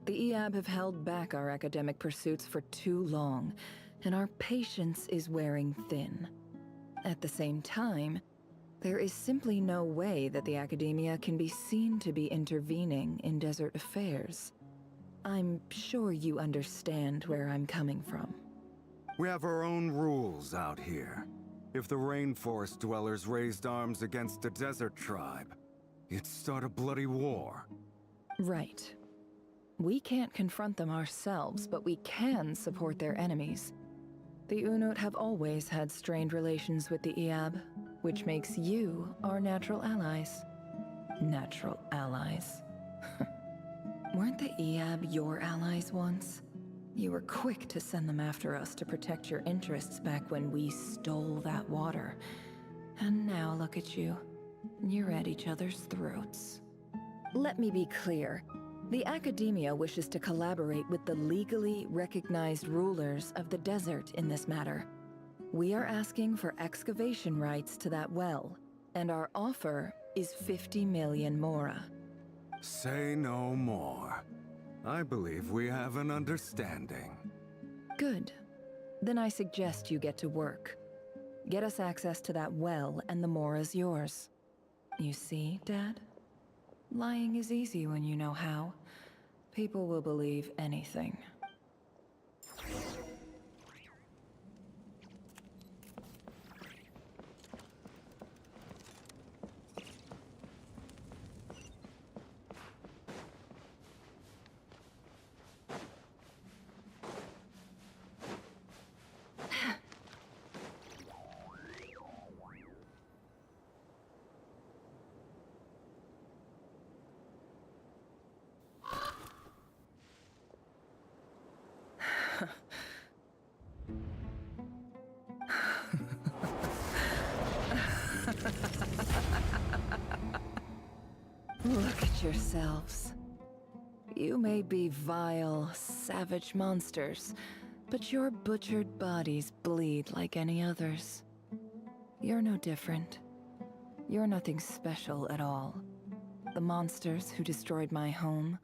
The EAB have held back our academic pursuits for too long, and our patience is wearing thin. At the same time, there is simply no way that the Academia can be seen to be intervening in desert affairs. I'm sure you understand where I'm coming from. We have our own rules out here. If the rainforest dwellers raised arms against a desert tribe, it'd start a bloody war. Right. We can't confront them ourselves, but we can support their enemies. The Unut have always had strained relations with the EAB, which makes you our natural allies. Natural allies. Weren't the EAB your allies once? You were quick to send them after us to protect your interests back when we stole that water. And now look at you. You're at each other's throats. Let me be clear. The Academia wishes to collaborate with the legally recognized rulers of the desert in this matter. We are asking for excavation rights to that well, and our offer is 50 million mora. Say no more. I believe we have an understanding. Good. Then I suggest you get to work. Get us access to that well, and the mora's yours. You see, Dad? Lying is easy when you know how. People will believe anything. Look at yourselves. You may be vile, savage monsters, but your butchered bodies bleed like any others. You're no different. You're nothing special at all. The monsters who destroyed my home,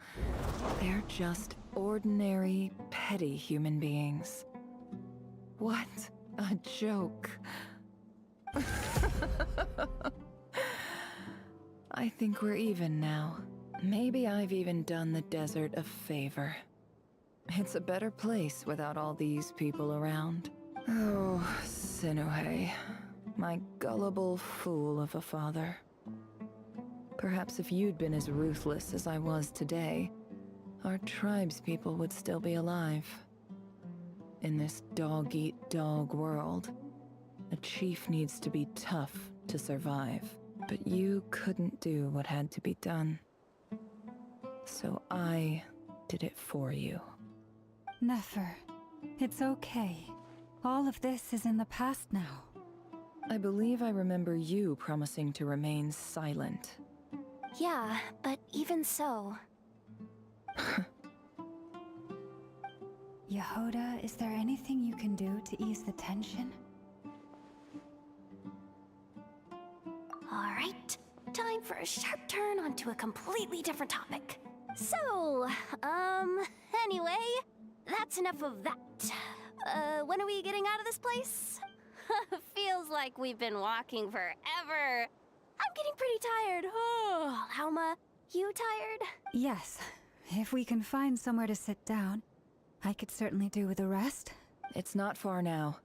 they're just ordinary, petty human beings. What a joke. I think we're even now. Maybe I've even done the desert a favor. It's a better place without all these people around. Oh, Sinuhe, my gullible fool of a father. Perhaps if you'd been as ruthless as I was today, our tribespeople would still be alive. In this dog-eat-dog world, a chief needs to be tough to survive. But you couldn't do what had to be done. So I did it for you. Nefer, it's okay. All of this is in the past now. I believe I remember you promising to remain silent. Yeah, but even so... Yehoda, is there anything you can do to ease the tension? Alright, time for a sharp turn onto a completely different topic. So, anyway, that's enough of that. When are we getting out of this place? Feels like we've been walking forever. I'm getting pretty tired. Oh, Alma, you tired? Yes. If we can find somewhere to sit down, I could certainly do with a rest. It's not far now.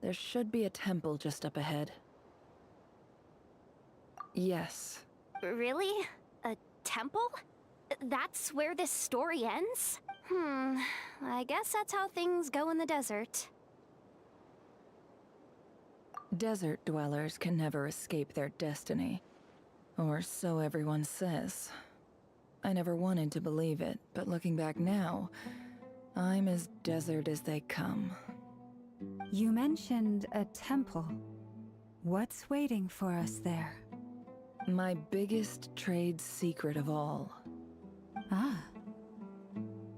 There should be a temple just up ahead. Yes. Really? A temple? That's where this story ends? I guess that's how things go in the desert. Desert dwellers can never escape their destiny. Or so everyone says. I never wanted to believe it, but looking back now, I'm as desert as they come. You mentioned a temple. What's waiting for us there? My biggest trade secret of all. Ah.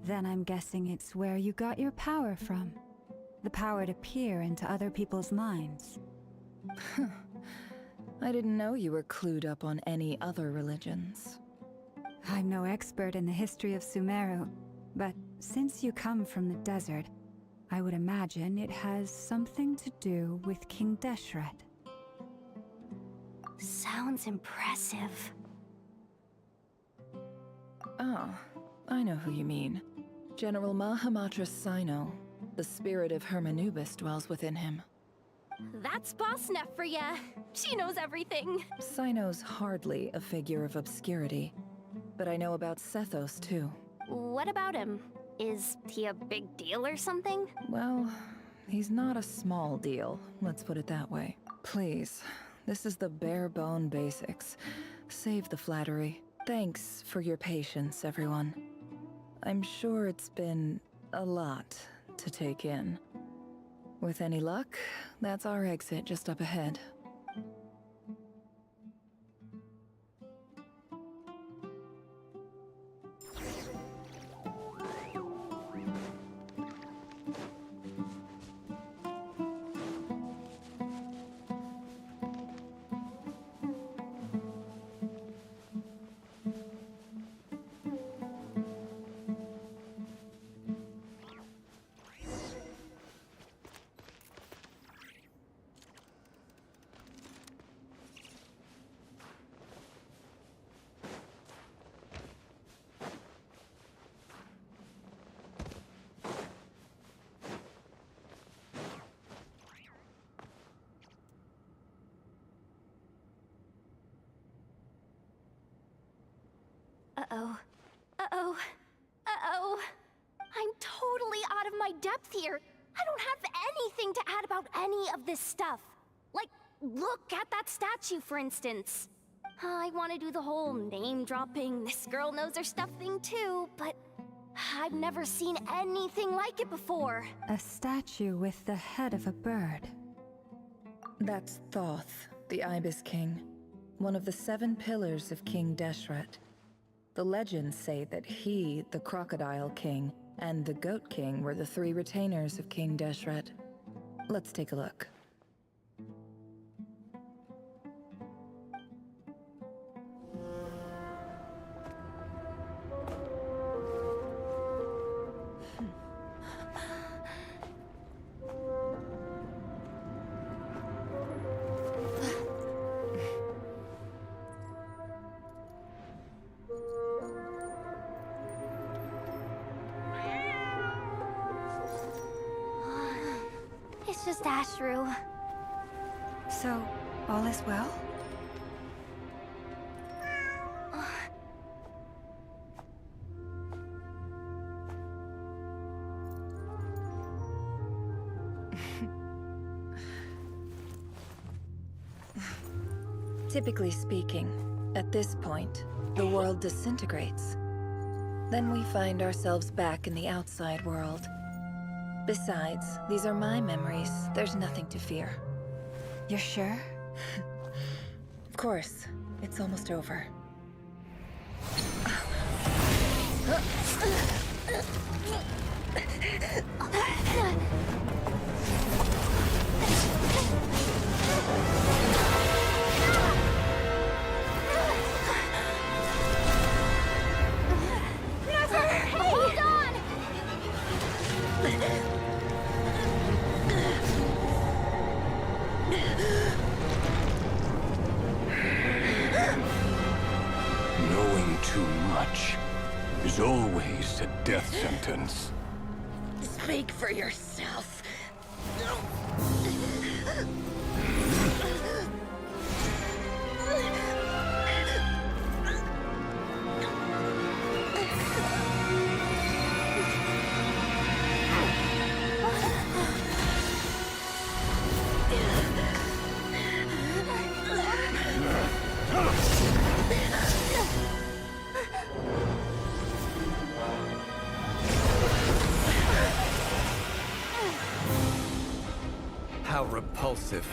Then I'm guessing it's where you got your power from. The power to peer into other people's minds. I didn't know you were clued up on any other religions. I'm no expert in the history of Sumeru, but since you come from the desert, I would imagine it has something to do with King Deshret. Sounds impressive. Oh, I know who you mean. General Mahamatra Sino. The spirit of Hermanubis dwells within him. That's Boss Neff for ya. She knows everything. Sino's hardly a figure of obscurity, but I know about Sethos too. What about him? Is he a big deal or something? Well, he's not a small deal, let's put it that way. Please, this is the bare-bone basics. Save the flattery. Thanks for your patience, everyone. I'm sure it's been a lot to take in. With any luck, that's our exit just up ahead. Uh-oh. Uh-oh. Uh-oh. I'm totally out of my depth here. I don't have anything to add about any of this stuff. Like, look at that statue, for instance. I want to do the whole name-dropping, this girl knows her stuff thing too, but I've never seen anything like it before. A statue with the head of a bird. That's Thoth, the Ibis King. One of the 7 pillars of King Deshret. The legends say that he, the Crocodile King, and the Goat King were the three retainers of King Deshret. Let's take a look. It's just Ashru. So, all is well? Typically speaking, at this point, the world disintegrates. Then we find ourselves back in the outside world. Besides, these are my memories. There's nothing to fear. You're sure? Of course. It's almost over. Hold on! Knowing too much is always a death sentence. Speak for yourself. How repulsive.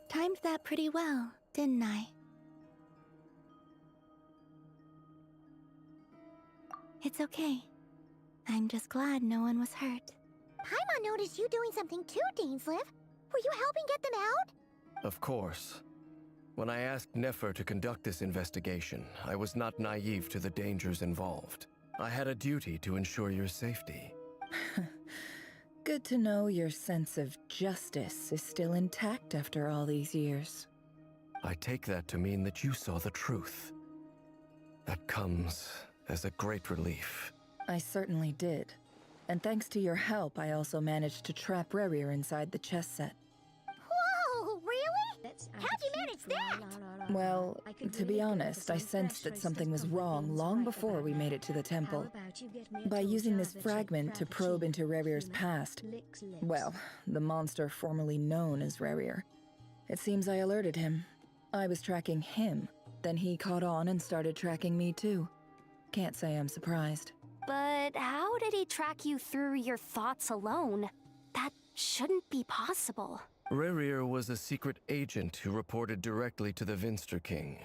Timed that pretty well, didn't I? It's okay. I'm just glad no one was hurt. Paimon noticed you doing something too, Dainsleif. Were you helping get them out? Of course. When I asked Nefer to conduct this investigation, I was not naive to the dangers involved. I had a duty to ensure your safety. Good to know your sense of justice is still intact after all these years. I take that to mean that you saw the truth. That comes as a great relief. I certainly did. And thanks to your help, I also managed to trap Rerir inside the chess set. Whoa, really? How'd you manage that? Well, to be honest, I sensed that something was wrong long before we made it to the temple. By using this fragment to probe into Rerir's past, well, the monster formerly known as Rerir. It seems I alerted him. I was tracking him, then he caught on and started tracking me too. Can't say I'm surprised. But how did he track you through your thoughts alone? That shouldn't be possible. Rerir was a secret agent who reported directly to the Vinster King.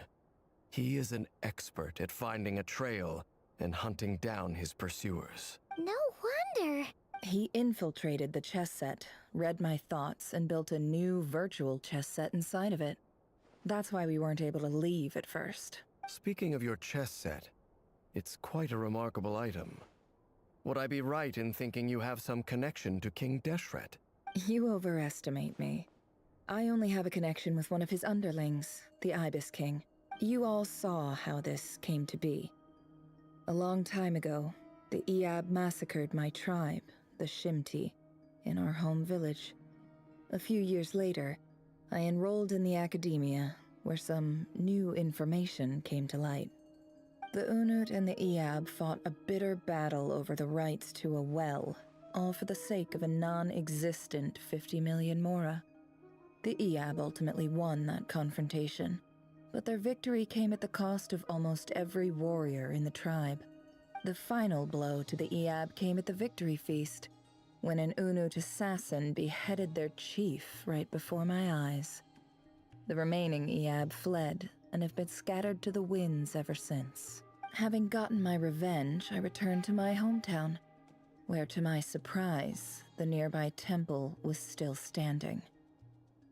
He is an expert at finding a trail and hunting down his pursuers. No wonder. He infiltrated the chess set, read my thoughts, and built a new virtual chess set inside of it. That's why we weren't able to leave at first. Speaking of your chess set, It's quite a remarkable item. Would I be right in thinking you have some connection to King Deshret? You overestimate me. I only have a connection with one of his underlings, the Ibis King. You all saw how this came to be. A long time ago, the Eab massacred my tribe, the Shimti, in our home village. A few years later, I enrolled in the academia, where some new information came to light. The Unut and the Eab fought a bitter battle over the rights to a well, all for the sake of a non-existent 50 million mora. The Eab ultimately won that confrontation, but their victory came at the cost of almost every warrior in the tribe. The final blow to the Eab came at the victory feast, when an Unut assassin beheaded their chief right before my eyes. The remaining Eab fled and have been scattered to the winds ever since. Having gotten my revenge, I returned to my hometown, where to my surprise, the nearby temple was still standing.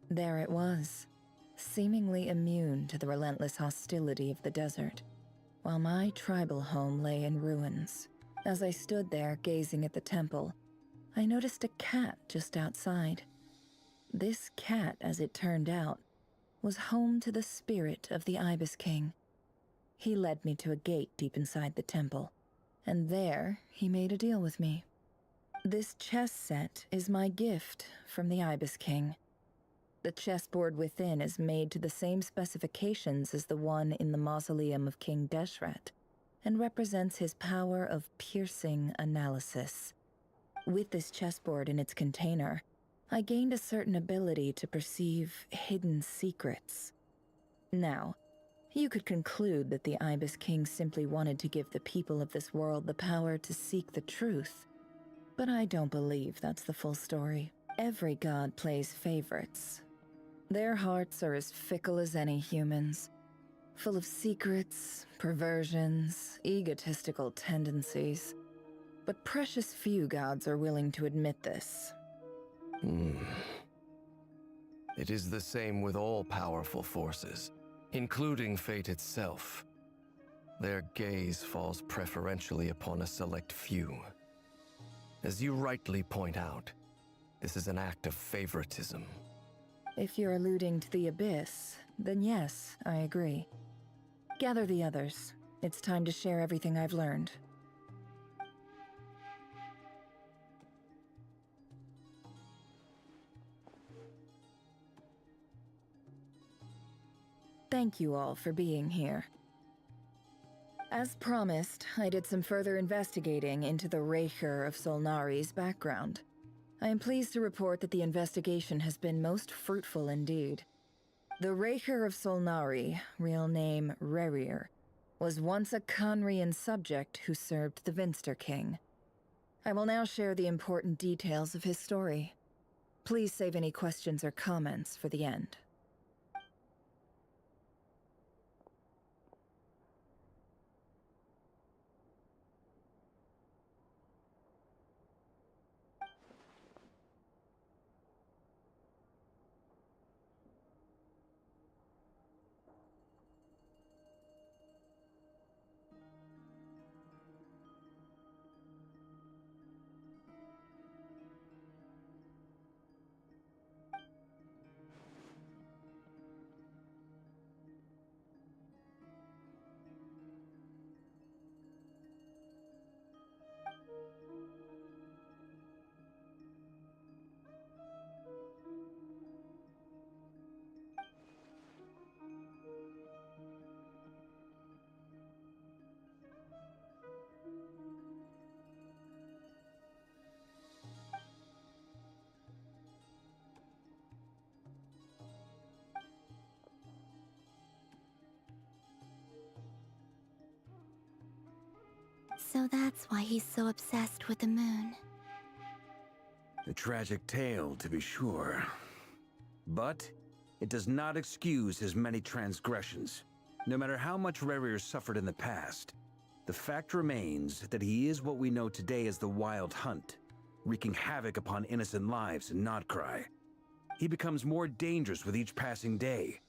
There it was, seemingly immune to the relentless hostility of the desert, while my tribal home lay in ruins. As I stood there gazing at the temple, I noticed a cat just outside. This cat, as it turned out, was home to the spirit of the Ibis King. He led me to a gate deep inside the temple, and there he made a deal with me. This chess set is my gift from the Ibis King. The chessboard within is made to the same specifications as the one in the mausoleum of King Deshret, and represents his power of piercing analysis. With this chessboard in its container, I gained a certain ability to perceive hidden secrets. Now, you could conclude that the Ibis King simply wanted to give the people of this world the power to seek the truth. But I don't believe that's the full story. Every god plays favorites. Their hearts are as fickle as any human's, full of secrets, perversions, egotistical tendencies. But precious few gods are willing to admit this. It is the same with all powerful forces, including fate itself. Their gaze falls preferentially upon a select few. As you rightly point out, this is an act of favoritism. If you're alluding to the Abyss, then yes, I agree. Gather the others. It's time to share everything I've learned. Thank you all for being here. As promised, I did some further investigating into the Raker of Solnari's background. I am pleased to report that the investigation has been most fruitful indeed. The Raker of Solnari, real name Rerir, was once a Conrian subject who served the Vinster King. I will now share the important details of his story. Please save any questions or comments for the end. So that's why he's so obsessed with the moon. A tragic tale, to be sure. But it does not excuse his many transgressions. No matter how much Rerir suffered in the past, the fact remains that he is what we know today as the Wild Hunt, wreaking havoc upon innocent lives in Nodcry. He becomes more dangerous with each passing day.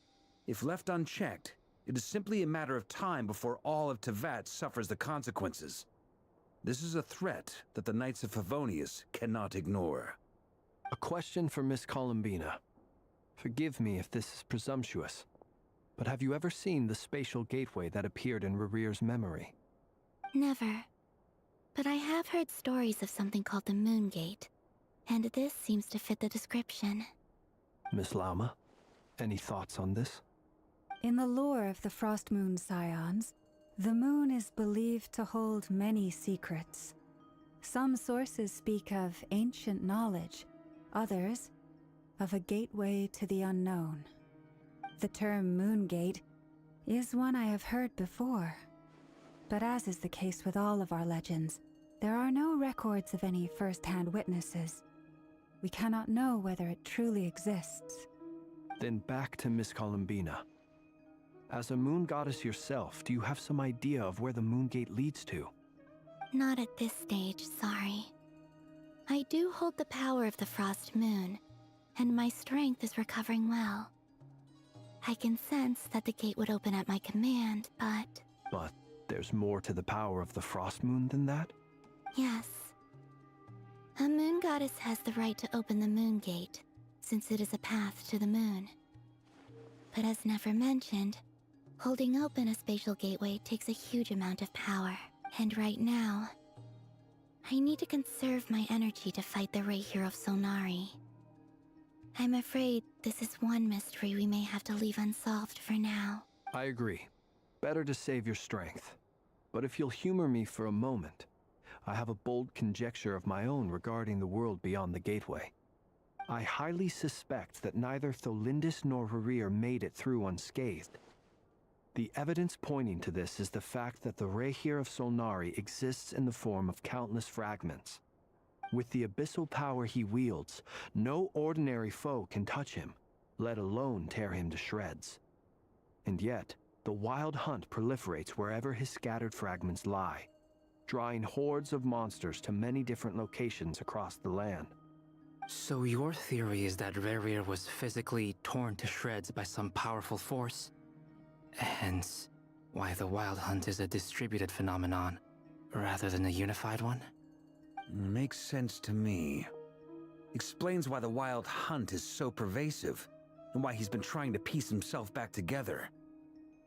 If left unchecked, It is simply a matter of time before all of Tevat suffers the consequences. This is a threat that the Knights of Favonius cannot ignore. A question for Miss Columbina. Forgive me if this is presumptuous, but have you ever seen the spatial gateway that appeared in Rarir's memory? Never. But I have heard stories of something called the Moon Gate, and this seems to fit the description. Miss Lama, any thoughts on this? In the lore of the Frost Moon Scions, the moon is believed to hold many secrets. Some sources speak of ancient knowledge, others of a gateway to the unknown. The term Moon Gate is one I have heard before, but as is the case with all of our legends, there are no records of any first-hand witnesses. We cannot know whether it truly exists. Then back to Miss Columbina. As a moon goddess yourself, do you have some idea of where the Moon Gate leads to? Not at this stage, sorry. I do hold the power of the Frost Moon, and my strength is recovering well. I can sense that the gate would open at my command, but... But there's more to the power of the Frost Moon than that? Yes. A moon goddess has the right to open the Moon Gate, since it is a path to the moon. But as Nefer mentioned, holding open a spatial gateway takes a huge amount of power. And right now, I need to conserve my energy to fight the Rayhir of Solnari. I'm afraid this is one mystery we may have to leave unsolved for now. I agree. Better to save your strength. But if you'll humor me for a moment, I have a bold conjecture of my own regarding the world beyond the gateway. I highly suspect that neither Tholindis nor Rarir made it through unscathed. The evidence pointing to this is the fact that the Rayhir of Solnari exists in the form of countless fragments. With the abyssal power he wields, no ordinary foe can touch him, let alone tear him to shreds. And yet, the Wild Hunt proliferates wherever his scattered fragments lie, drawing hordes of monsters to many different locations across the land. So your theory is that Rarir was physically torn to shreds by some powerful force? Hence, why the Wild Hunt is a distributed phenomenon, rather than a unified one? Makes sense to me. Explains why the Wild Hunt is so pervasive, and why he's been trying to piece himself back together.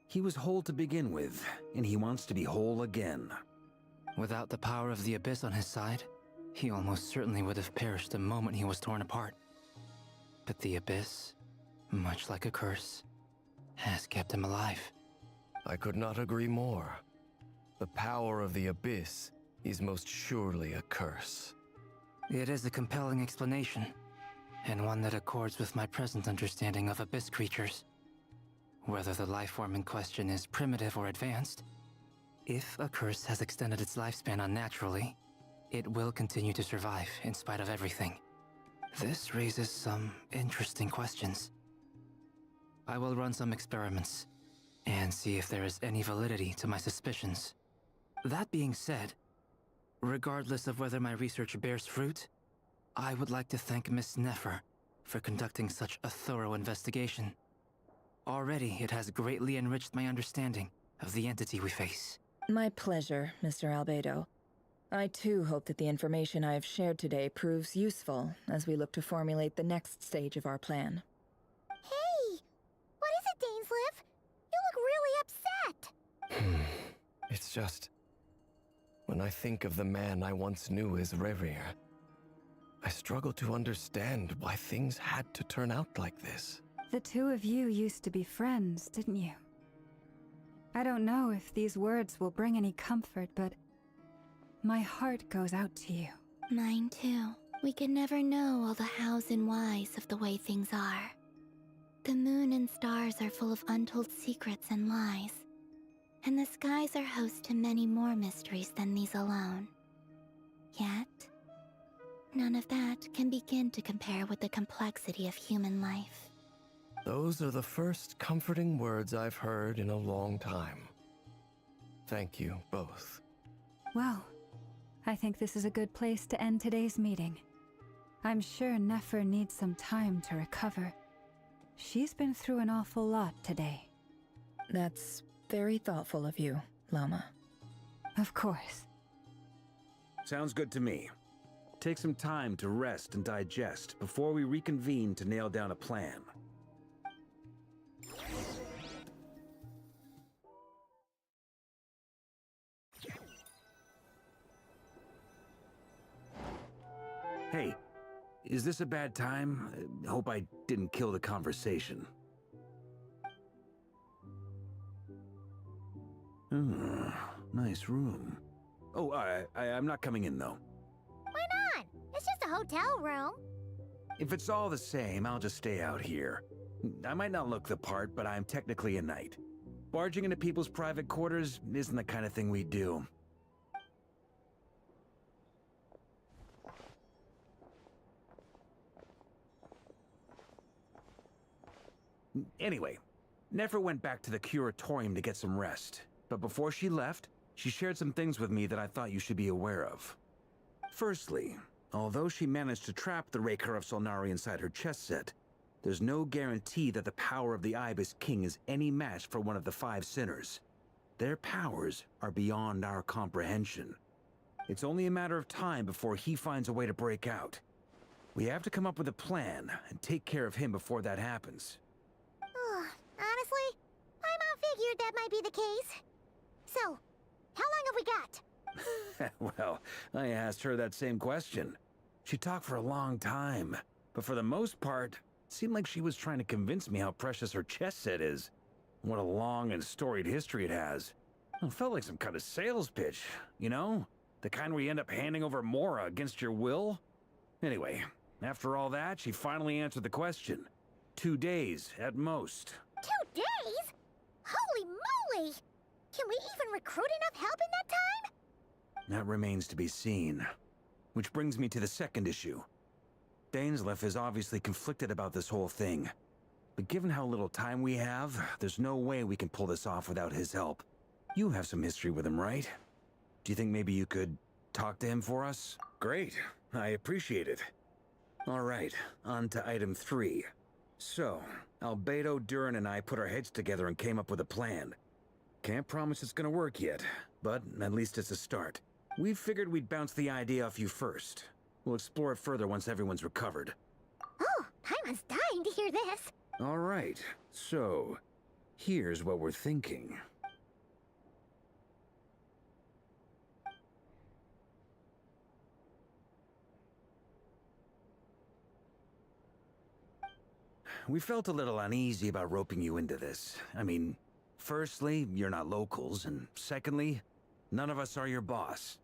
He was whole to begin with, and he wants to be whole again. Without the power of the Abyss on his side, he almost certainly would have perished the moment he was torn apart. But the Abyss, much like a curse, has kept him alive. I could not agree more. The power of the Abyss is most surely a curse. It is a compelling explanation, and one that accords with my present understanding of Abyss creatures. Whether the life form in question is primitive or advanced, if a curse has extended its lifespan unnaturally, it will continue to survive in spite of everything. This raises some interesting questions. I will run some experiments and see if there is any validity to my suspicions. That being said, regardless of whether my research bears fruit, I would like to thank Miss Nefer for conducting such a thorough investigation. Already, it has greatly enriched my understanding of the entity we face. My pleasure, Mr. Albedo. I too hope that the information I have shared today proves useful as we look to formulate the next stage of our plan. Hey! What is it, Dainsleif? You look really upset! It's just... when I think of the man I once knew as Rarir, I struggle to understand why things had to turn out like this. The two of you used to be friends, didn't you? I don't know if these words will bring any comfort, but my heart goes out to you. Mine too. We can never know all the hows and whys of the way things are. The moon and stars are full of untold secrets and lies, and the skies are host to many more mysteries than these alone. Yet, none of that can begin to compare with the complexity of human life. Those are the first comforting words I've heard in a long time. Thank you both. Well, I think this is a good place to end today's meeting. I'm sure Nefer needs some time to recover. She's been through an awful lot today. That's very thoughtful of you, Llama. Of course. Sounds good to me. Take some time to rest and digest before we reconvene to nail down a plan. Hey, is this a bad time? Hope I didn't kill the conversation. Nice room. Oh, I'm not coming in, though. Why not? It's just a hotel room. If it's all the same, I'll just stay out here. I might not look the part, but I'm technically a knight. Barging into people's private quarters isn't the kind of thing we do. Anyway, Nefer went back to the curatorium to get some rest. But before she left, she shared some things with me that I thought you should be aware of. Firstly, although she managed to trap the Raker of Solnari inside her chest set, there's no guarantee that the power of the Ibis King is any match for one of the 5 sinners. Their powers are beyond our comprehension. It's only a matter of time before he finds a way to break out. We have to come up with a plan and take care of him before that happens. Honestly, Paimon figured that might be the case. So, how long have we got? Well, I asked her that same question. She talked for a long time, but for the most part, it seemed like she was trying to convince me how precious her chess set is. What a long and storied history it has. It felt like some kind of sales pitch, you know? The kind where you end up handing over Mora against your will? Anyway, after all that, she finally answered the question. 2 days, at most. 2 days? Holy moly! Can we even recruit enough help in that time? That remains to be seen. Which brings me to the second issue. Dainsleif is obviously conflicted about this whole thing. But given how little time we have, there's no way we can pull this off without his help. You have some history with him, right? Do you think maybe you could talk to him for us? Great. I appreciate it. All right, on to item 3. So, Albedo, Durin, and I put our heads together and came up with a plan. Can't promise it's gonna work yet, but at least it's a start. We figured we'd bounce the idea off you first. We'll explore it further once everyone's recovered. Oh, Paimon's dying to hear this. All right, so here's what we're thinking. We felt a little uneasy about roping you into this. I mean, firstly, you're not locals, and secondly, none of us are your boss.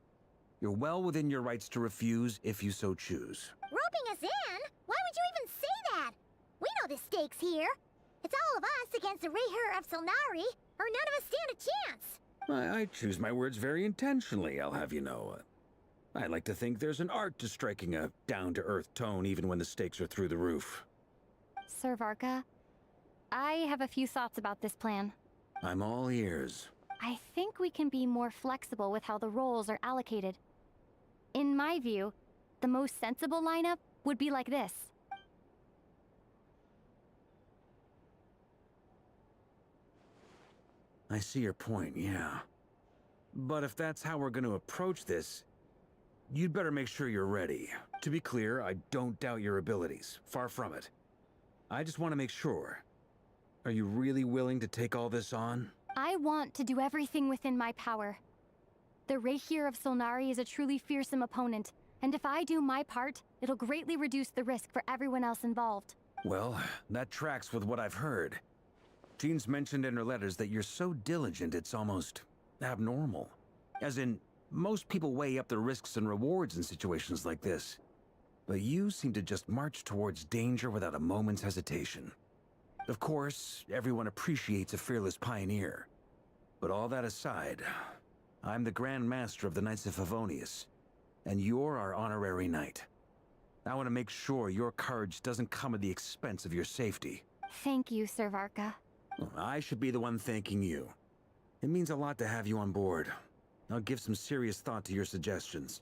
You're well within your rights to refuse if you so choose. Roping us in? Why would you even say that? We know the stakes here. It's all of us against the Rayher of Solnari, or none of us stand a chance. I choose my words very intentionally, I'll have you know. I like to think there's an art to striking a down-to-earth tone even when the stakes are through the roof. Sir Varka, I have a few thoughts about this plan. I'm all ears. I think we can be more flexible with how the roles are allocated. In my view, the most sensible lineup would be like this. I see your point, yeah. But if that's how we're going to approach this, you'd better make sure you're ready. To be clear, I don't doubt your abilities. Far from it. I just want to make sure. Are you really willing to take all this on? I want to do everything within my power. The Rayher of Solnari is a truly fearsome opponent, and if I do my part, it'll greatly reduce the risk for everyone else involved. Well, that tracks with what I've heard. Jean's mentioned in her letters that you're so diligent it's almost abnormal. As in, most people weigh up the risks and rewards in situations like this. But you seem to just march towards danger without a moment's hesitation. Of course, everyone appreciates a fearless pioneer. But all that aside, I'm the Grand Master of the Knights of Favonius, and you're our honorary knight. I want to make sure your courage doesn't come at the expense of your safety. Thank you, Sir Varka. I should be the one thanking you. It means a lot to have you on board. I'll give some serious thought to your suggestions.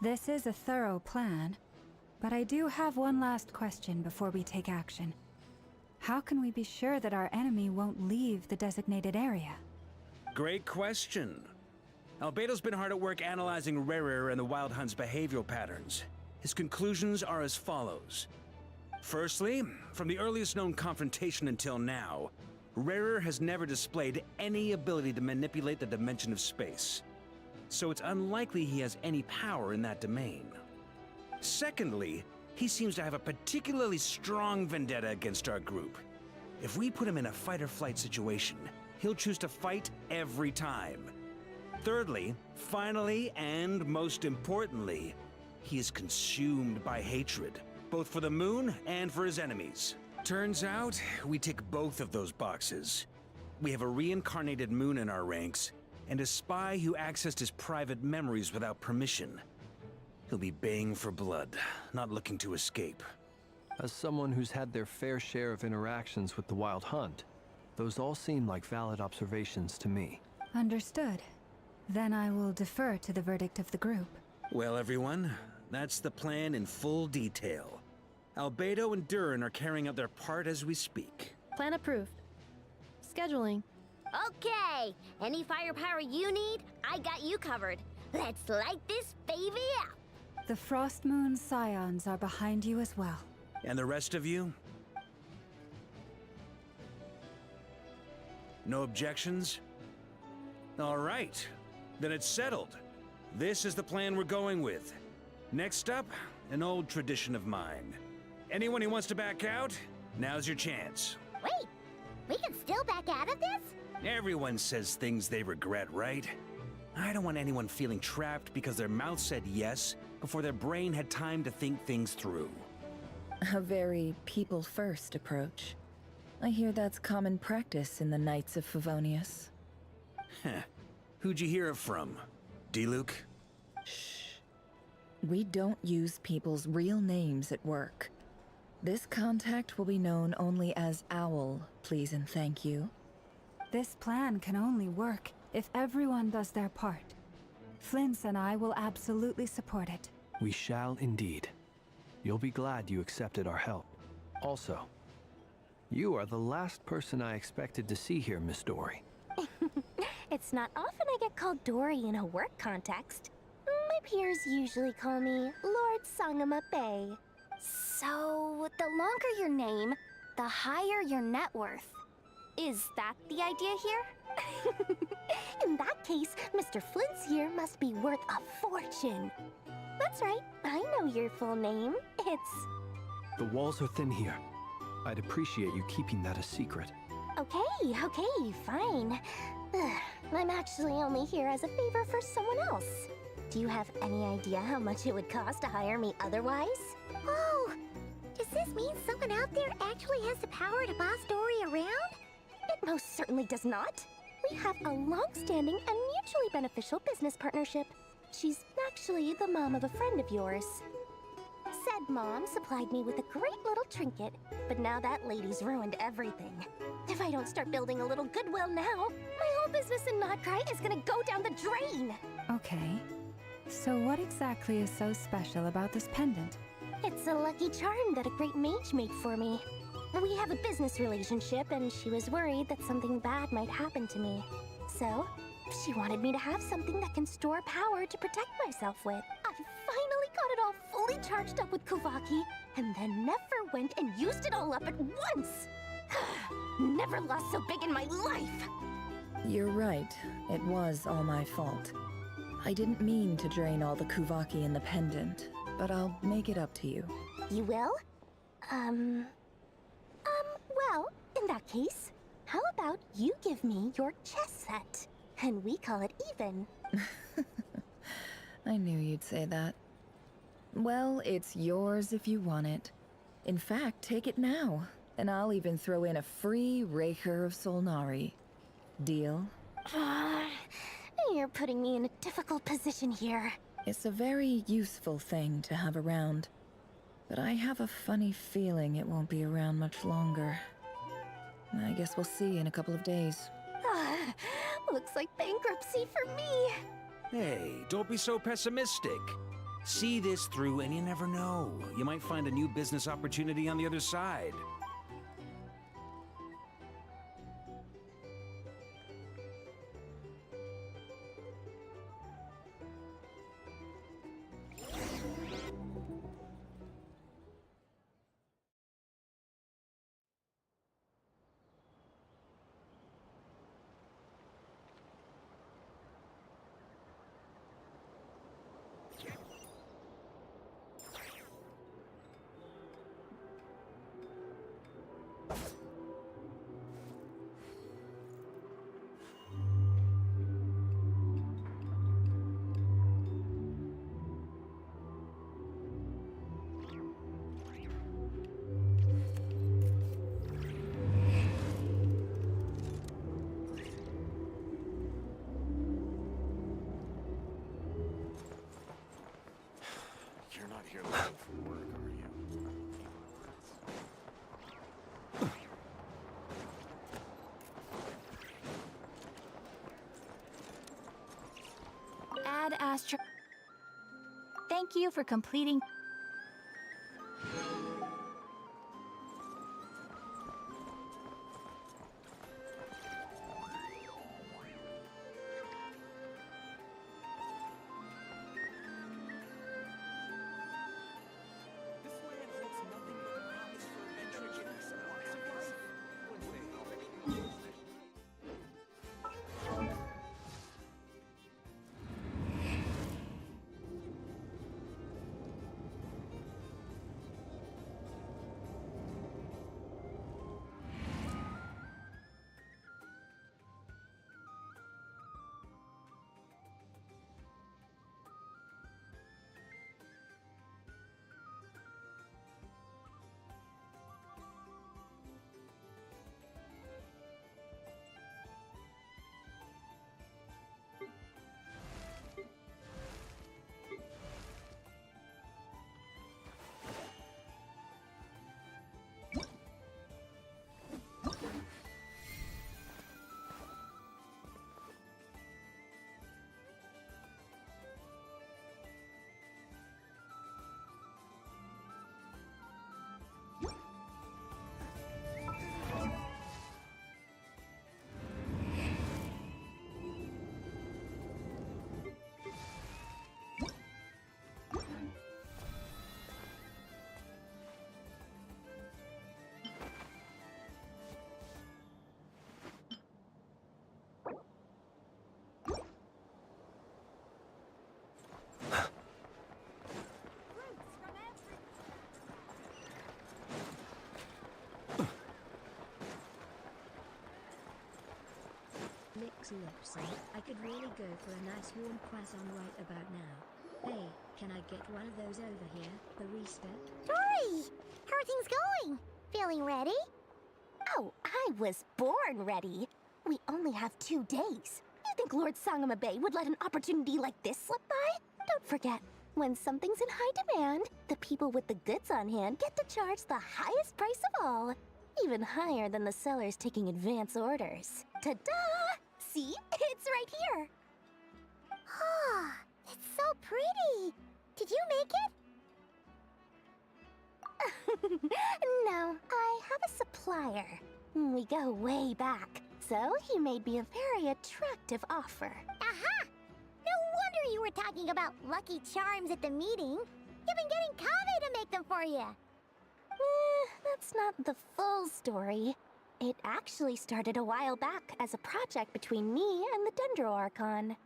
This is a thorough plan, but I do have one last question before we take action. How can we be sure that our enemy won't leave the designated area? Great question. Albedo's been hard at work analyzing Rarer and the Wild Hunt's behavioral patterns. His conclusions are as follows. Firstly, from the earliest known confrontation until now, Rarer has never displayed any ability to manipulate the dimension of space. So it's unlikely he has any power in that domain. Secondly, he seems to have a particularly strong vendetta against our group. If we put him in a fight-or-flight situation, he'll choose to fight every time. Thirdly, finally, and most importantly, he is consumed by hatred, both for the moon and for his enemies. Turns out, we tick both of those boxes. We have a reincarnated moon in our ranks, and a spy who accessed his private memories without permission. He'll be baying for blood, not looking to escape. As someone who's had their fair share of interactions with the Wild Hunt, those all seem like valid observations to me. Understood. Then I will defer to the verdict of the group. Well, everyone, that's the plan in full detail. Albedo and Durin are carrying out their part as we speak. Plan approved. Scheduling. Okay, any firepower you need, I got you covered. Let's light this baby up. The Frost Moon Scions are behind you as well. And the rest of you? No objections? All right, then it's settled. This is the plan we're going with. Next up, an old tradition of mine. Anyone who wants to back out, now's your chance. Wait, we can still back out of this? Everyone says things they regret, right? I don't want anyone feeling trapped because their mouth said yes before their brain had time to think things through. A very people-first approach. I hear that's common practice in the Knights of Favonius. Heh. Who'd you hear it from? D-Luke? Shh. We don't use people's real names at work. This contact will be known only as Owl, please and thank you. This plan can only work if everyone does their part. Flint's and I will absolutely support it. We shall indeed. You'll be glad you accepted our help. Also, you are the last person I expected to see here, Miss Dory. It's not often I get called Dory in a work context. My peers usually call me Lord Sangamabe. So, the longer your name, the higher your net worth. Is that the idea here? In that case, Mr. Flint's here must be worth a fortune. That's right, I know your full name. It's... The walls are thin here. I'd appreciate you keeping that a secret. Okay, fine. I'm actually only here as a favor for someone else. Do you have any idea how much it would cost to hire me otherwise? Oh, does this mean someone out there actually has the power to boss Dory around? It most certainly does not. We have a long-standing and mutually beneficial business partnership. She's actually the mom of a friend of yours. Said mom supplied me with a great little trinket, but now that lady's ruined everything. If I don't start building a little goodwill now, my whole business in Notcry is gonna go down the drain! Okay. So what exactly is so special about this pendant? It's a lucky charm that a great mage made for me. We have a business relationship, and she was worried that something bad might happen to me. So, she wanted me to have something that can store power to protect myself with. I finally got it all fully charged up with Kuvaki, and then never went and used it all up at once! Never lost so big in my life! You're right. It was all my fault. I didn't mean to drain all the Kuvaki in the pendant, but I'll make it up to you. You will? Well, in that case, how about you give me your chess set, and we call it even? I knew you'd say that. Well, it's yours if you want it. In fact, take it now, and I'll even throw in a free Raker of Solnari. Deal? You're putting me in a difficult position here. It's a very useful thing to have around. But I have a funny feeling it won't be around much longer. I guess we'll see in a couple of days. Looks like bankruptcy for me. Hey, don't be so pessimistic. See this through, and you never know. You might find a new business opportunity on the other side. You're not here looking for work, are you? Ad Astra. Thank you for completing. Licks lips. I could really go for a nice warm croissant right about now. Hey, can I get one of those over here, barista? Dory! How are things going? Feeling ready? Oh, I was born ready. We only have 2 days. You think Lord Sangamabe would let an opportunity like this slip by? Don't forget, when something's in high demand, the people with the goods on hand get to charge the highest price of all. Even higher than the sellers taking advance orders. Ta-da! See? It's right here. Ah, it's so pretty. Did you make it? No, I have a supplier. We go way back, so he made me a very attractive offer. Aha! No wonder you were talking about Lucky Charms at the meeting. You've been getting Kaveh to make them for you. That's not the full story. It actually started a while back as a project between me and the Dendro Archon.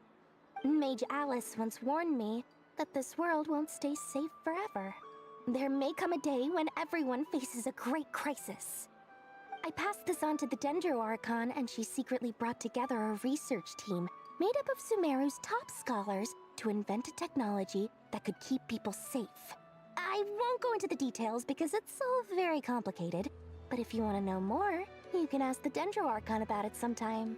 Mage Alice once warned me that this world won't stay safe forever. There may come a day when everyone faces a great crisis. I passed this on to the Dendro Archon, and she secretly brought together a research team made up of Sumeru's top scholars to invent a technology that could keep people safe. I won't go into the details because it's all very complicated, but if you want to know more, you can ask the Dendro Archon about it sometime.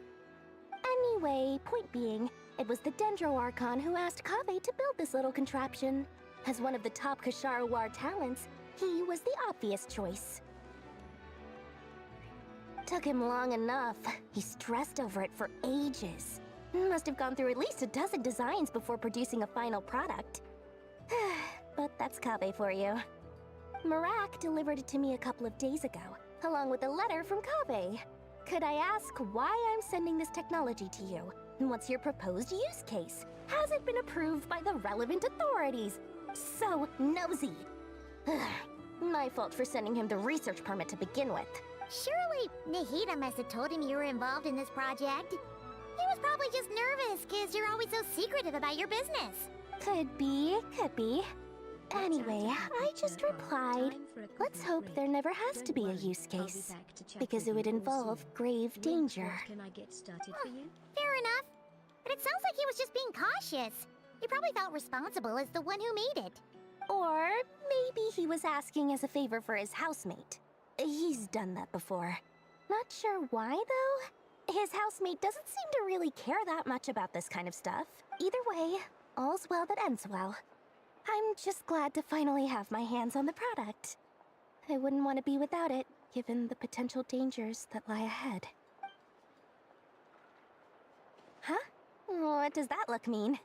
Anyway, point being, it was the Dendro Archon who asked Kaveh to build this little contraption. As one of the top Kashara War talents, he was the obvious choice. Took him long enough. He stressed over it for ages. Must have gone through at least a dozen designs before producing a final product. That's Kaveh for you. Marak delivered it to me a couple of days ago, along with a letter from Kaveh. Could I ask why I'm sending this technology to you? And what's your proposed use case? Has it been approved by the relevant authorities? So nosy. My fault for sending him the research permit to begin with. Surely Nahida must have told him you were involved in this project. He was probably just nervous because you're always so secretive about your business. Could be, could be. Anyway, I just replied, let's hope there never has to be a use case, because it would involve grave danger. Fair enough. But it sounds like he was just being cautious. He probably felt responsible as the one who made it. Or maybe he was asking as a favor for his housemate. He's done that before. Not sure why, though. His housemate doesn't seem to really care that much about this kind of stuff. Either way, all's well that ends well. I'm just glad to finally have my hands on the product. I wouldn't want to be without it, given the potential dangers that lie ahead. Huh? What does that look mean?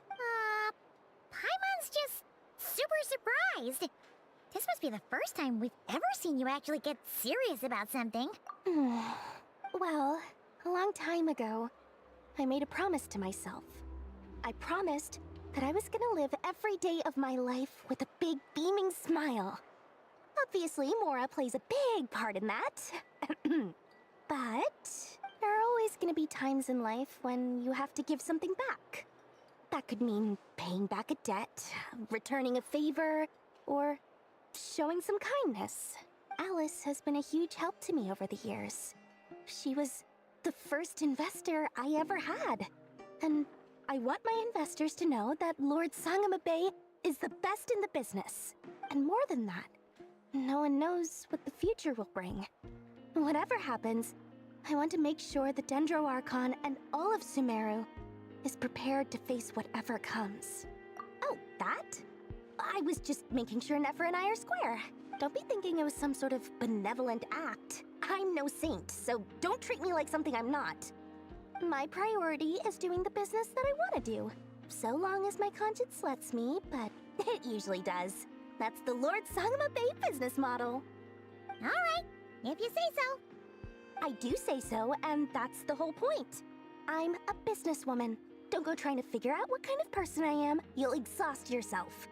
Paimon's just super surprised. This must be the first time we've ever seen you actually get serious about something. Well, a long time ago, I made a promise to myself. I promised that I was gonna live every day of my life with a big beaming smile. Obviously, Mora plays a big part in that. But there are always gonna be times in life when you have to give something back. That could mean paying back a debt, returning a favor, or showing some kindness. Alice has been a huge help to me over the years. She was the first investor I ever had. And I want my investors to know that Lord Sangamabe is the best in the business. And more than that, no one knows what the future will bring. Whatever happens, I want to make sure the Dendro Archon and all of Sumeru is prepared to face whatever comes. Oh, that? I was just making sure Nefer and I are square. Don't be thinking it was some sort of benevolent act. I'm no saint, so don't treat me like something I'm not. My priority is doing the business that I want to do. So long as my conscience lets me, but it usually does. That's the Lord Sangamabe business model. Alright, if you say so. I do say so, and that's the whole point. I'm a businesswoman. Don't go trying to figure out what kind of person I am. You'll exhaust yourself.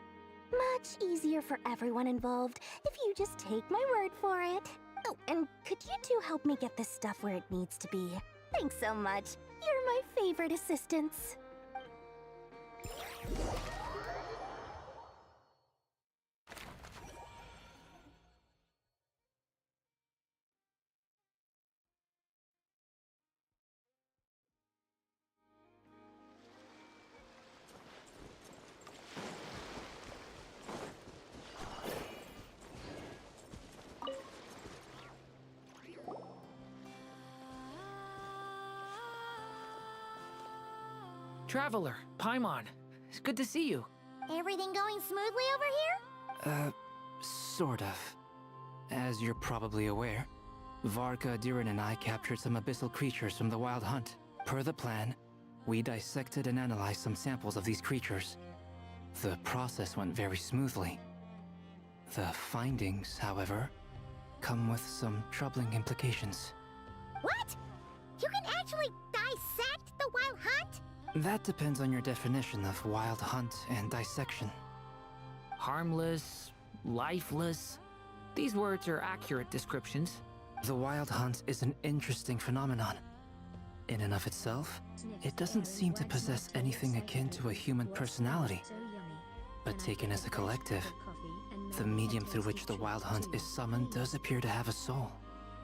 Much easier for everyone involved if you just take my word for it. Oh, and could you two help me get this stuff where it needs to be? Thanks so much. You're my favorite assistants. Traveler, Paimon, it's good to see you. Everything going smoothly over here? Sort of. As you're probably aware, Varka, Diren, and I captured some abyssal creatures from the Wild Hunt. Per the plan, we dissected and analyzed some samples of these creatures. The process went very smoothly. The findings, however, come with some troubling implications. What? You can actually dissect the Wild Hunt? That depends on your definition of Wild Hunt and dissection. Harmless, lifeless. These words are accurate descriptions. The Wild Hunt is an interesting phenomenon. In and of itself, it doesn't seem to possess anything akin to a human personality. But taken as a collective, the medium through which the Wild Hunt is summoned does appear to have a soul.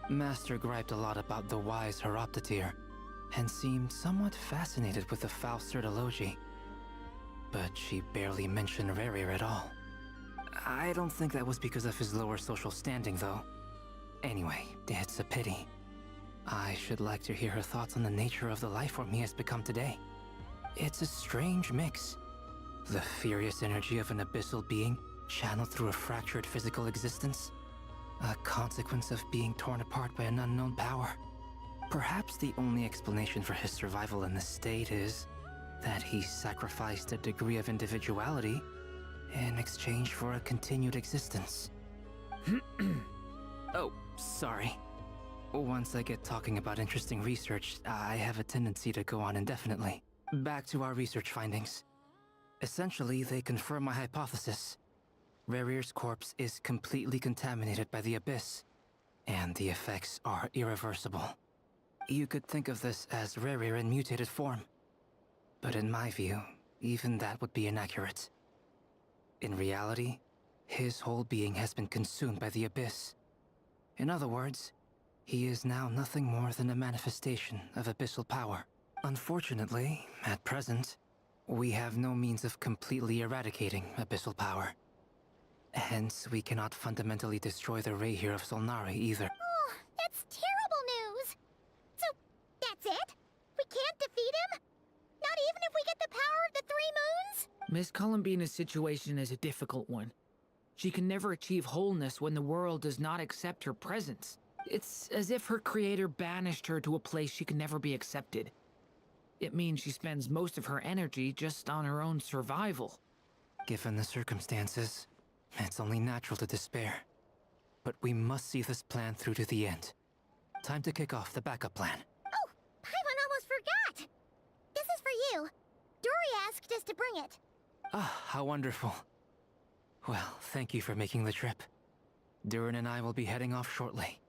Master griped a lot about the wise Horoptotire, and seemed somewhat fascinated with the foul Certology. But she barely mentioned Rerir at all. I don't think that was because of his lower social standing, though. Anyway, it's a pity. I should like to hear her thoughts on the nature of the life form he has become today. It's a strange mix. The furious energy of an abyssal being channeled through a fractured physical existence. A consequence of being torn apart by an unknown power. Perhaps the only explanation for his survival in this state is that he sacrificed a degree of individuality in exchange for a continued existence. Oh, sorry. Once I get talking about interesting research, I have a tendency to go on indefinitely. Back to our research findings. Essentially, they confirm my hypothesis. Rerir's corpse is completely contaminated by the Abyss, and the effects are irreversible. You could think of this as Rerir in mutated form. But in my view, even that would be inaccurate. In reality, his whole being has been consumed by the Abyss. In other words, he is now nothing more than a manifestation of abyssal power. Unfortunately, at present, we have no means of completely eradicating abyssal power. Hence, we cannot fundamentally destroy the Rehir of Solnari either. Oh, that's terrible news! So, that's it? We can't defeat him? Not even if we get the power of the Three Moons? Miss Columbina's situation is a difficult one. She can never achieve wholeness when the world does not accept her presence. It's as if her creator banished her to a place she can never be accepted. It means she spends most of her energy just on her own survival. Given the circumstances, it's only natural to despair. But we must see this plan through to the end. Time to kick off the backup plan. Oh, Paimon almost forgot! This is for you. Dory asked us to bring it. Ah, how wonderful. Well, thank you for making the trip. Durin and I will be heading off shortly.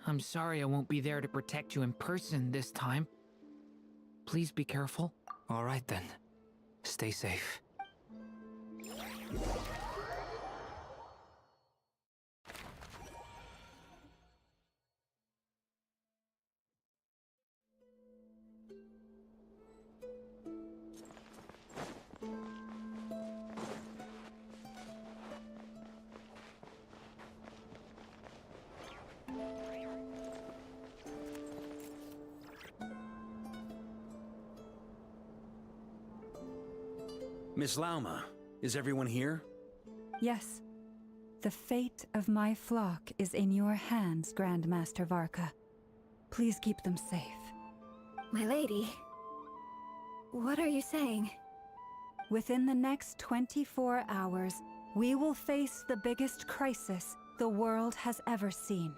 I'm sorry I won't be there to protect you in person this time. Please be careful. All right then. Stay safe. Miss Lauma, is everyone here? Yes. The fate of my flock is in your hands, Grandmaster Varka. Please keep them safe. My lady, what are you saying? Within the next 24 hours, we will face the biggest crisis the world has ever seen.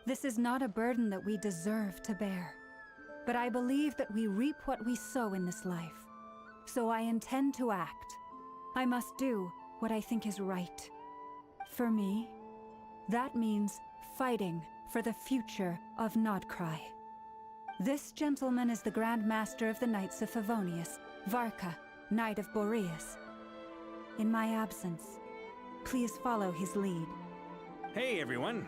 This is not a burden that we deserve to bear, but I believe that we reap what we sow in this life. So I intend to act. I must do what I think is right. For me, that means fighting for the future of Nodcry. This gentleman is the Grand Master of the Knights of Favonius, Varka, Knight of Boreas. In my absence, please follow his lead. Hey, everyone.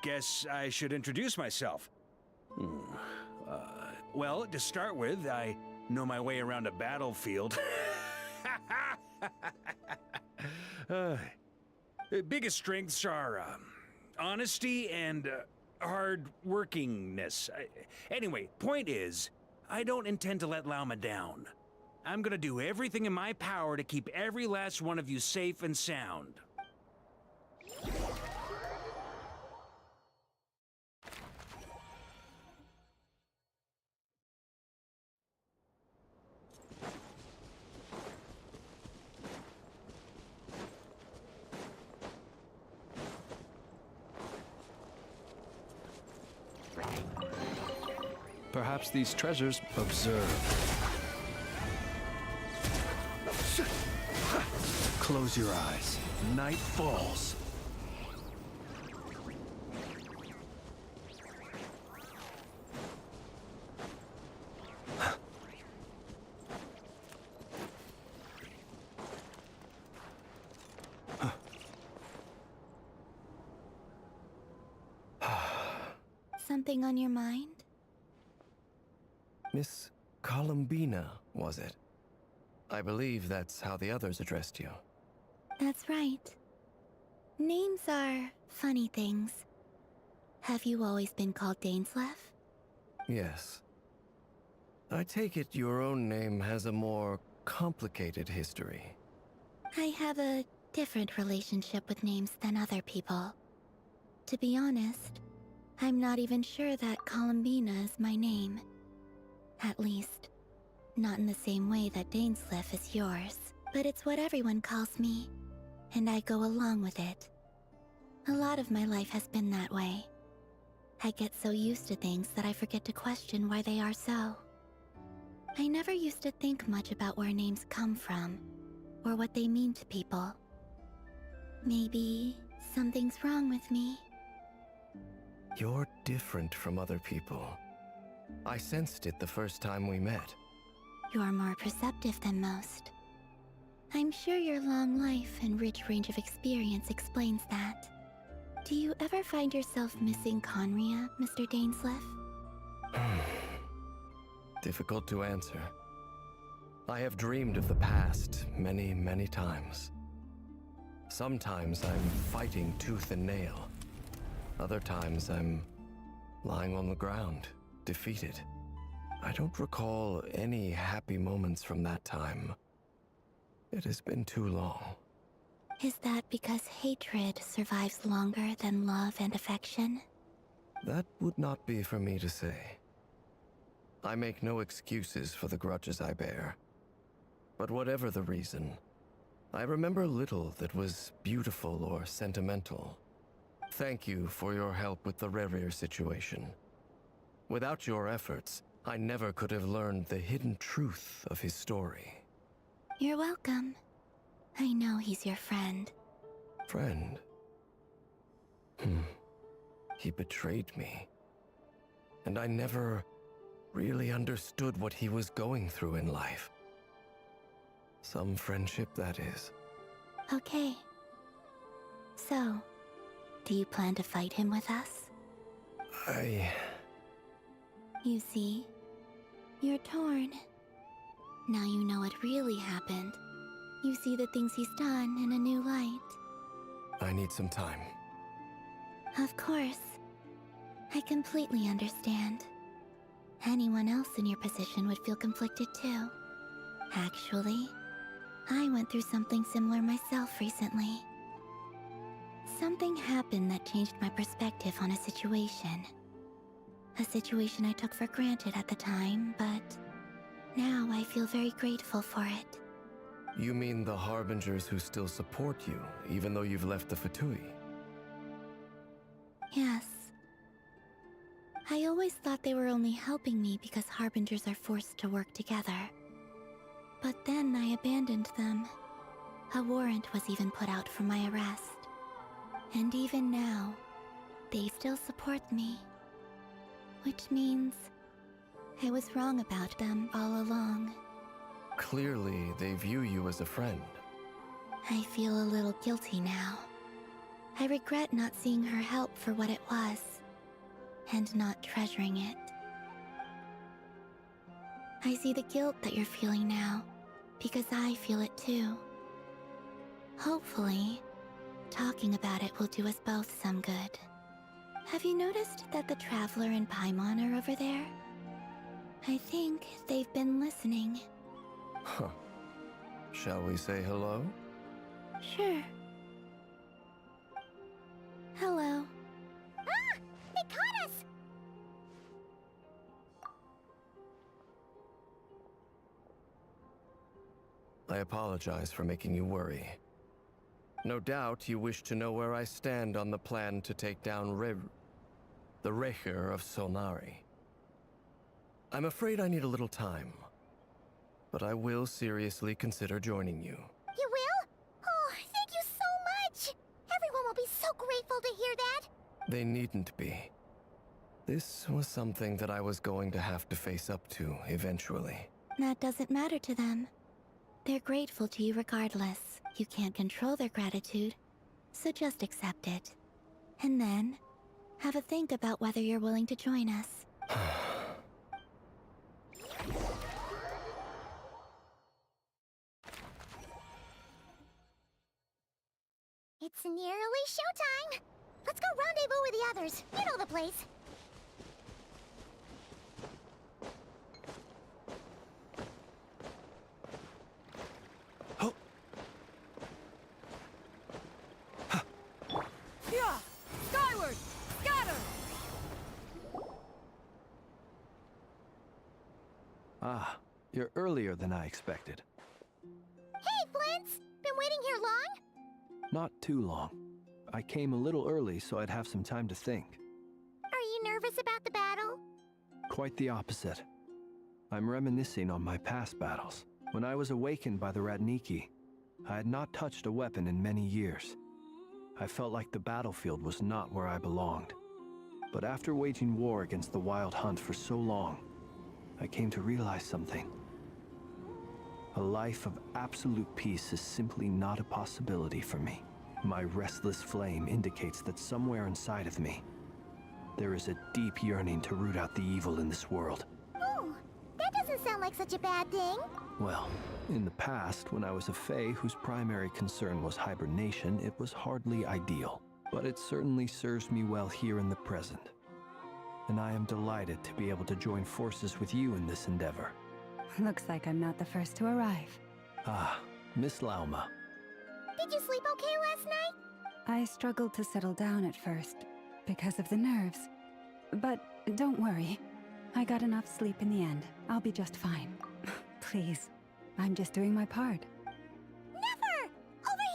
Guess I should introduce myself. Well, to start with, I know my way around a battlefield. Biggest strengths are honesty and hard workingness. Anyway, point is, I don't intend to let Lauma down. I'm gonna do everything in my power to keep every last one of you safe and sound. Perhaps these treasures observe. Close your eyes. Night falls. Something on your mind? Miss Columbina, was it? I believe that's how the others addressed you. That's right. Names are funny things. Have you always been called Dainslev? Yes. I take it your own name has a more complicated history. I have a different relationship with names than other people. To be honest, I'm not even sure that Columbina is my name. At least, Not in the same way that Dainsleif is yours, but it's what everyone calls me, and I go along with it. A lot of my life has been that way. I get so used to things that I forget to question why they are so. I never used to think much about where names come from, or what they mean to people. Maybe something's wrong with me. You're different from other people. I sensed it the first time we met. You're more perceptive than most. I'm sure your long life and rich range of experience explains that. Do you ever find yourself missing Conria, Mr. Dainsleif? Difficult to answer. I have dreamed of the past many, many times. Sometimes I'm fighting tooth and nail. Other times I'm lying on the ground, defeated. I don't recall any happy moments from that time. It has been too long. Is that because hatred survives longer than love and affection? That would not be for me to say. I make no excuses for the grudges I bear. But whatever the reason, I remember little that was beautiful or sentimental. Thank you for your help with the Rerir situation. Without your efforts, I never could have learned the hidden truth of his story. You're welcome. I know he's your friend. Friend? He betrayed me. And I never really understood what he was going through in life. Some friendship, that is. Okay. So, do you plan to fight him with us? You see, you're torn. Now you know what really happened. You see the things he's done in a new light. I need some time. Of course. I completely understand. Anyone else in your position would feel conflicted too. Actually, I went through something similar myself recently. Something happened that changed my perspective on a situation. A situation I took for granted at the time, but now I feel very grateful for it. You mean the Harbingers who still support you, even though you've left the Fatui? Yes. I always thought they were only helping me because Harbingers are forced to work together. But then I abandoned them. A warrant was even put out for my arrest. And even now, they still support me. Which means I was wrong about them all along. Clearly, they view you as a friend. I feel a little guilty now. I regret not seeing her help for what it was, and not treasuring it. I see the guilt that you're feeling now, because I feel it too. Hopefully, talking about it will do us both some good. Have you noticed that the Traveler and Paimon are over there? I think they've been listening. Huh. Shall we say hello? Sure. Hello. Ah! They caught us! I apologize for making you worry. No doubt you wish to know where I stand on the plan to take down the Rerir of Solnari. I'm afraid I need a little time, but I will seriously consider joining you. You will? Oh, thank you so much! Everyone will be so grateful to hear that! They needn't be. This was something that I was going to have to face up to eventually. That doesn't matter to them. They're grateful to you regardless. You can't control their gratitude, so just accept it. And then, have a think about whether you're willing to join us. It's nearly showtime! Let's go rendezvous with the others. You know the place. Yeah! Skyward! Scatter! Ah, You're earlier than I expected. Hey, Flints! Been waiting here long? Not too long. I came a little early so I'd have some time to think. Are you nervous about the battle? Quite the opposite. I'm reminiscing on my past battles. When I was awakened by the Ratniki, I had not touched a weapon in many years. I felt like the battlefield was not where I belonged. But after waging war against the Wild Hunt for so long, I came to realize something. A life of absolute peace is simply not a possibility for me. My restless flame indicates that somewhere inside of me, there is a deep yearning to root out the evil in this world. Ooh, that doesn't sound like such a bad thing. Well, in the past, when I was a Fae whose primary concern was hibernation, it was hardly ideal. But it certainly serves me well here in the present. And I am delighted to be able to join forces with you in this endeavor. Looks like I'm not the first to arrive. Ah, Miss Lauma. Did you sleep okay last night? I struggled to settle down at first, because of the nerves. But don't worry. I got enough sleep in the end. I'll be just fine. Please, I'm just doing my part. Never! Over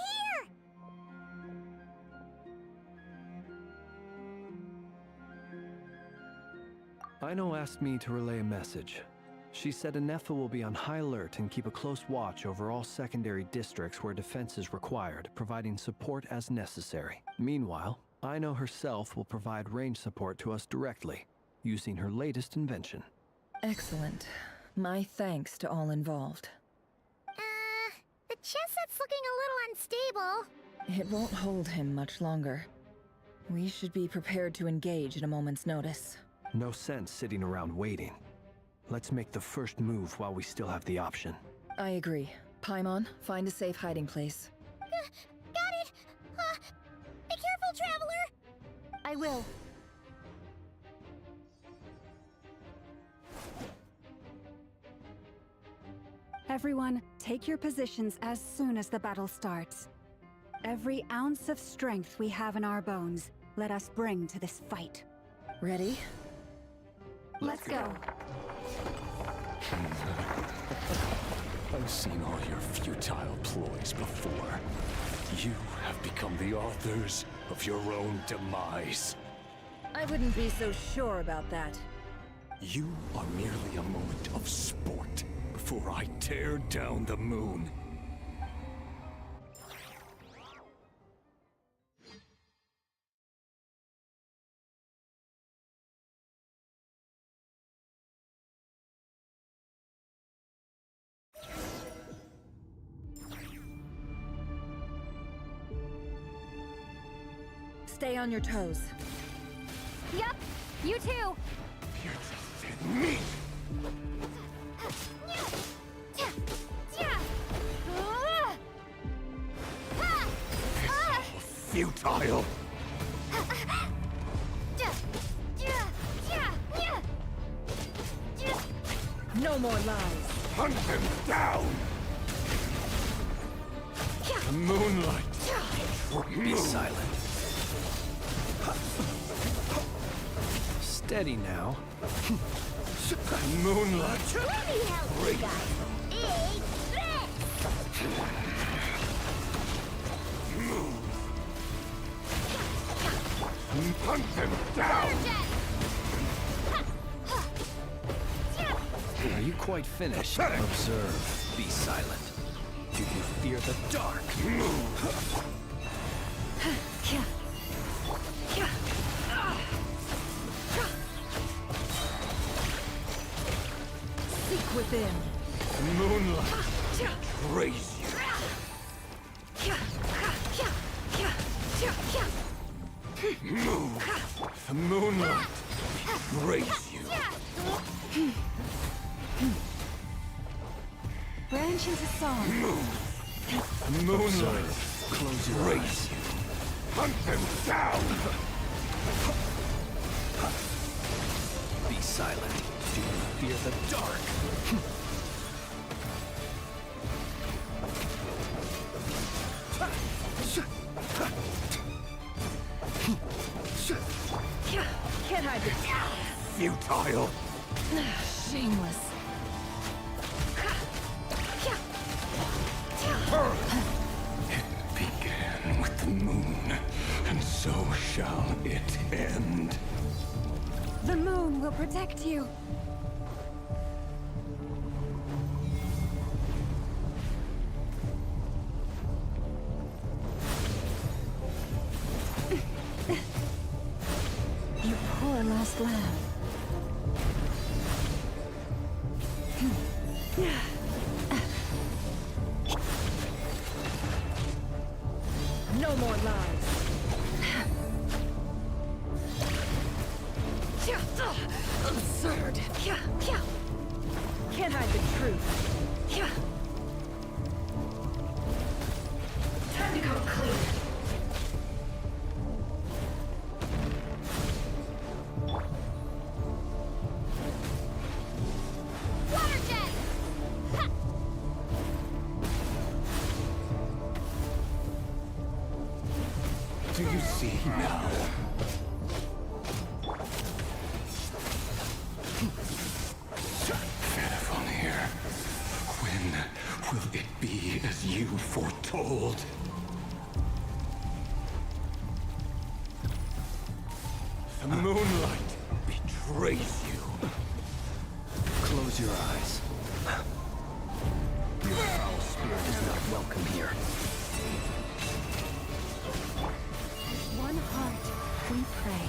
here! Aino asked me to relay a message. She said Anefa will be on high alert and keep a close watch over all secondary districts where defense is required, providing support as necessary. Meanwhile, Aino herself will provide range support to us directly, using her latest invention. Excellent. My thanks to all involved. The chess set's looking a little unstable. It won't hold him much longer. We should be prepared to engage at a moment's notice. No sense sitting around waiting. Let's make the first move while we still have the option. I agree. Paimon, find a safe hiding place. Got it! Be careful, Traveler! I will. Everyone, take your positions as soon as the battle starts. Every ounce of strength we have in our bones, let us bring to this fight. Ready? Let's go. I've seen all your futile ploys before. You have become the authors of your own demise. I wouldn't be so sure about that. You are merely a moment of sport before I tear down the moon. Stay on your toes. Yep, you too. Me! Futile! No more lies. Hunt them down! The moonlight! Be silent. Steady now. Moonlight! Let me help you guys. Big threat! Hunt them down! Are you quite finished? Observe. Be silent. Do you fear the dark? Seek within. Moonlight! Raise you! The moonlight! Raise you! Branch into song. Moonlight! Close your Raise eyes. you! Hunt them down! Be silent. Do you fear the dark? Can't hide this. Futile! Shameless. shall it end? The moon will protect you. You poor lost lamb. No more lies. Absurd. Can't hide the truth. Time to come clean. Water jet! Ha! Do you see now? Fairphone here. When will it be as you foretold? The moonlight betrays you. Close your eyes. Your foul spirit is not welcome here. One heart, we pray.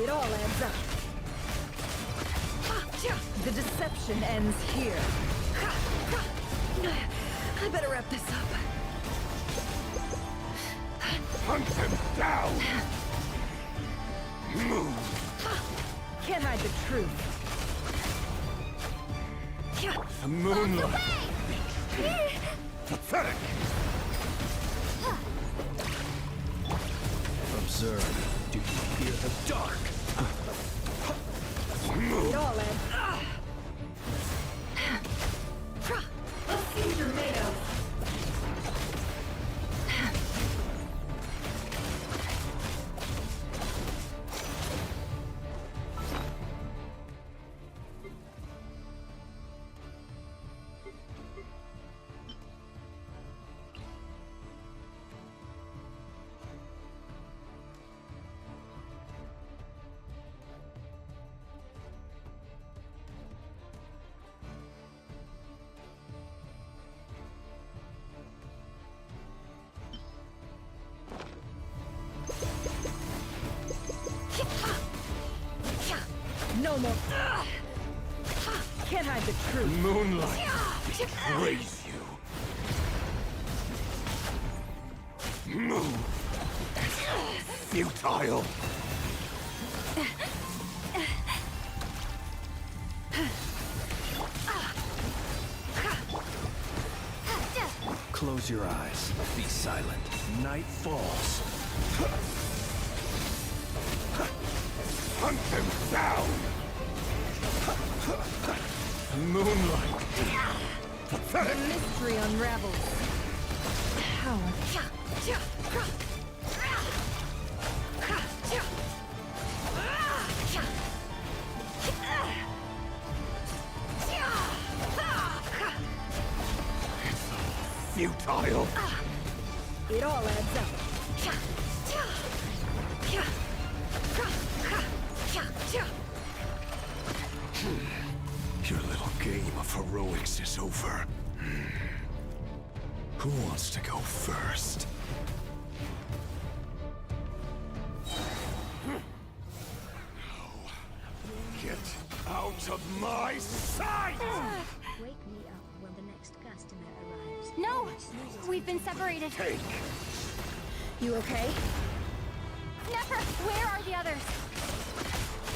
It all adds up. The deception ends here. I better wrap this up. Hunt them down! Move! Can't hide the truth. The moonlight! Pathetic! Observe. Do you fear the dark? It all adds up. Let's see what you're made of. No more. Can't hide the truth. Moonlight betrays you. Move! Futile! Close your eyes. Be silent. Night falls. Hunt them down! Moonlight! Pathetic! The mystery unravels. Power. Futile! It all adds up. Your little game of heroics is over. Who wants to go first? Get out of my sight! Wake me up when the next customer arrives. No! We've been separated. Take! You okay? Never! Where are the others?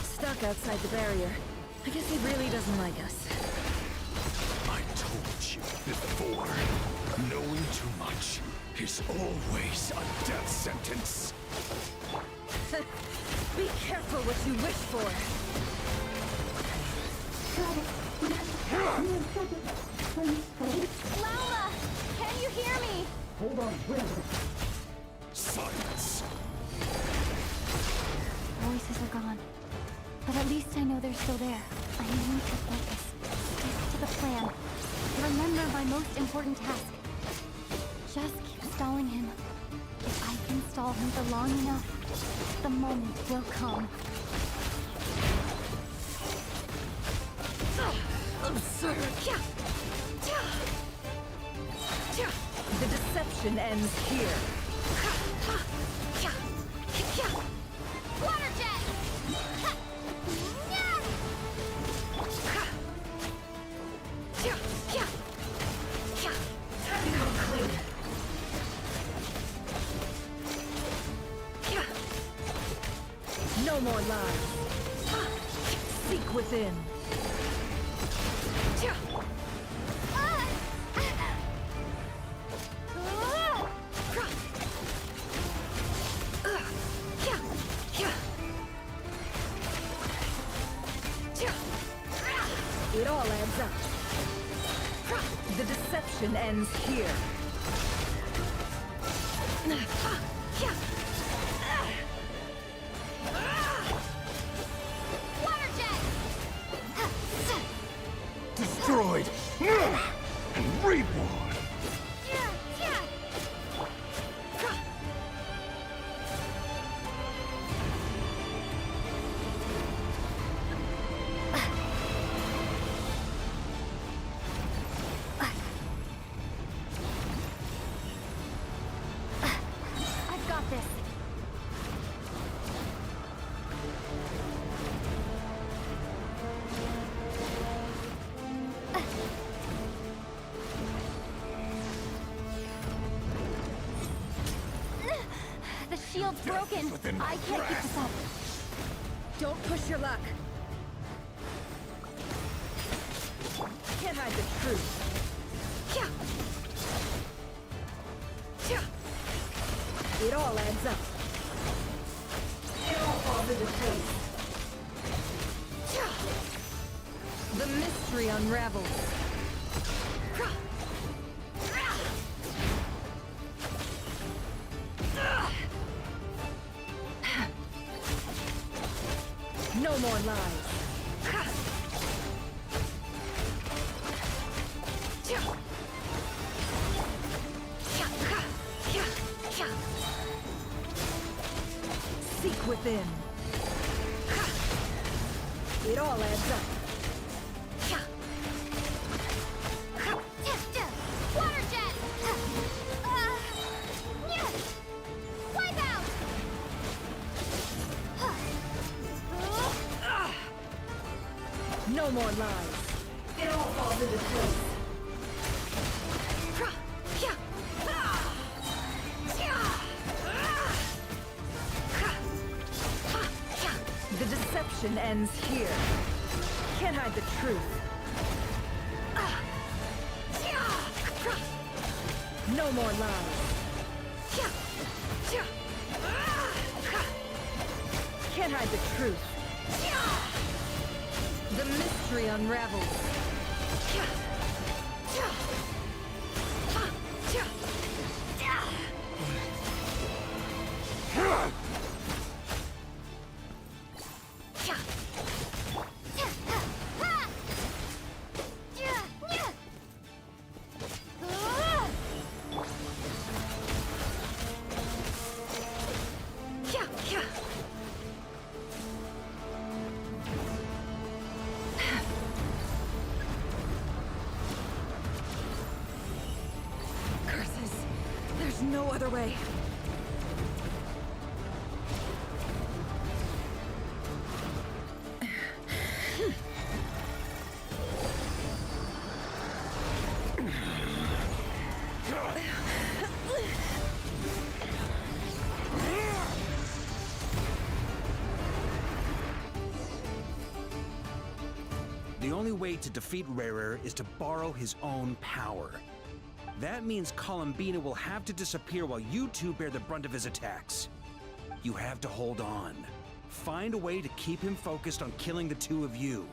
Stuck outside the barrier. I guess he really doesn't like us. I told you before. Knowing too much is always a death sentence. Be careful what you wish for. Laura! Can you hear me? Hold on, Silence. Voices are gone. But at least I know they're still there. I need to focus. Stick to the plan. Remember my most important task. Just keep stalling him. If I can stall him for long enough, the moment will come. Absurd. The deception ends here. Water jet! No more lies. Seek within. It all adds up. The deception ends here. Water jet! Destroyed and reborn. I've got this. The shield's broken. I can't keep this up. Don't push your luck. Can't hide the truth. It all adds up. It all falls into place. The mystery unravels. No more lies. Seek within. It all adds up. Water jet! Wipe out! No more lies. It all falls into place. The deception ends here. Can't hide the truth. No more lies. Can't hide the truth. The mystery unravels. Curses. There's no other way. The only way to defeat Rarer is to borrow his own power. That means Columbina will have to disappear while you two bear the brunt of his attacks. You have to hold on. Find a way to keep him focused on killing the two of you.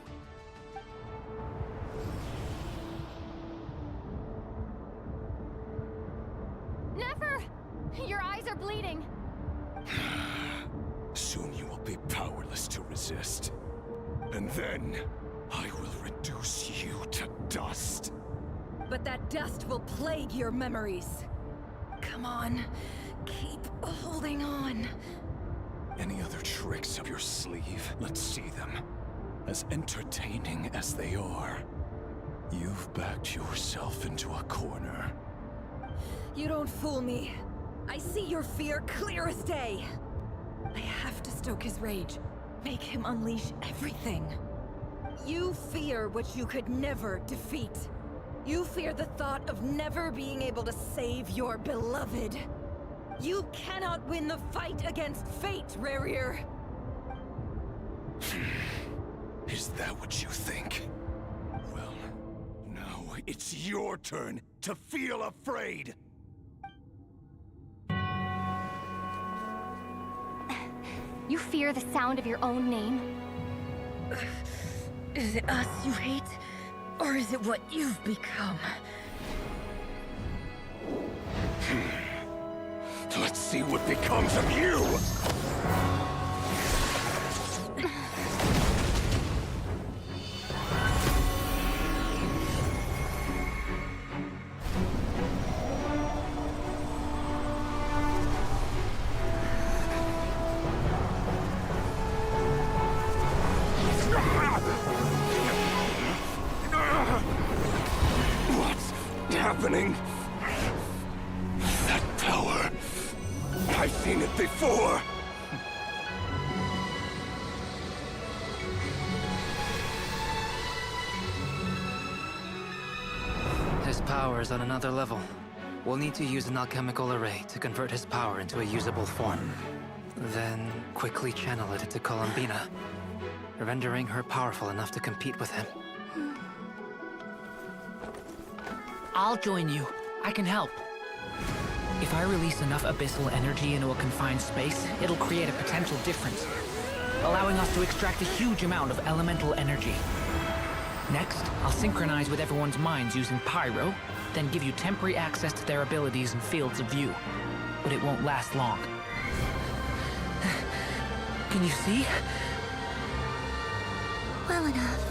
Never! Your eyes are bleeding. Soon you will be powerless to resist. And then, I will reduce you to dust. But that dust will plague your memories. Come on, keep holding on. Any other tricks up your sleeve? Let's see them. As entertaining as they are, you've backed yourself into a corner. You don't fool me. I see your fear clear as day. I have to stoke his rage. Make him unleash everything. You fear what you could never defeat. You fear the thought of never being able to save your beloved. You cannot win the fight against fate, Rerir. Is that what you think? Well, now it's your turn to feel afraid! You fear the sound of your own name? Is it us you hate? Or is it what you've become? Let's see what becomes of you! What's happening? That power. I've seen it before! His power is on another level. We'll need to use an alchemical array to convert his power into a usable form. Then quickly channel it into Columbina, rendering her powerful enough to compete with him. I'll join you. I can help. If I release enough abyssal energy into a confined space, it'll create a potential difference, allowing us to extract a huge amount of elemental energy. Next, I'll synchronize with everyone's minds using pyro, then give you temporary access to their abilities and fields of view. But it won't last long. Can you see? Well enough.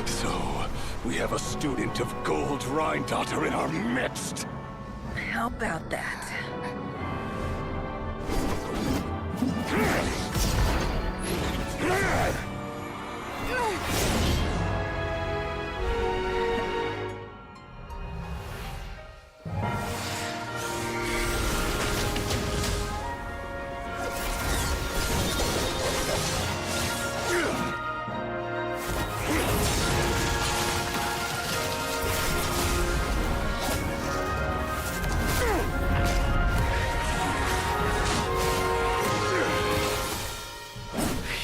So, we have a student of Gold Rheindotter in our midst! How about that?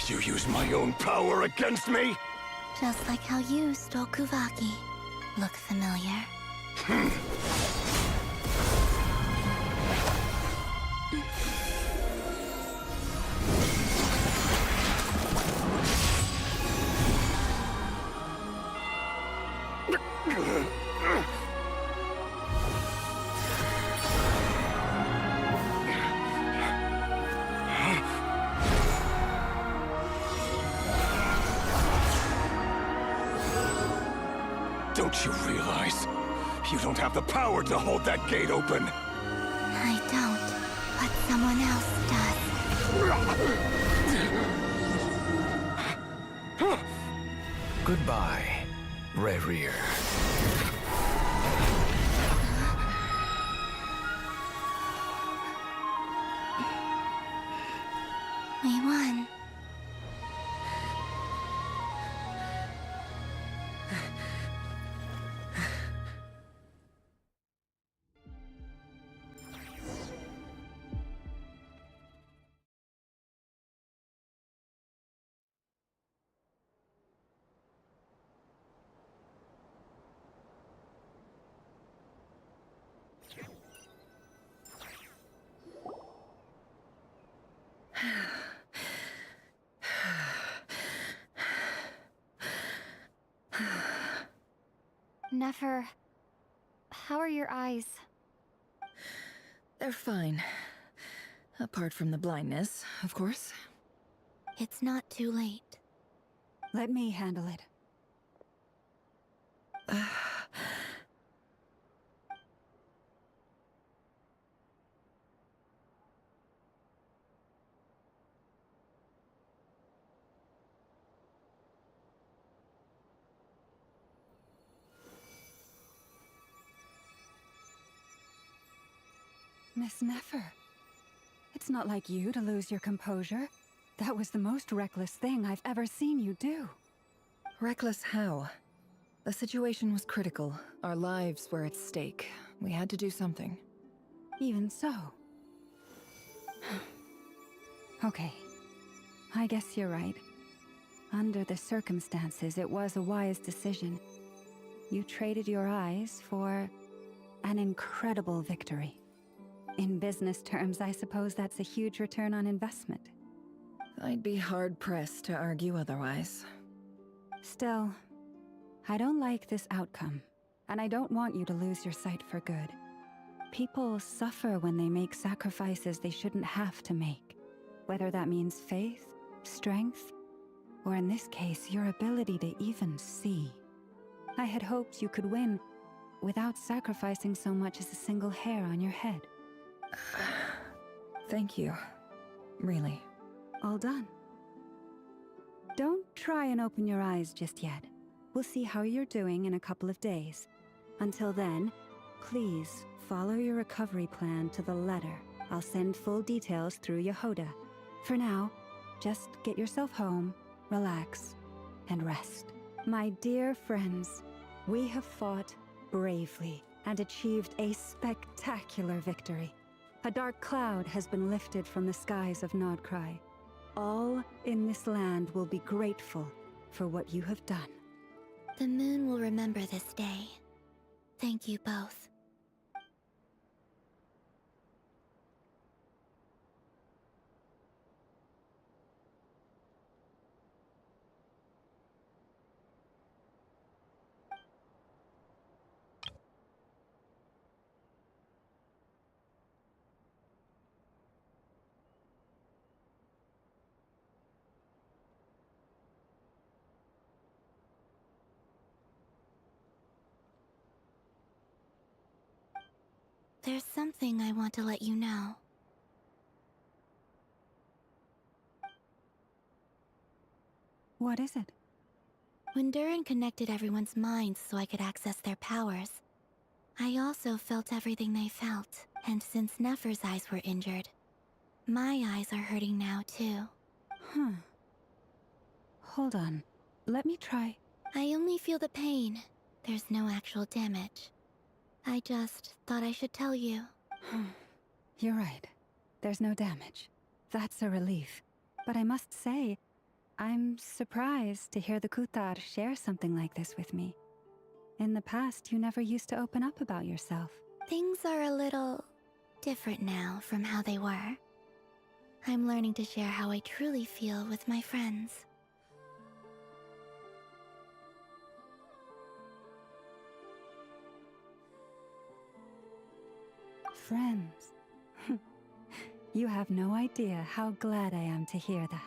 You use my own power against me? Just like how you stole Kuvaki. Look familiar? Don't you realize? You don't have the power to hold that gate open! I don't, but someone else does. Goodbye, Rerir. We won. Nefer, how are your eyes? They're fine. Apart from the blindness, of course. It's not too late. Let me handle it. Miss Nefer. It's not like you to lose your composure. That was the most reckless thing I've ever seen you do. Reckless how? The situation was critical. Our lives were at stake. We had to do something. Even so. Okay. I guess you're right. Under the circumstances, it was a wise decision. You traded your eyes for an incredible victory. In business terms, I suppose that's a huge return on investment. I'd be hard-pressed to argue otherwise. Still, I don't like this outcome, and I don't want you to lose your sight for good. People suffer when they make sacrifices they shouldn't have to make, whether that means faith, strength, or in this case, your ability to even see. I had hoped you could win without sacrificing so much as a single hair on your head. Thank you. Really. All done. Don't try and open your eyes just yet. We'll see how you're doing in a couple of days. Until then, please follow your recovery plan to the letter. I'll send full details through Yehoda. For now, just get yourself home, relax, and rest. My dear friends, we have fought bravely and achieved a spectacular victory. A dark cloud has been lifted from the skies of Nodcry. All in this land will be grateful for what you have done. The moon will remember this day. Thank you both. There's something I want to let you know. What is it? When Durin connected everyone's minds so I could access their powers, I also felt everything they felt. And since Nefer's eyes were injured, my eyes are hurting now too. Huh. Hold on. Let me try. I only feel the pain. There's no actual damage. I just thought I should tell you. You're right. There's no damage. That's a relief. But I must say, I'm surprised to hear the Kutar share something like this with me. In the past, you never used to open up about yourself. Things are a little different now from how they were. I'm learning to share how I truly feel with my friends. Friends. You have no idea how glad I am to hear that.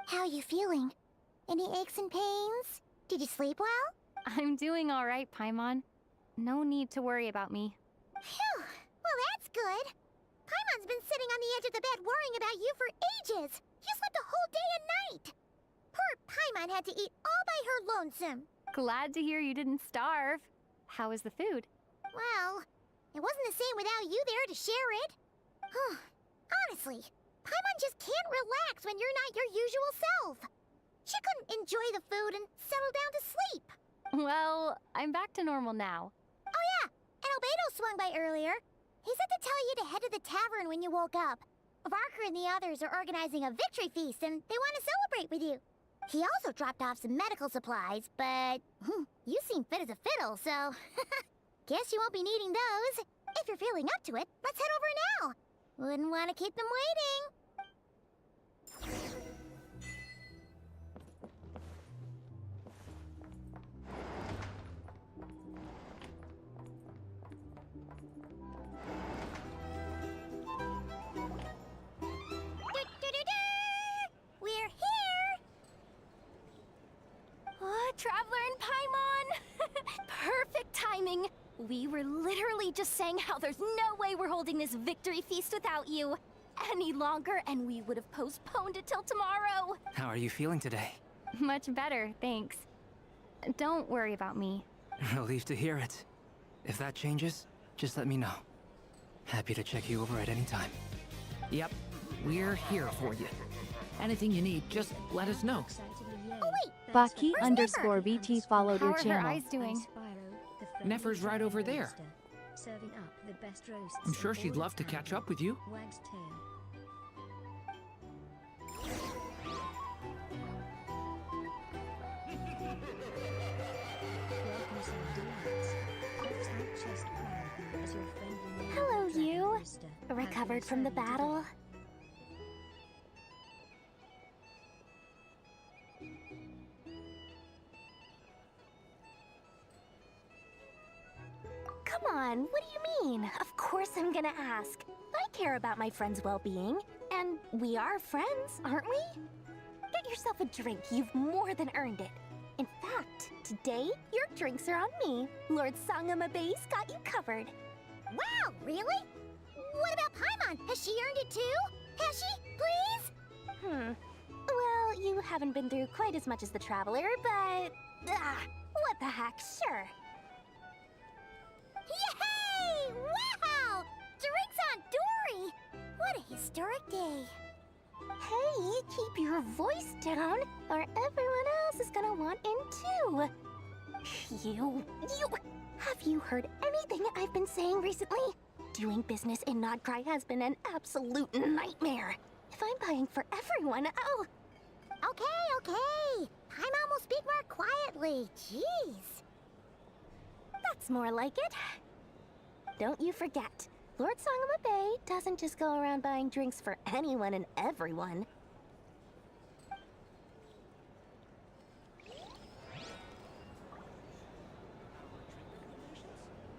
How are you feeling? Any aches and pains? Did you sleep well? I'm doing all right, Paimon. No need to worry about me. Phew! Well, that's good. Paimon's been sitting on the edge of the bed worrying about you for ages. You slept a whole day and night. Poor Paimon had to eat all by her lonesome. Glad to hear you didn't starve. How is the food? Well, it wasn't the same without you there to share it. Honestly, Paimon just can't relax when you're not your usual self. She couldn't enjoy the food and settle down to sleep. Well, I'm back to normal now. Oh yeah, and Albedo swung by earlier. He said to tell you to head to the tavern when you woke up. Varker and the others are organizing a victory feast and they want to celebrate with you. He also dropped off some medical supplies, but you seem fit as a fiddle, so guess you won't be needing those. If you're feeling up to it, let's head over now. Wouldn't want to keep them waiting. timing. We were literally just saying how there's no way we're holding this victory feast without you any longer, and we would have postponed it till tomorrow. How are you feeling today? Much better, thanks. Don't worry about me. Relieved to hear it. If that changes, just let me know. Happy to check you over at any time. Yep, we're here for you. Anything you need, just let us know. Oh wait, Baki_VT followed your channel. How are her eyes doing? Nefer's right over there. Serving up the best roasts I'm sure of she'd all love to time. catch up with you. Wag's tail. Welcome, sardines. Puffs out chest proudly as your friendly neighbor Hello, dragon you. rooster. Recovered from the Happily serving battle? today. Come on, what do you mean? Of course I'm gonna ask. I care about my friend's well-being. And we are friends, aren't we? Get yourself a drink. You've more than earned it. In fact, today, your drinks are on me. Lord Sangamabe's got you covered. Wow, really? What about Paimon? Has she earned it too? Has she? Please? Well, you haven't been through quite as much as the Traveler, but... what the heck, sure. Yay! Wow! Drinks on Dory! What a historic day. Hey, keep your voice down, or everyone else is gonna want in too. You... Have you heard anything I've been saying recently? Doing business in Nodcry has been an absolute nightmare. If I'm buying for everyone, oh... Okay. Paimon will speak more quietly. Jeez. That's more like it. Don't you forget, Lord Sangamabe doesn't just go around buying drinks for anyone and everyone.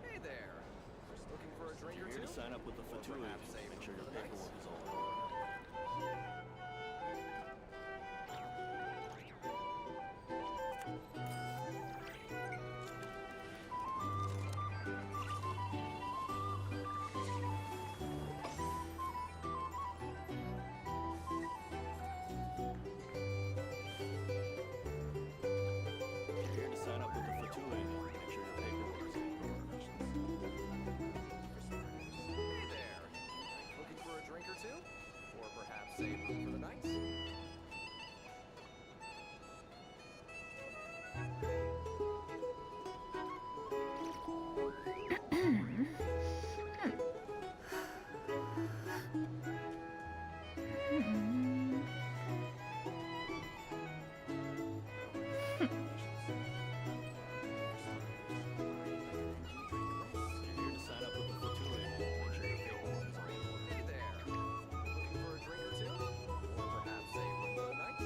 Hey there. Just looking for a drink or two? To sign up with the Splatoon. Make sure your paperwork is all in order. Here to sign up with the Splatoon. Make sure your paperwork is in order. Hey there. Looking for a drink or two? Or perhaps a room for the night? Here to sign up with the Splatoon. Make sure your paperwork is all in order. Hey there. Looking for a drink or two? Or perhaps a room for the night?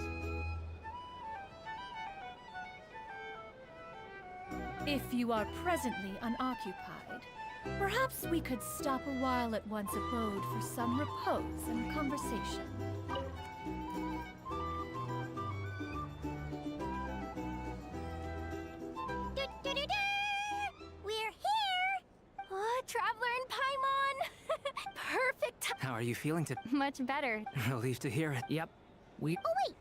If you are presently unoccupied, perhaps we could stop a while at one's abode for some repose and conversation. We're here! Oh, Traveler and Paimon! Perfect time. How are you feeling today? Much better. Relieved to hear it. Yep, we... Oh wait,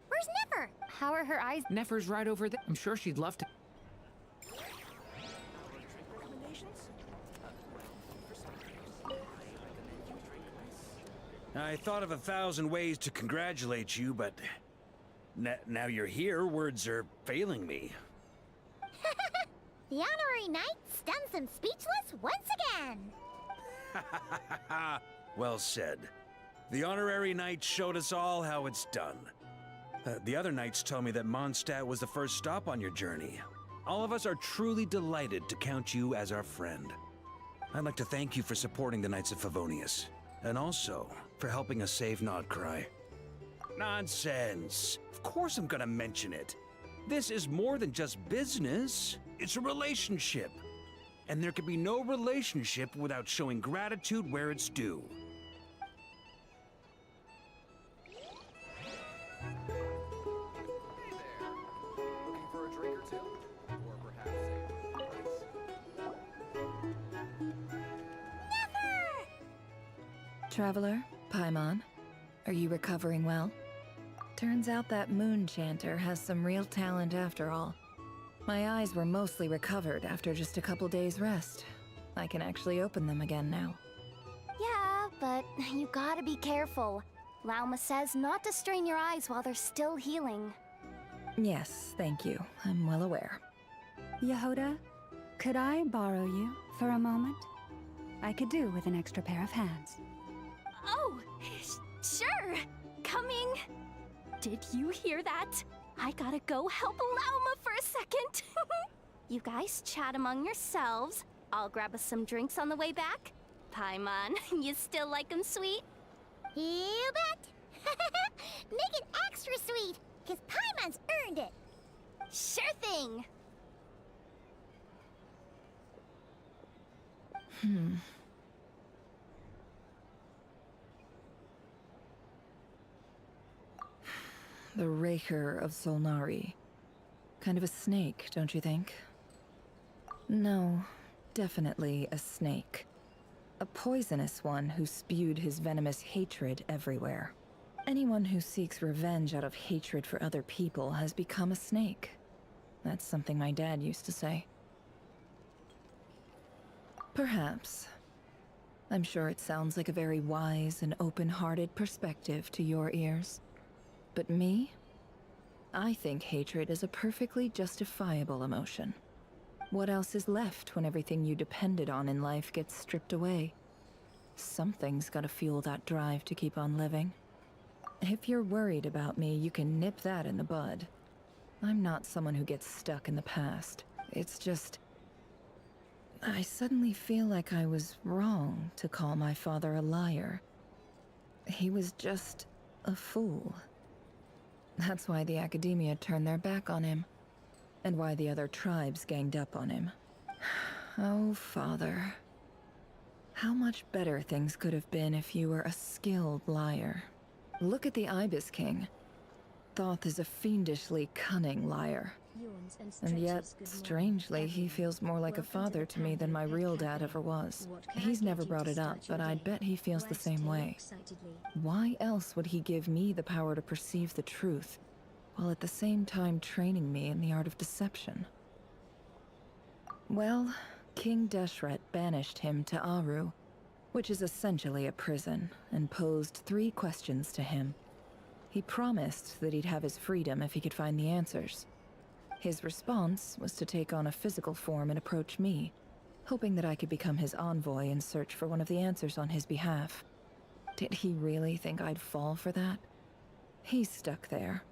where's Nefer? How are her eyes? Nefer's right over there. I'm sure she'd love to... I thought of 1,000 ways to congratulate you, but now you're here, words are failing me. The honorary knight stuns them speechless once again. Well said. The honorary knight showed us all how it's done. The other knights told me that Mondstadt was the first stop on your journey. All of us are truly delighted to count you as our friend. I'd like to thank you for supporting the Knights of Favonius, and also for helping us save Nodcry. Nonsense! Of course I'm gonna mention it. This is more than just business. It's a relationship. And there can be no relationship without showing gratitude where it's due. Looking for a drink or two? Or perhaps a room for the night? Traveler, Paimon, are you recovering well? Turns out that moon chanter has some real talent after all. My eyes were mostly recovered after just a couple days rest. I can actually open them again now. Yeah, but you gotta be careful. Lauma says not to strain your eyes while they're still healing. Yes, thank you. I'm well aware. Yehoda, could I borrow you for a moment? I could do with an extra pair of hands. Oh, sure. Coming. Did you hear that? I gotta go help Lauma for a second. You guys chat among yourselves. I'll grab us some drinks on the way back. Paimon, you still like 'em sweet? You bet! Make it extra sweet, because Paimon's earned it! Sure thing! The Raker of Solnari. Kind of a snake, don't you think? No, definitely a snake. A poisonous one who spewed his venomous hatred everywhere. Anyone who seeks revenge out of hatred for other people has become a snake. That's something my dad used to say. Perhaps. I'm sure it sounds like a very wise and open-hearted perspective to your ears. But me? I think hatred is a perfectly justifiable emotion. What else is left when everything you depended on in life gets stripped away? Something's gotta fuel that drive to keep on living. If you're worried about me, you can nip that in the bud. I'm not someone who gets stuck in the past. It's just... I suddenly feel like I was wrong to call my father a liar. He was just a fool. That's why the Academia turned their back on him. And why the other tribes ganged up on him. Oh, Father. How much better things could have been if you were a skilled liar. Look at the Ibis King. Thoth is a fiendishly cunning liar. And yet, strangely, he feels more like a father to me than my real dad ever was. He's never brought it up, but I'd bet he feels the same way. Why else would he give me the power to perceive the truth, while at the same time training me in the art of deception? Well, King Deshret banished him to Aru, which is essentially a prison, and posed 3 questions to him. He promised that he'd have his freedom if he could find the answers. His response was to take on a physical form and approach me, hoping that I could become his envoy and search for one of the answers on his behalf. Did he really think I'd fall for that? He's stuck there.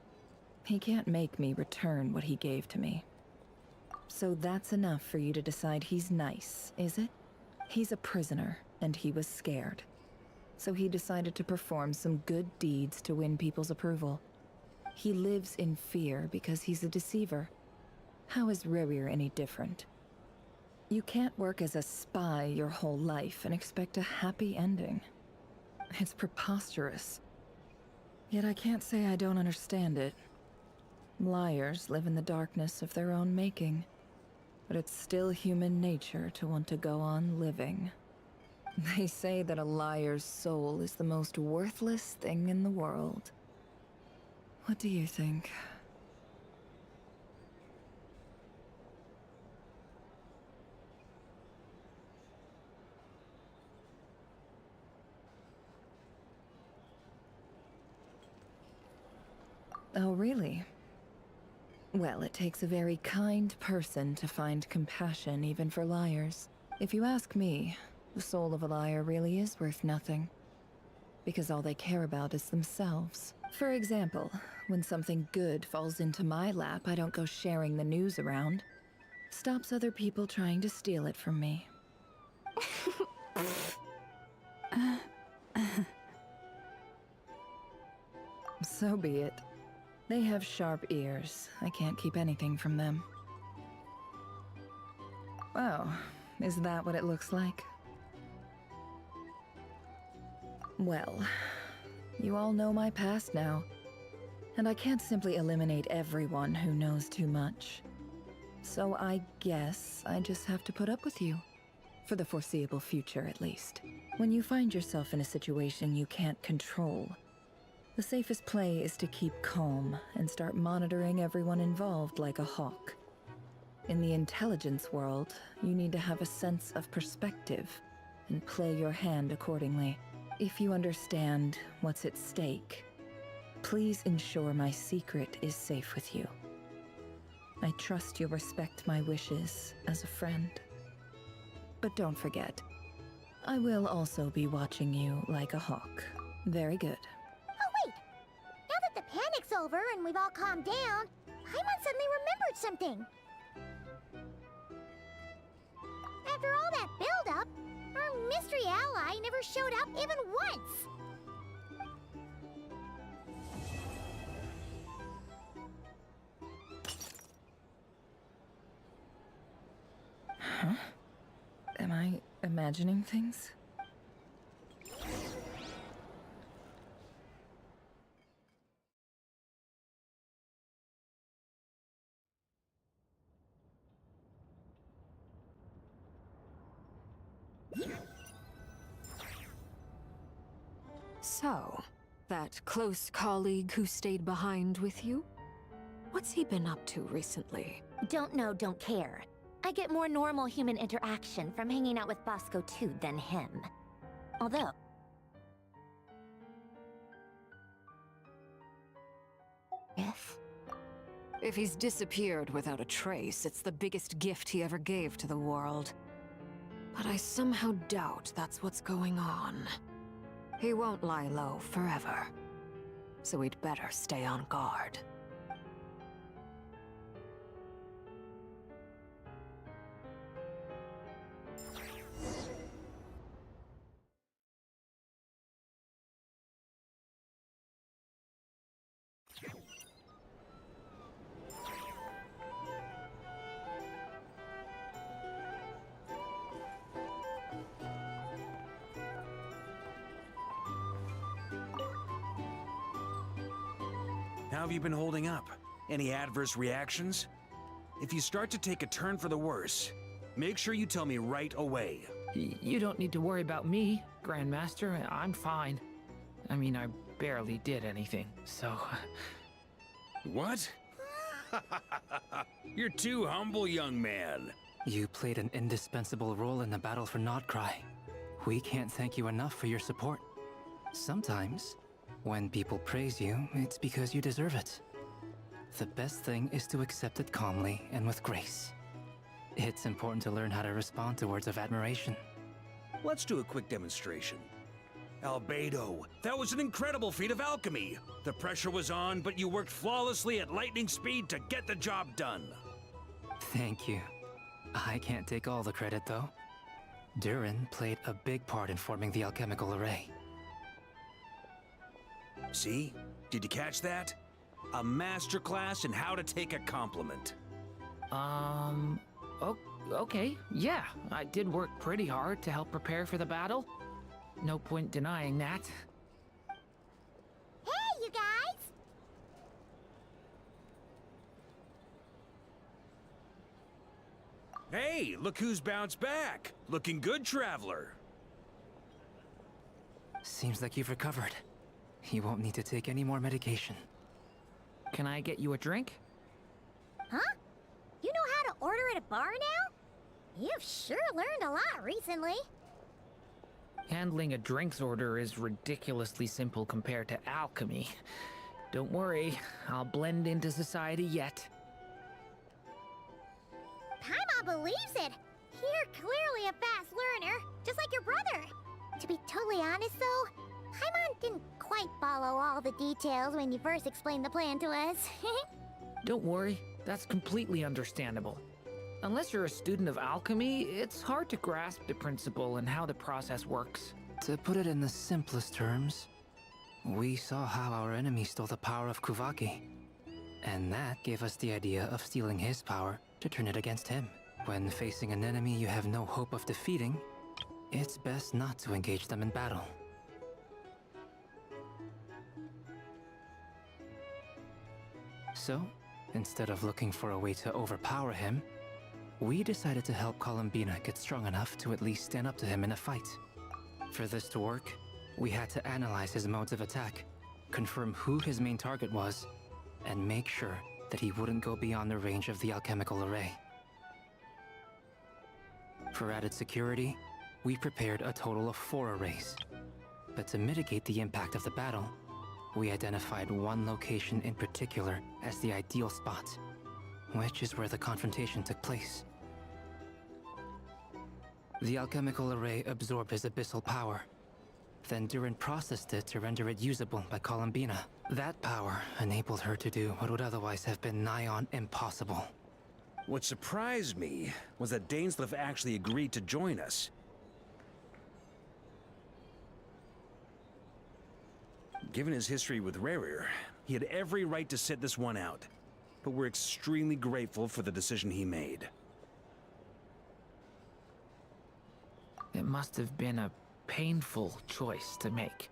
He can't make me return what he gave to me. So that's enough for you to decide he's nice, is it? He's a prisoner, and he was scared. So he decided to perform some good deeds to win people's approval. He lives in fear because he's a deceiver. How is Rerir any different? You can't work as a spy your whole life and expect a happy ending. It's preposterous. Yet I can't say I don't understand it. Liars live in the darkness of their own making. But it's still human nature to want to go on living. They say that a liar's soul is the most worthless thing in the world. What do you think? Oh, really? Well, it takes a very kind person to find compassion even for liars. If you ask me, the soul of a liar really is worth nothing. Because all they care about is themselves. For example, when something good falls into my lap, I don't go sharing the news around. Stops other people trying to steal it from me. So be it. They have sharp ears. I can't keep anything from them. Oh, is that what it looks like? Well, you all know my past now. And I can't simply eliminate everyone who knows too much. So I guess I just have to put up with you. For the foreseeable future, at least. When you find yourself in a situation you can't control, the safest play is to keep calm and start monitoring everyone involved like a hawk. In the intelligence world, you need to have a sense of perspective and play your hand accordingly. If you understand what's at stake, please ensure my secret is safe with you. I trust you'll respect my wishes as a friend. But don't forget, I will also be watching you like a hawk. Very good. Oh wait! Now that the panic's over and we've all calmed down, Paimon suddenly remembered something. After all that build-up, our mystery ally never showed up even once! Huh? Am I imagining things? So, that close colleague who stayed behind with you? What's he been up to recently? Don't know, don't care. I get more normal human interaction from hanging out with Bosco 2 than him. Although... If he's disappeared without a trace, it's the biggest gift he ever gave to the world. But I somehow doubt that's what's going on. He won't lie low forever. So we'd better stay on guard. How have you been holding up? Any adverse reactions? If you start to take a turn for the worse, make sure you tell me right away. You don't need to worry about me, Grandmaster. I'm fine. I mean, I barely did anything, so... What? You're too humble, young man. You played an indispensable role in the battle for Notcry. We can't thank you enough for your support. Sometimes, when people praise you, it's because you deserve it. The best thing is to accept it calmly and with grace. It's important to learn how to respond to words of admiration. Let's do a quick demonstration. Albedo, that was an incredible feat of alchemy. The pressure was on, but you worked flawlessly at lightning speed to get the job done. Thank you. I can't take all the credit, though. Durin played a big part in forming the alchemical array. See? Did you catch that? A masterclass in how to take a compliment. Okay, yeah. I did work pretty hard to help prepare for the battle. No point denying that. Hey, you guys! Hey, look who's bounced back. Looking good, Traveler. Seems like you've recovered. You won't need to take any more medication. Can I get you a drink? Huh? You know how to order at a bar now? You've sure learned a lot recently. Handling a drinks order is ridiculously simple compared to alchemy. Don't worry, I'll blend into society yet. Paimon believes it! You're clearly a fast learner, just like your brother. To be totally honest though, Paimon didn't quite follow all the details when you first explained the plan to us. Don't worry, that's completely understandable. Unless you're a student of alchemy, it's hard to grasp the principle and how the process works. To put it in the simplest terms, we saw how our enemy stole the power of Kuvaki. And that gave us the idea of stealing his power to turn it against him. When facing an enemy you have no hope of defeating, it's best not to engage them in battle. So, instead of looking for a way to overpower him, we decided to help Columbina get strong enough to at least stand up to him in a fight. For this to work, we had to analyze his modes of attack, confirm who his main target was, and make sure that he wouldn't go beyond the range of the alchemical array. For added security, we prepared a total of 4 arrays. But to mitigate the impact of the battle, we identified one location in particular as the ideal spot, which is where the confrontation took place. The alchemical array absorbed his abyssal power. Then Durin processed it to render it usable by Columbina. That power enabled her to do what would otherwise have been nigh on impossible. What surprised me was that Dainsleif actually agreed to join us. Given his history with Rerir, he had every right to sit this one out. But we're extremely grateful for the decision he made. It must have been a painful choice to make.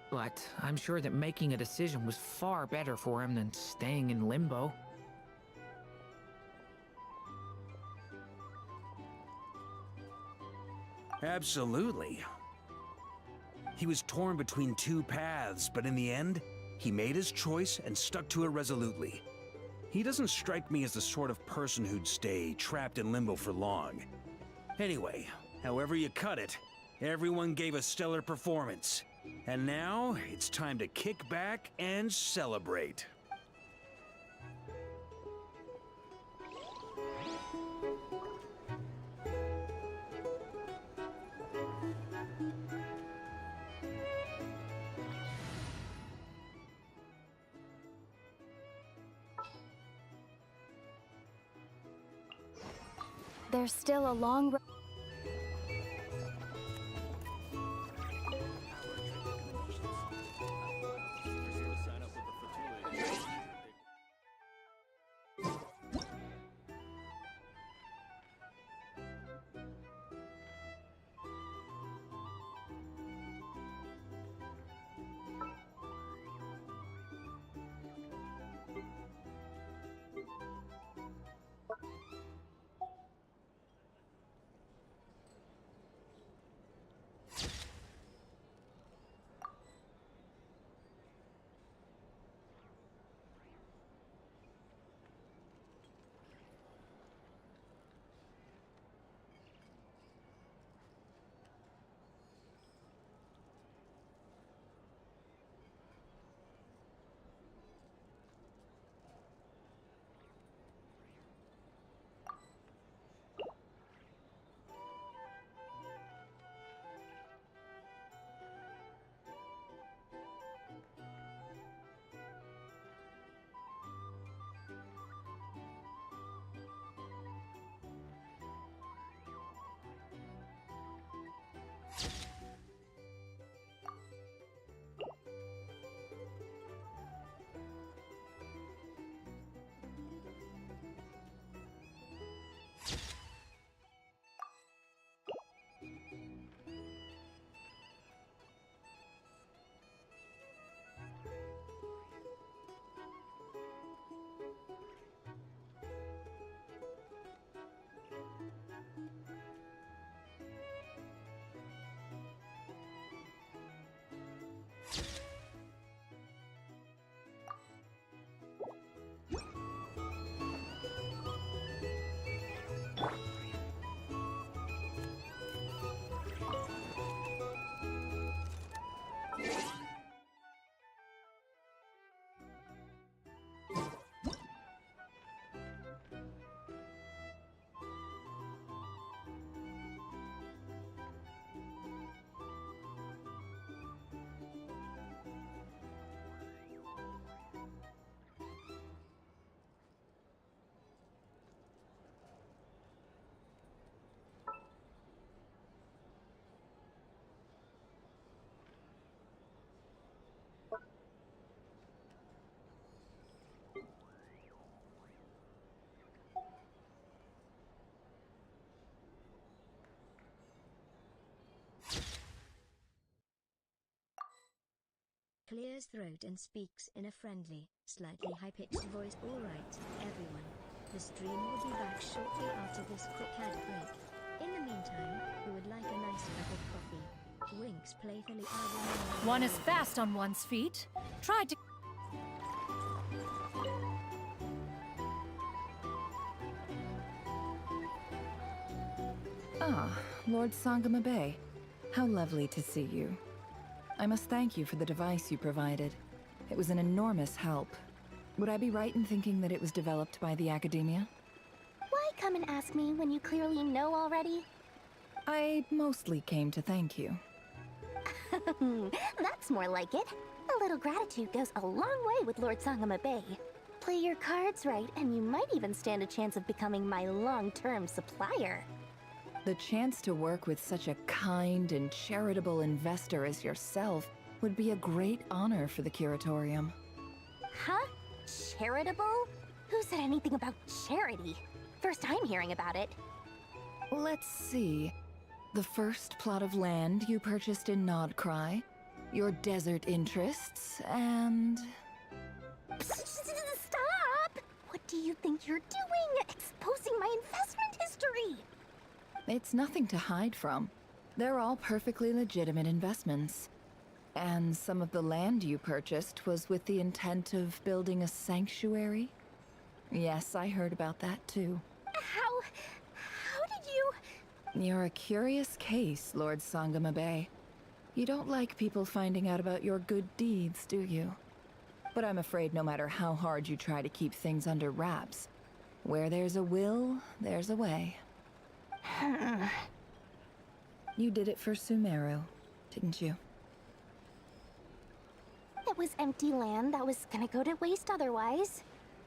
But I'm sure that making a decision was far better for him than staying in limbo. Absolutely. He was torn between 2 paths, but in the end, he made his choice and stuck to it resolutely. He doesn't strike me as the sort of person who'd stay trapped in limbo for long. Anyway, however you cut it, everyone gave a stellar performance. And now, it's time to kick back and celebrate. There's still a long road. Clears throat and speaks in a friendly, slightly high-pitched voice. All right, everyone. The stream will be back shortly after this quick ad break. In the meantime, we would like a nice cup of coffee. Winks playfully. One is fast on one's feet. Tried to... Ah, Lord Sangama Bay. How lovely to see you. I must thank you for the device you provided. It was an enormous help. Would I be right in thinking that it was developed by the Academia? Why come and ask me when you clearly know already? I mostly came to thank you. That's more like it. A little gratitude goes a long way with Lord Sangama Bay. Play your cards right, and you might even stand a chance of becoming my long-term supplier. The chance to work with such a kind and charitable investor as yourself would be a great honor for the Curatorium. Huh? Charitable? Who said anything about charity? First time hearing about it. Let's see. The first plot of land you purchased in Nodcry, your desert interests, and... Stop! What do you think you're doing? Exposing my investment history! It's nothing to hide from. They're all perfectly legitimate investments. And some of the land you purchased was with the intent of building a sanctuary? Yes, I heard about that too. How did you... You're a curious case, Lord Sangama Bay. You don't like people finding out about your good deeds, do you? But I'm afraid no matter how hard you try to keep things under wraps, where there's a will, there's a way. You did it for Sumeru, didn't you? It was empty land that was gonna go to waste otherwise.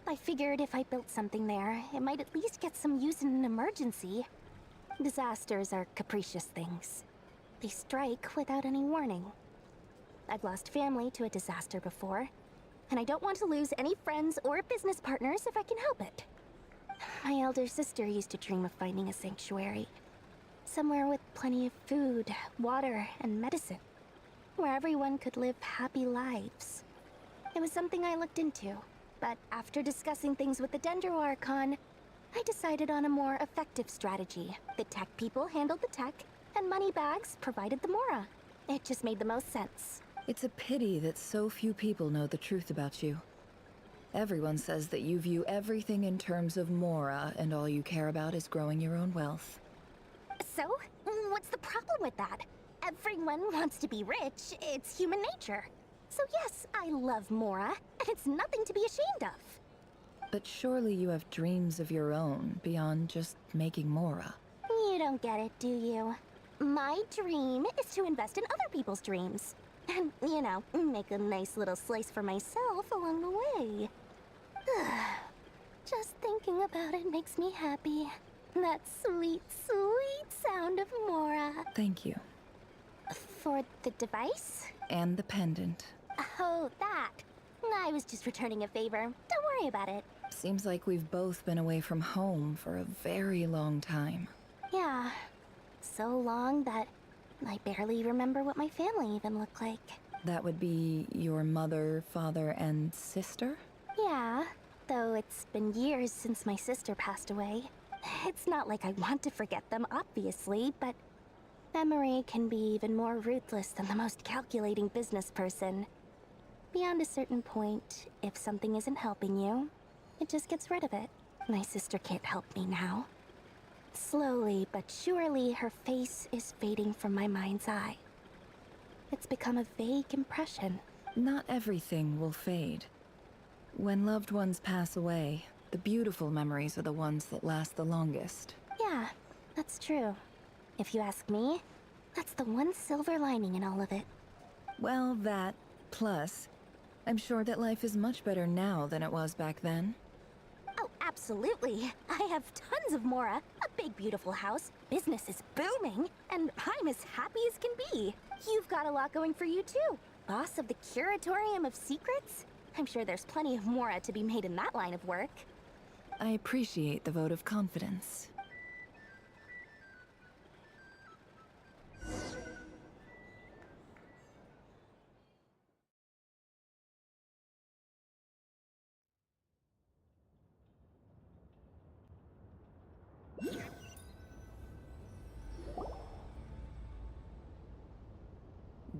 I figured if I built something there, it might at least get some use in an emergency. Disasters are capricious things. They strike without any warning. I've lost family to a disaster before, and I don't want to lose any friends or business partners if I can help it. My elder sister used to dream of finding a sanctuary. Somewhere with plenty of food, water, and medicine. Where everyone could live happy lives. It was something I looked into, but after discussing things with the Dendro Archon, I decided on a more effective strategy. The tech people handled the tech, and Moneybags provided the Mora. It just made the most sense. It's a pity that so few people know the truth about you. Everyone says that you view everything in terms of Mora, and all you care about is growing your own wealth. So, what's the problem with that? Everyone wants to be rich. It's human nature. So yes, I love Mora, and it's nothing to be ashamed of. But surely you have dreams of your own, beyond just making Mora. You don't get it, do you? My dream is to invest in other people's dreams. And, you know, make a nice little slice for myself along the way. Just thinking about it makes me happy. That sweet, sweet sound of Mora. Thank you. For the device? And the pendant. Oh, that. I was just returning a favor. Don't worry about it. Seems like we've both been away from home for a very long time. Yeah. So long that I barely remember what my family even looked like. That would be your mother, father, and sister? Yeah, though it's been years since my sister passed away. It's not like I want to forget them, obviously, but memory can be even more ruthless than the most calculating business person. Beyond a certain point, if something isn't helping you, it just gets rid of it. My sister can't help me now. Slowly but surely, her face is fading from my mind's eye. It's become a vague impression. Not everything will fade. When loved ones pass away, the beautiful memories are the ones that last the longest. Yeah, that's true. If you ask me, that's the one silver lining in all of it. Well, that, plus, I'm sure that life is much better now than it was back then. Oh, absolutely. I have tons of Mora, a big beautiful house, business is booming, and I'm as happy as can be. You've got a lot going for you too. Boss of the Curatorium of Secrets? I'm sure there's plenty of Mora to be made in that line of work. I appreciate the vote of confidence.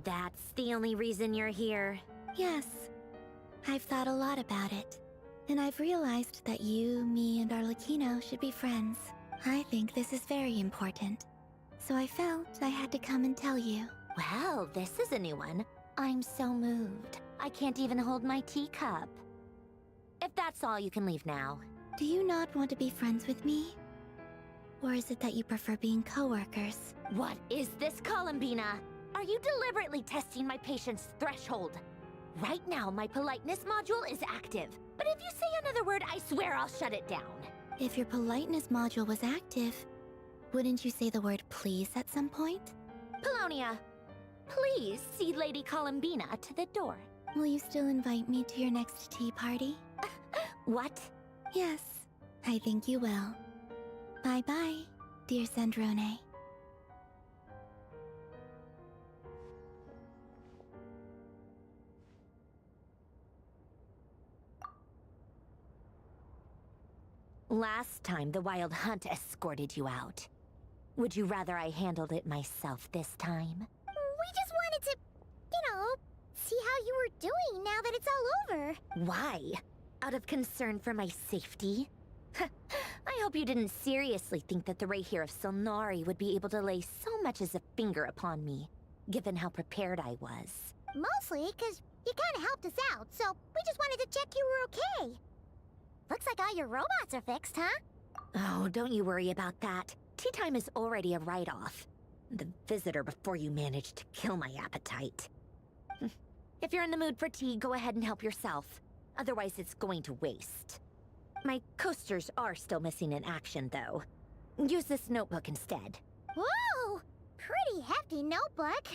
That's the only reason you're here? Yes. I've thought a lot about it. And I've realized that you, me, and Arlecchino should be friends. I think this is very important. So I felt I had to come and tell you. Well, this is a new one. I'm so moved. I can't even hold my teacup. If that's all, you can leave now. Do you not want to be friends with me? Or is it that you prefer being co-workers? What is this, Columbina? Are you deliberately testing my patience threshold? Right now, my politeness module is active. But if you say another word, I swear I'll shut it down. If your politeness module was active, wouldn't you say the word please at some point? Polonia, please see Lady Columbina to the door. Will you still invite me to your next tea party? What? Yes, I think you will. Bye-bye, dear Sandrone. Last time, the Wild Hunt escorted you out. Would you rather I handled it myself this time? We just wanted to, see how you were doing now that it's all over. Why? Out of concern for my safety? I hope you didn't seriously think that the Rayhir of Solnari would be able to lay so much as a finger upon me, given how prepared I was. Mostly because you kind of helped us out, so we just wanted to check you were okay. Looks like all your robots are fixed, huh? Oh, don't you worry about that. Tea time is already a write-off. The visitor before you managed to kill my appetite. If you're in the mood for tea, go ahead and help yourself. Otherwise, it's going to waste. My coasters are still missing in action, though. Use this notebook instead. Whoa! Pretty hefty notebook.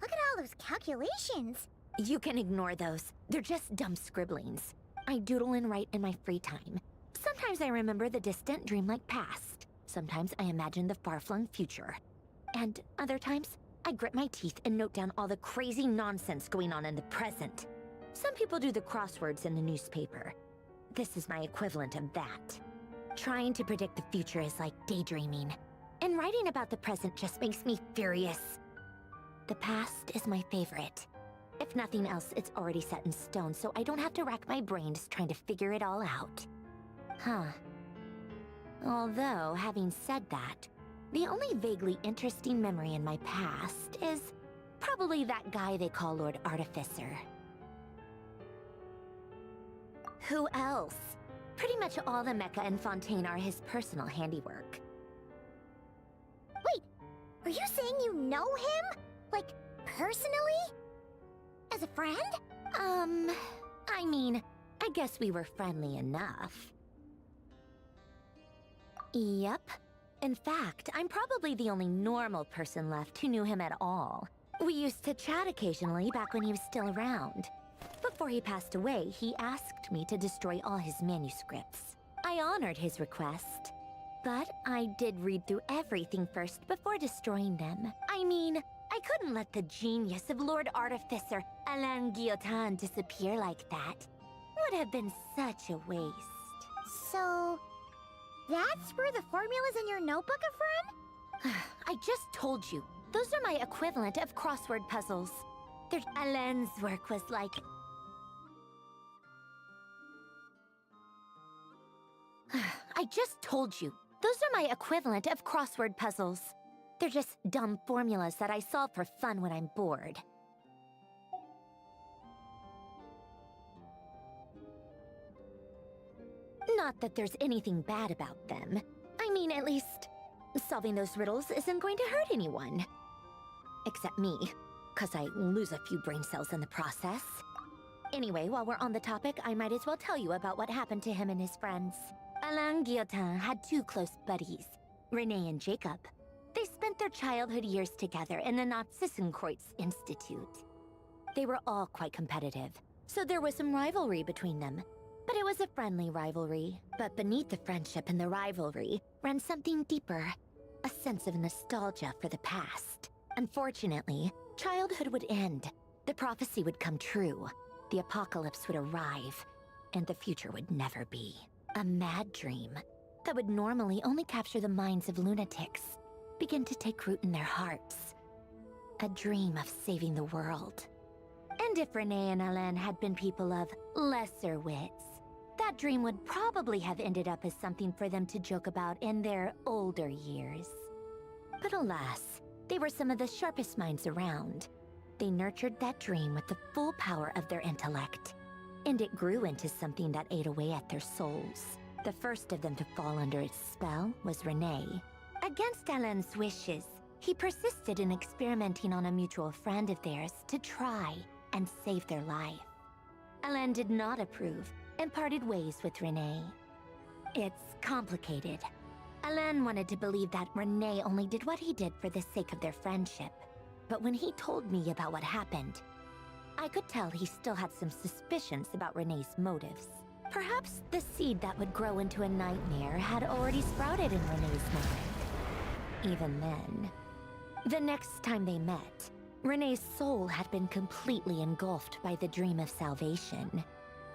Look at all those calculations. You can ignore those. They're just dumb scribblings. I doodle and write in my free time. Sometimes I remember the distant dreamlike past. Sometimes I imagine the far-flung future. And other times, I grit my teeth and note down all the crazy nonsense going on in the present. Some people do the crosswords in the newspaper. This is my equivalent of that. Trying to predict the future is like daydreaming. And writing about the present just makes me furious. The past is my favorite. If nothing else, it's already set in stone, so I don't have to rack my brains trying to figure it all out. Huh. Although, having said that, the only vaguely interesting memory in my past is probably that guy they call Lord Artificer. Who else? Pretty much all the mecha and Fontaine are his personal handiwork. Wait, are you saying you know him? Like, personally? As a friend? I mean, I guess we were friendly enough. Yep. In fact, I'm probably the only normal person left who knew him at all. We used to chat occasionally back when he was still around. Before he passed away, he asked me to destroy all his manuscripts. I honored his request, but I did read through everything first before destroying them. I mean, I couldn't let the genius of Lord Artificer Alain Guillotin disappear like that. Would have been such a waste. So, that's where the formulas in your notebook are from? I just told you. Those are my equivalent of crossword puzzles. Alain's work was like... I just told you. Those are my equivalent of crossword puzzles. They're just dumb formulas that I solve for fun when I'm bored. Not that there's anything bad about them. I mean, at least, solving those riddles isn't going to hurt anyone. Except me, 'cause I lose a few brain cells in the process. Anyway, while we're on the topic, I might as well tell you about what happened to him and his friends. Alain Guillotin had two close buddies, Renee and Jacob. They spent their childhood years together in the Narzissenkreuz Institute. They were all quite competitive, so there was some rivalry between them. But it was a friendly rivalry. But beneath the friendship and the rivalry ran something deeper, a sense of nostalgia for the past. Unfortunately, childhood would end. The prophecy would come true. The apocalypse would arrive, and the future would never be. A mad dream that would normally only capture the minds of lunatics begin to take root in their hearts. a dream of saving the world. And if Renee and Alain had been people of lesser wits, that dream would probably have ended up as something for them to joke about in their older years. But alas, they were some of the sharpest minds around. They nurtured that dream with the full power of their intellect, and it grew into something that ate away at their souls. The first of them to fall under its spell was Renee. Against Alain's wishes, he persisted in experimenting on a mutual friend of theirs to try and save their life. Alain did not approve and parted ways with Renee. It's complicated. Alain wanted to believe that Renee only did what he did for the sake of their friendship. But when he told me about what happened, I could tell he still had some suspicions about Renee's motives. Perhaps the seed that would grow into a nightmare had already sprouted in Renee's mind. Even then, the next time they met, Renee's soul had been completely engulfed by the dream of salvation.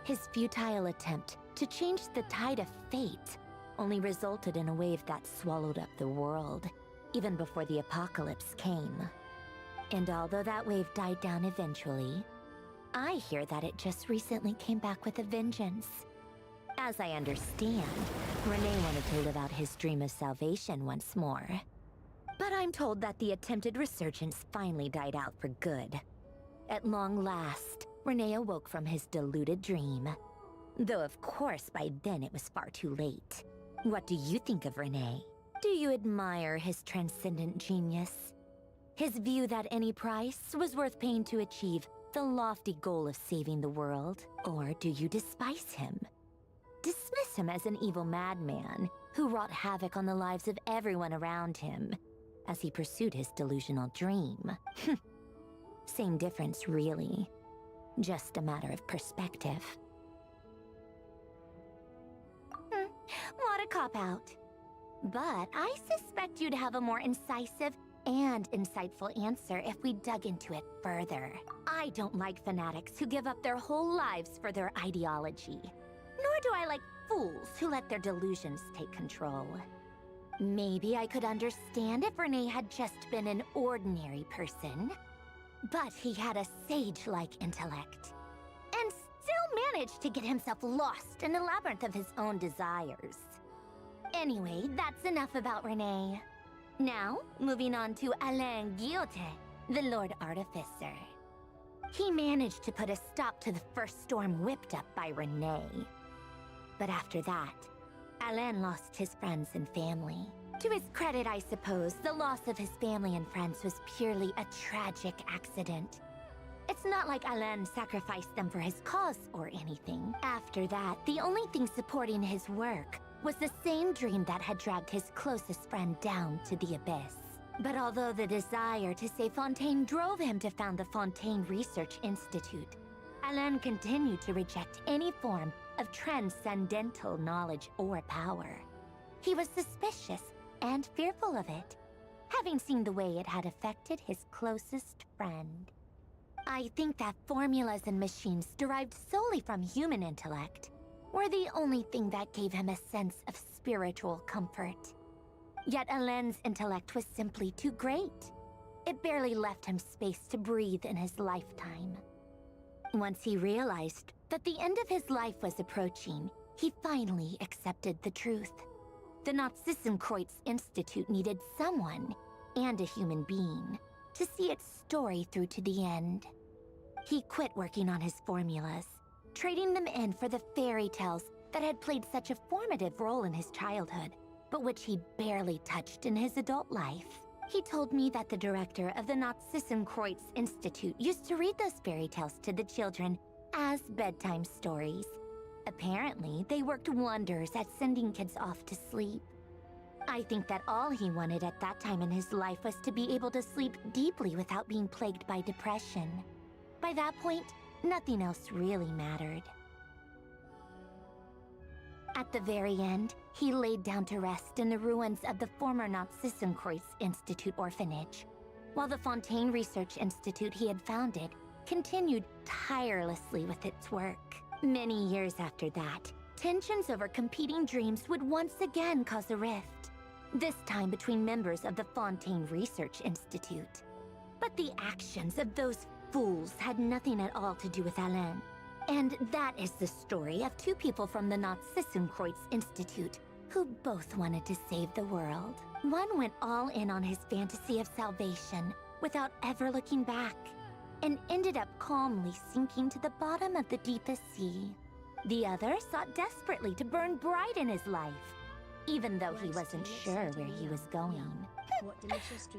His futile attempt to change the tide of fate only resulted in a wave that swallowed up the world, even before the apocalypse came. And although that wave died down eventually, I hear that it just recently came back with a vengeance. As I understand, Renee wanted to live out his dream of salvation once more. But I'm told that the attempted resurgence finally died out for good. At long last, Renee awoke from his deluded dream. Though of course by then it was far too late. What do you think of Renee? Do you admire his transcendent genius? His view that any price was worth paying to achieve the lofty goal of saving the world? Or do you despise him? Dismiss him as an evil madman who wrought havoc on the lives of everyone around him as he pursued his delusional dream. Same difference, really. Just a matter of perspective. What a cop-out. But I suspect you'd have a more incisive and insightful answer if we dug into it further. I don't like fanatics who give up their whole lives for their ideology. Nor do I like fools who let their delusions take control. Maybe I could understand if Renee had just been an ordinary person. But he had a sage-like intellect, and still managed to get himself lost in the labyrinth of his own desires. Anyway, that's enough about Renee. Now, moving on to Alain Guillotin, the Lord Artificer. He managed to put a stop to the first storm whipped up by Renee. But after that, Alain lost his friends and family. To his credit, I suppose, the loss of his family and friends was purely a tragic accident. It's not like Alain sacrificed them for his cause or anything. After that, the only thing supporting his work was the same dream that had dragged his closest friend down to the abyss. But although the desire to save Fontaine drove him to found the Fontaine Research Institute, Alain continued to reject any form of transcendental knowledge or power. He was suspicious and fearful of it, having seen the way it had affected his closest friend. I think that formulas and machines derived solely from human intellect were the only thing that gave him a sense of spiritual comfort. Yet Alain's intellect was simply too great. It barely left him space to breathe in his lifetime. Once he realized that the end of his life was approaching, he finally accepted the truth. The Nazissenkreuz Institute needed someone, and a human being, to see its story through to the end. He quit working on his formulas, trading them in for the fairy tales that had played such a formative role in his childhood, but which he barely touched in his adult life. He told me that the director of the Nazissenkreuz Institute used to read those fairy tales to the children as bedtime stories. Apparently, they worked wonders at sending kids off to sleep. I think that all he wanted at that time in his life was to be able to sleep deeply without being plagued by depression. By that point, nothing else really mattered. At the very end, he laid down to rest in the ruins of the former Nazissenkreuz Institute orphanage, while the Fontaine Research Institute he had founded continued tirelessly with its work. Many years after that, tensions over competing dreams would once again cause a rift, this time between members of the Fontaine Research Institute. But the actions of those fools had nothing at all to do with Alain. And that is the story of two people from the Nazissenkreuz Institute who both wanted to save the world. One went all in on his fantasy of salvation without ever looking back, and ended up calmly sinking to the bottom of the deepest sea. The other sought desperately to burn bright in his life, even though he wasn't sure where he was going.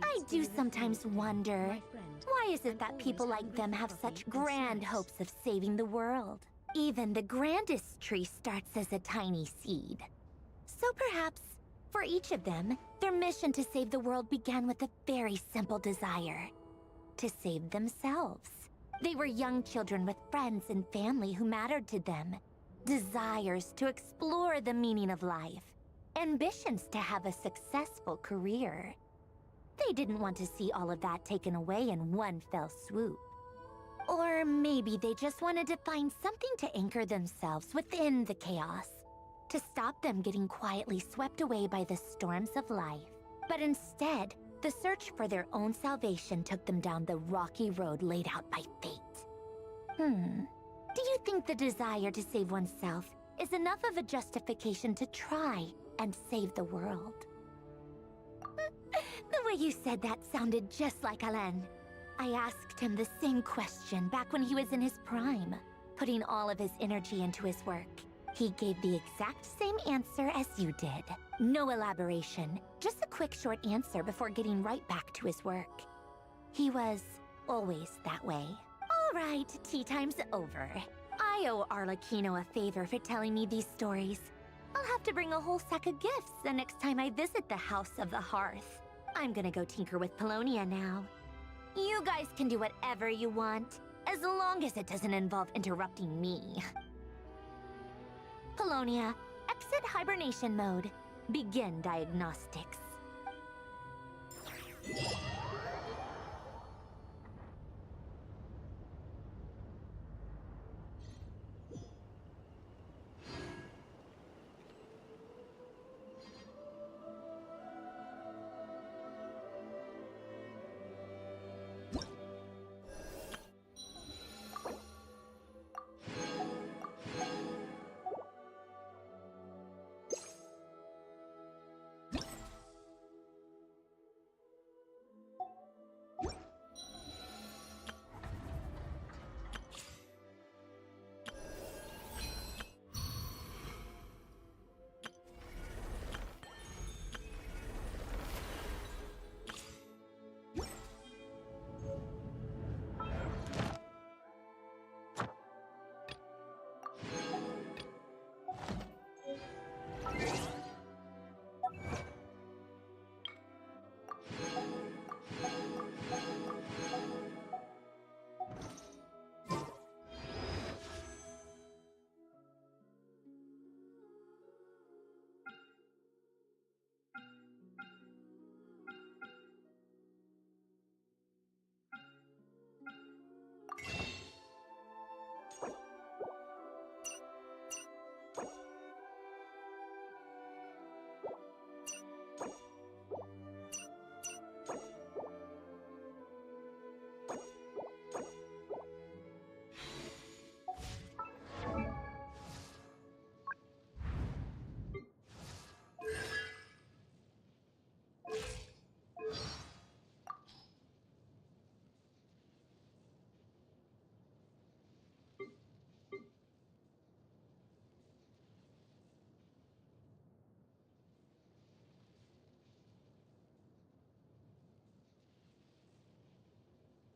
I do sometimes wonder, why is it that people like them have such grand hopes of saving the world? Even the grandest tree starts as a tiny seed. So perhaps, for each of them, their mission to save the world began with a very simple desire: to save themselves. They were young children with friends and family who mattered to them, desires to explore the meaning of life, ambitions to have a successful career. They didn't want to see all of that taken away in one fell swoop. Or maybe they just wanted to find something to anchor themselves within the chaos, to stop them getting quietly swept away by the storms of life. But instead, the search for their own salvation took them down the rocky road laid out by fate. Do you think the desire to save oneself is enough of a justification to try and save the world? The way you said that sounded just like Alain. I asked him the same question back when he was in his prime, putting all of his energy into his work. He gave the exact same answer as you did. No elaboration, just a quick short answer before getting right back to his work. He was always that way. All right, tea time's over. I owe Arlecchino a favor for telling me these stories. I'll have to bring a whole sack of gifts the next time I visit the House of the Hearth. I'm gonna go tinker with Polonia now. You guys can do whatever you want, as long as it doesn't involve interrupting me. Polonia, exit hibernation mode. Begin diagnostics.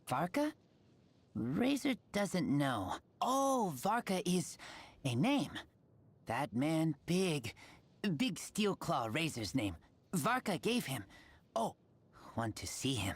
Varka? Razor doesn't know. Oh, Varka is a name. That man, Big Steel Claw, Razor's name. Varka gave him. Oh, want to see him.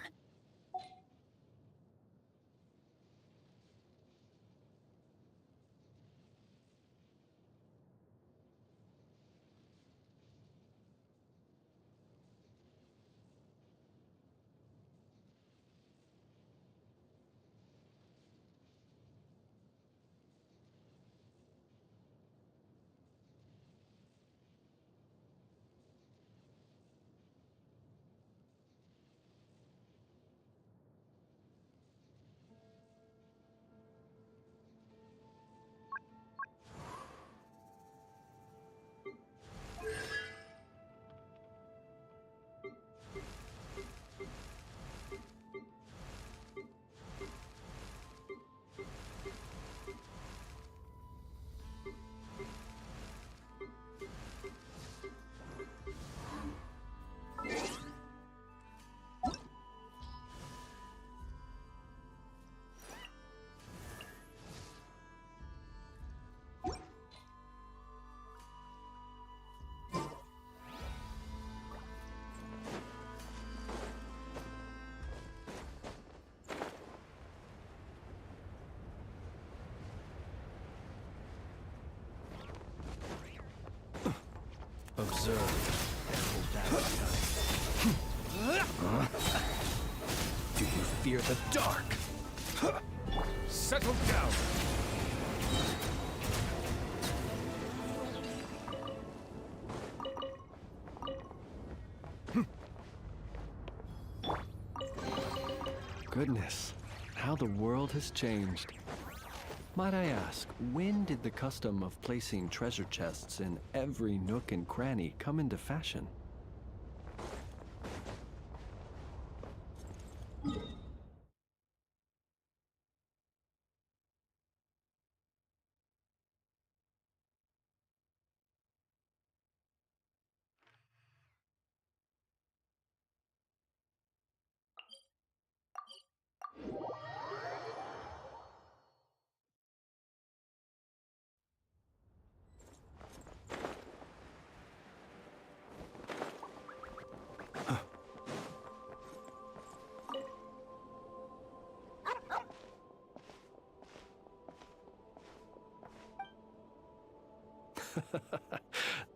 Observe and hold back time. Do you fear the dark? Settle down! Goodness, how the world has changed. Might I ask, when did the custom of placing treasure chests in every nook and cranny come into fashion?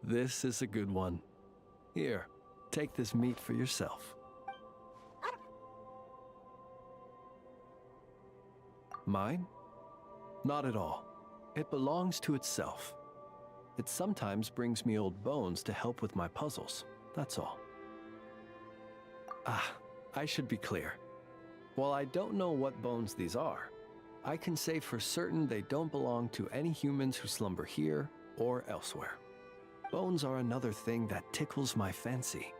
This is a good one. Here, take this meat for yourself. Mine? Not at all. It belongs to itself. It sometimes brings me old bones to help with my puzzles, that's all. I should be clear. While I don't know what bones these are, I can say for certain they don't belong to any humans who slumber here or elsewhere. Bones are another thing that tickles my fancy.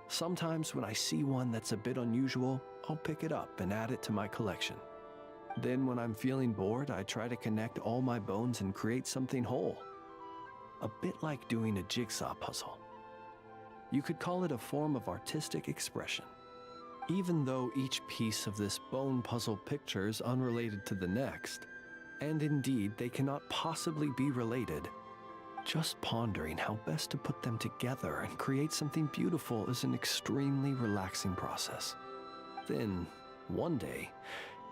Sometimes when I see one that's a bit unusual, I'll pick it up and add it to my collection. Then when I'm feeling bored, I try to connect all my bones and create something whole. A bit like doing a jigsaw puzzle. You could call it a form of artistic expression. Even though each piece of this bone puzzle picture is unrelated to the next, and indeed they cannot possibly be related, just pondering how best to put them together and create something beautiful is an extremely relaxing process. Then, one day,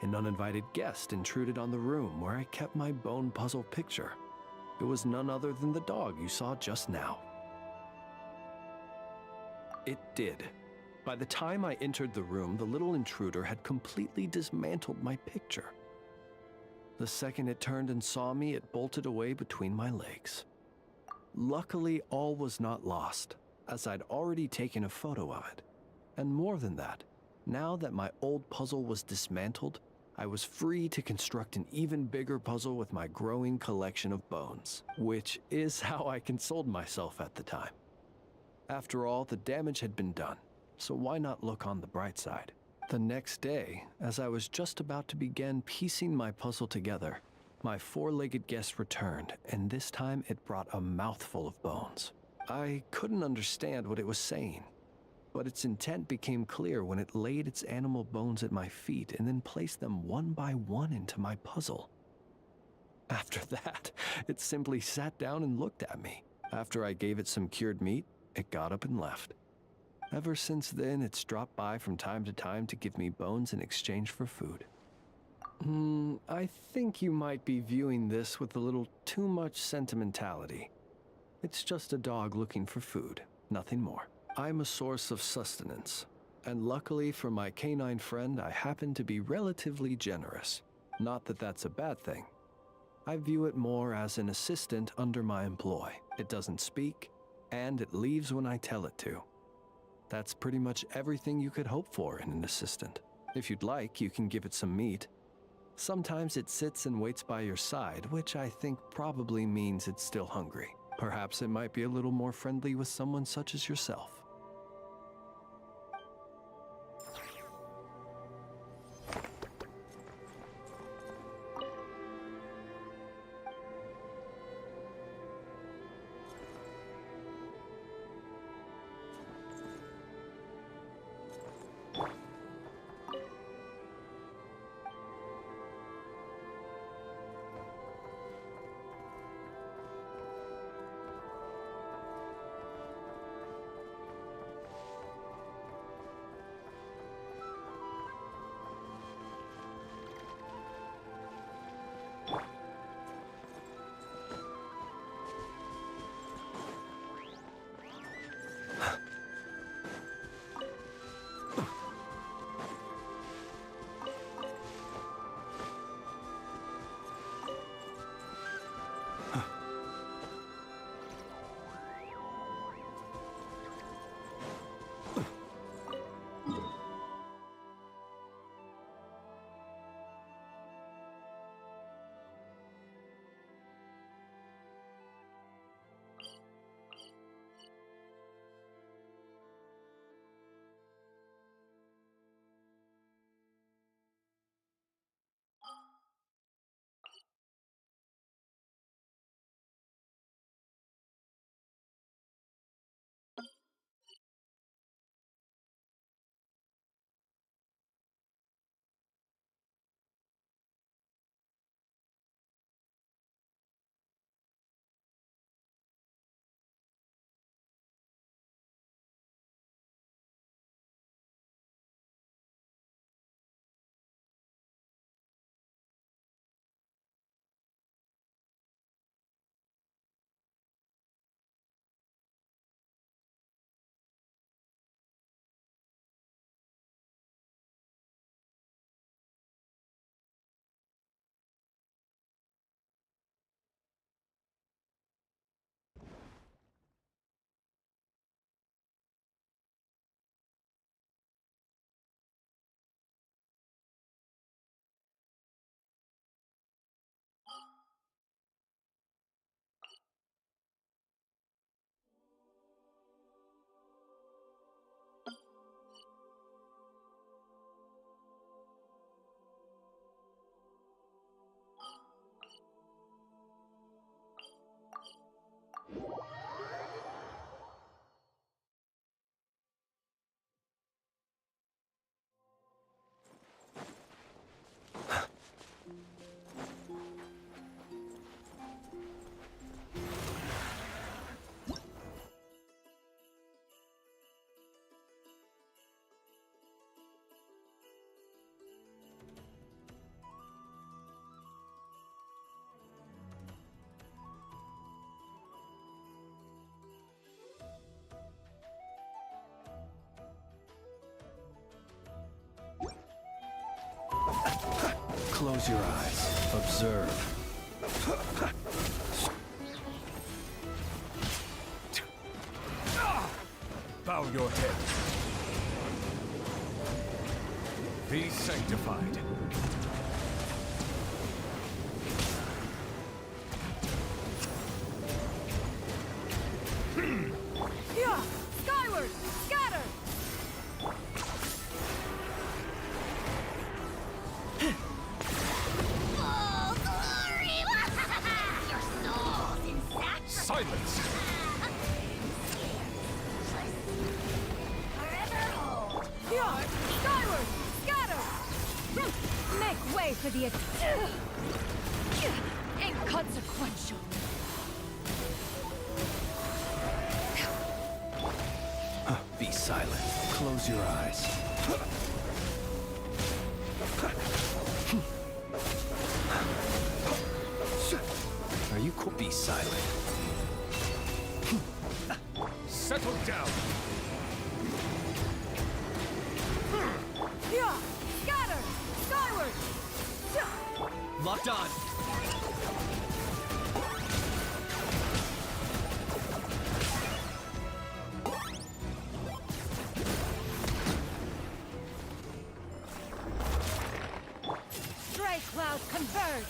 an uninvited guest intruded on the room where I kept my bone puzzle picture. It was none other than the dog you saw just now. It did. By the time I entered the room, the little intruder had completely dismantled my picture. The second it turned and saw me, it bolted away between my legs. Luckily, all was not lost, as I'd already taken a photo of it. And more than that, now that my old puzzle was dismantled, I was free to construct an even bigger puzzle with my growing collection of bones, which is how I consoled myself at the time. After all, the damage had been done, so why not look on the bright side? The next day, as I was just about to begin piecing my puzzle together, my four-legged guest returned, and this time it brought a mouthful of bones. I couldn't understand what it was saying, but its intent became clear when it laid its animal bones at my feet and then placed them one by one into my puzzle. After that, it simply sat down and looked at me. After I gave it some cured meat, it got up and left. Ever since then, it's dropped by from time to time to give me bones in exchange for food. I think you might be viewing this with a little too much sentimentality. It's just a dog looking for food, nothing more. I'm a source of sustenance, and luckily for my canine friend, I happen to be relatively generous. Not that that's a bad thing. I view it more as an assistant under my employ. It doesn't speak, and it leaves when I tell it to. That's pretty much everything you could hope for in an assistant. If you'd like, you can give it some meat. Sometimes it sits and waits by your side, which I think probably means it's still hungry. Perhaps it might be a little more friendly with someone such as yourself. Close your eyes. Observe. Bow your head. Be sanctified. Yeah! Skyward! Scatter! Oh, glory! Your soul's in sacrifice! Silence! Forever hold! Yeah! Skyward! Scatter! Make way for the inconsequential. Be silent. Close your eyes. Are you cool? Be silent. Settle down! Yeah! Scatter! Skyward! Locked on. Stray cloud converge!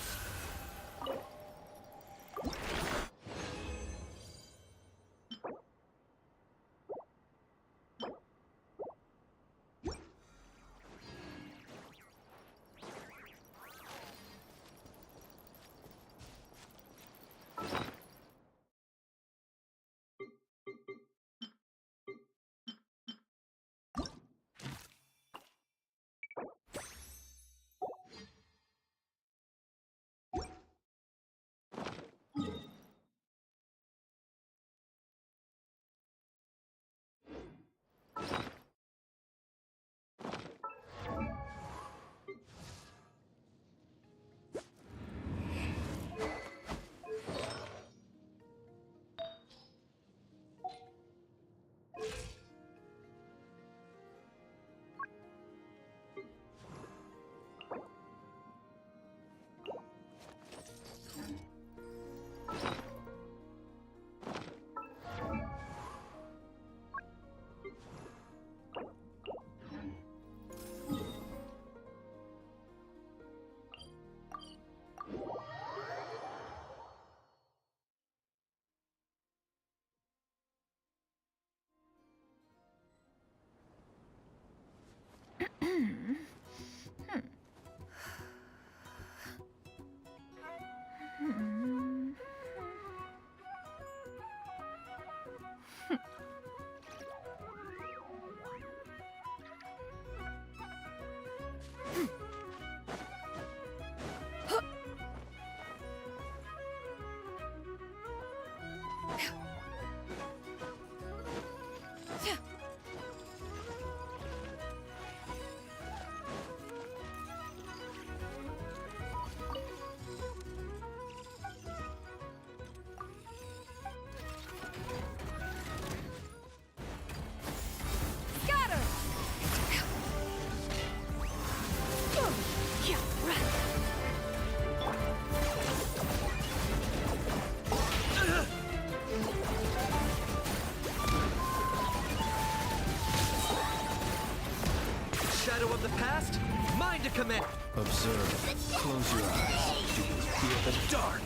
Shadow of the past, mine to command. Observe. Close your eyes. Do you fear the dark?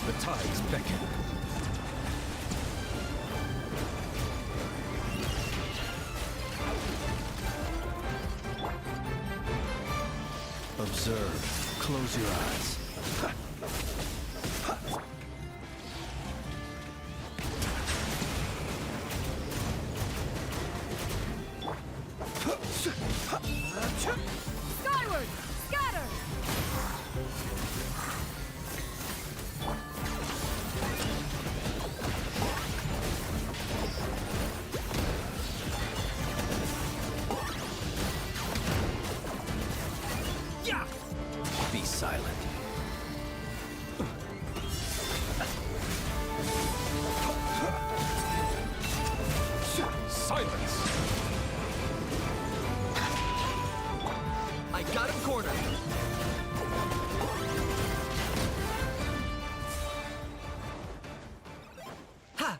The tides beckon. Observe. Close your eyes. Skyward! Scatter! Yeah! Be silent. Silence! corner! Ha!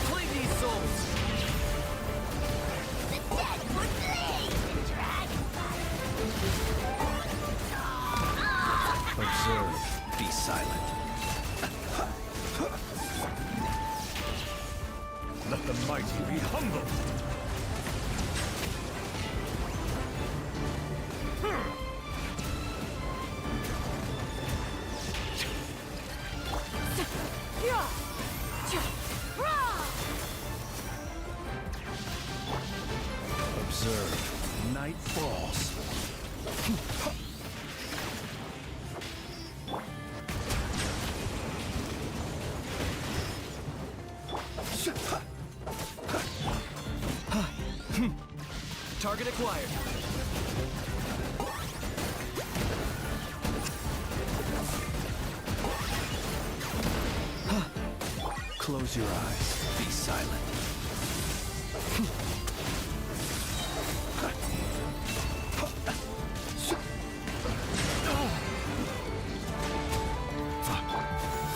Clean these souls! The dead would bleed and drag. Observe. Be silent. Let the mighty be humble. Observe. Night falls. Target acquired. Close your eyes. Be silent.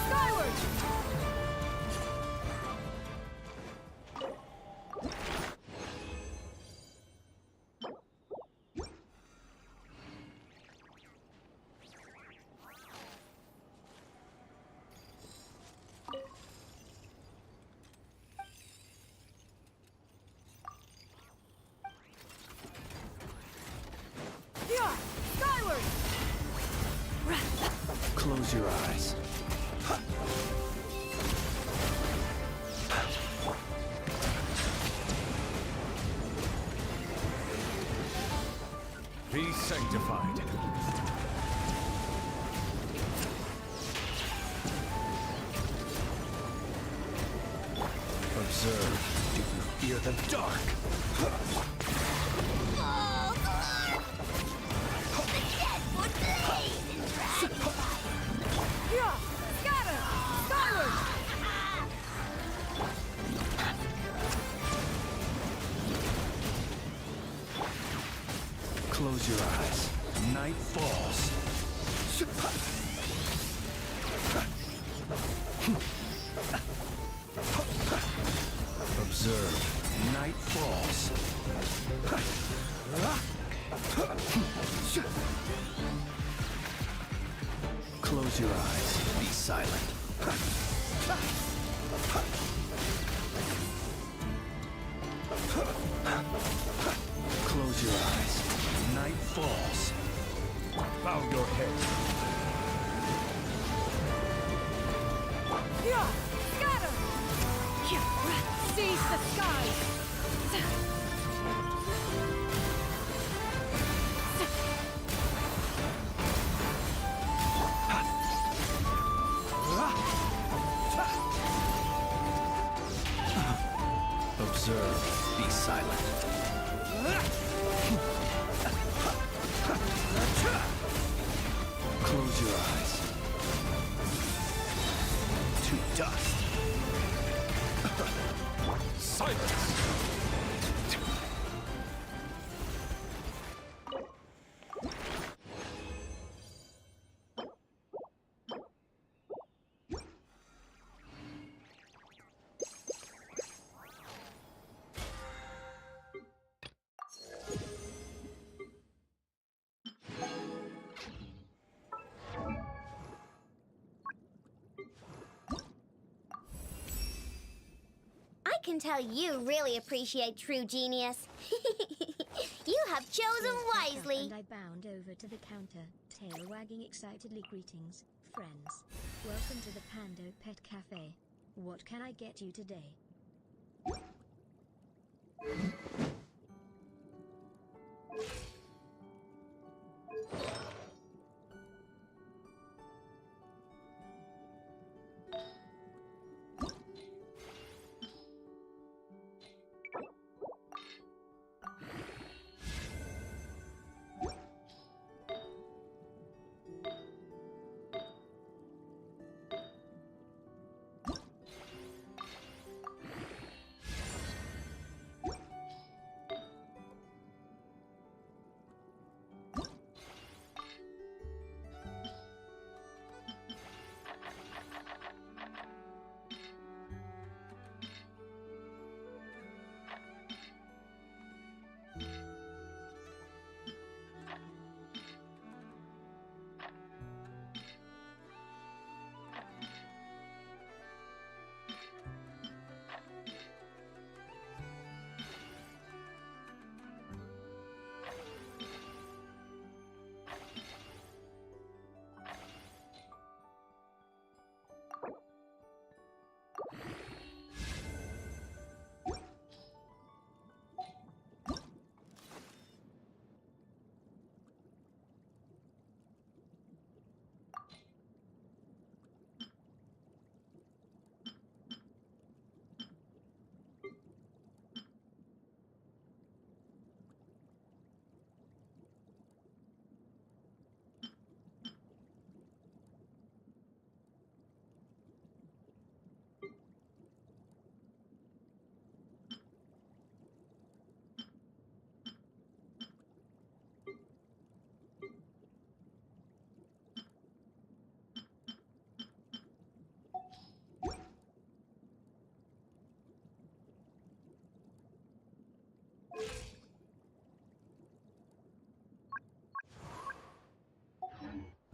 Skyward! Skyward! Close your eyes. Be sanctified. Observe. Do you fear the dark? Oh, Lord! The dead would bleed and drag. Scatter! Skyward! Close your eyes. Night falls. Observe. Night falls. Close your eyes. Be silent. Close your eyes. Night falls. Bow your head. Scatter! Seize the skies! Observe. Be silent. Close your eyes. To dust. Silence! I can tell you really appreciate true genius. You have chosen wisely. And I bound over to the counter, tail wagging excitedly. Greetings, friends. Welcome to the Pando Pet Cafe. What can I get you today?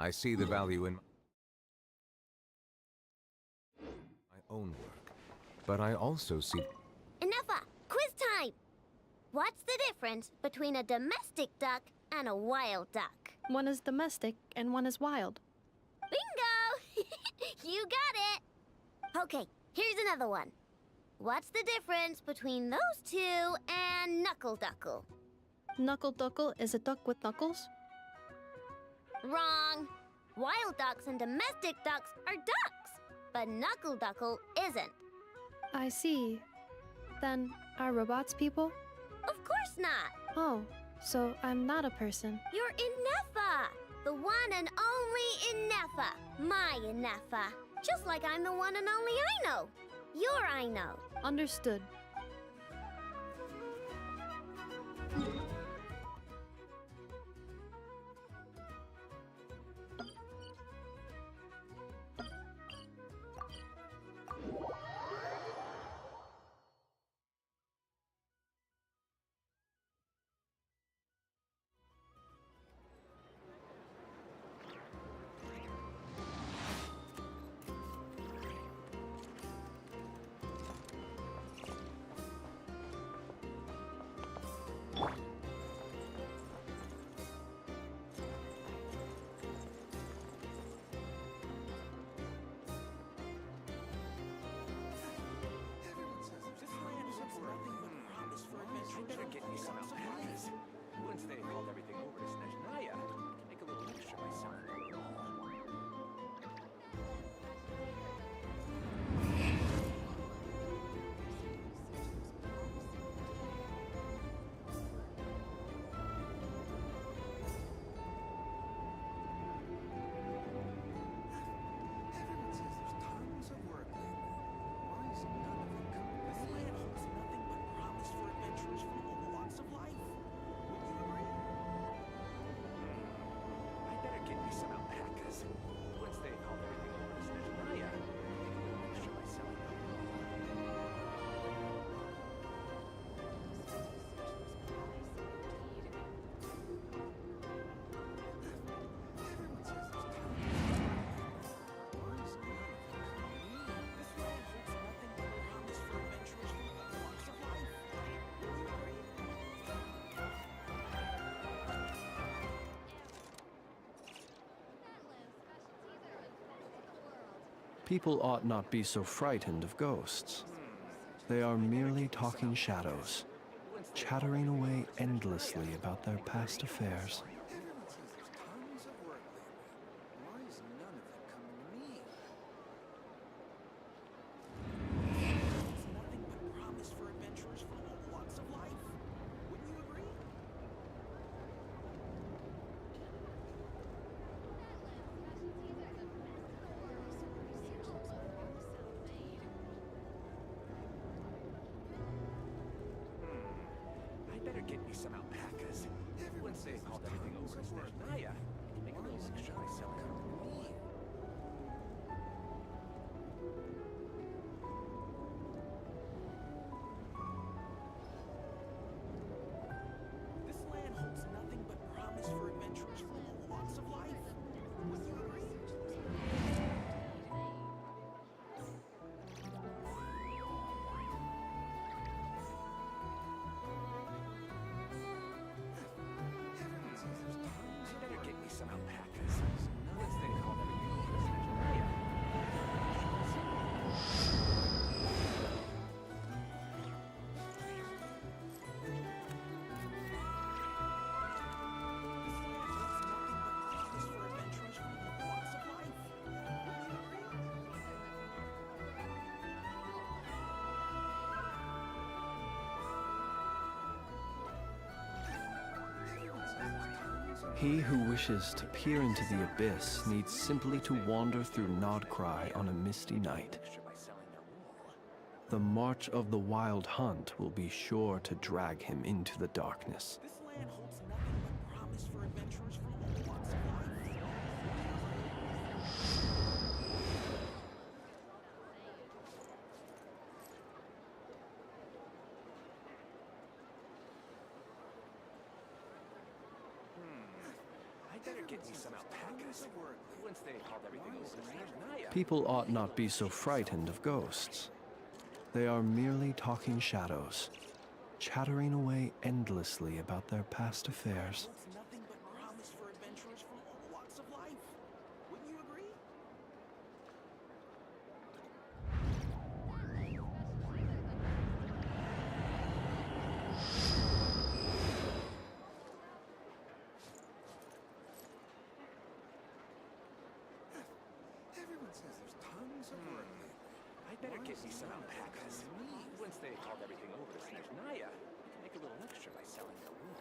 I see the value in my own work, but I also see... Enough! Quiz time! What's the difference between a domestic duck and a wild duck? One is domestic and one is wild. Bingo! You got it! Okay, here's another one. What's the difference between those two and knuckle duckle? Knuckle duckle is a duck with knuckles? Wrong! Wild ducks and domestic ducks are ducks, but knuckle duckle isn't. I see. Then, are robots people? Of course not! Oh, so I'm not a person. You're Inefa! The one and only Inefa! My Inefa! Just like I'm the one and only Aino! Your Aino! Understood. People ought not be so frightened of ghosts. They are merely talking shadows, chattering away endlessly about their past affairs. Better get me some alpacas. Once they've hauled everything over to Naya, I can make a little extra myself. This land holds nothing but promise for adventurers from all walks of life. Wouldn't you agree? Some alpacas. Once they've hauled everything over to Naya. He who wishes to peer into the abyss needs simply to wander through Nodcry on a misty night. The march of the wild hunt will be sure to drag him into the darkness. This land holds nothing but promise for adventurers from all walks of life. Better get me some alpacas. Once they've hauled everything over to Naya. People ought not be so frightened of ghosts. They are merely talking shadows, chattering away endlessly about their past affairs. It's nothing but promise for adventurers from all walks of life. Wouldn't you agree? Everyone says there's tons of work. I better get me some alpacas. Once they've hauled everything over to Naya, I can make a little extra by selling their wool.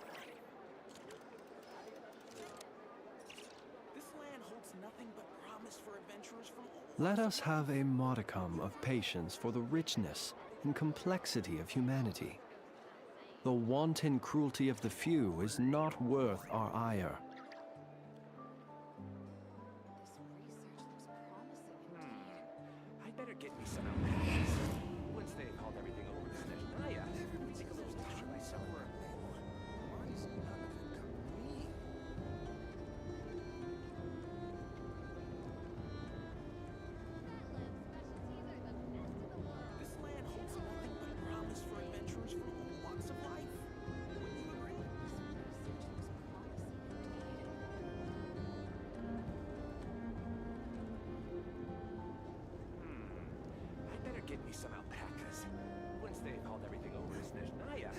This land holds nothing but promise for adventurers from all. Let us have a modicum of patience for the richness and complexity of humanity. The wanton cruelty of the few is not worth our ire. I better get me some alpacas. Once they've hauled everything over to Naya, I can make a little extra by selling their wool. Why does none of it come to me? This land holds nothing but promise for adventurers from all walks of life. Wouldn't you agree? I better get me some alpacas. Once they've hauled everything over to Naya,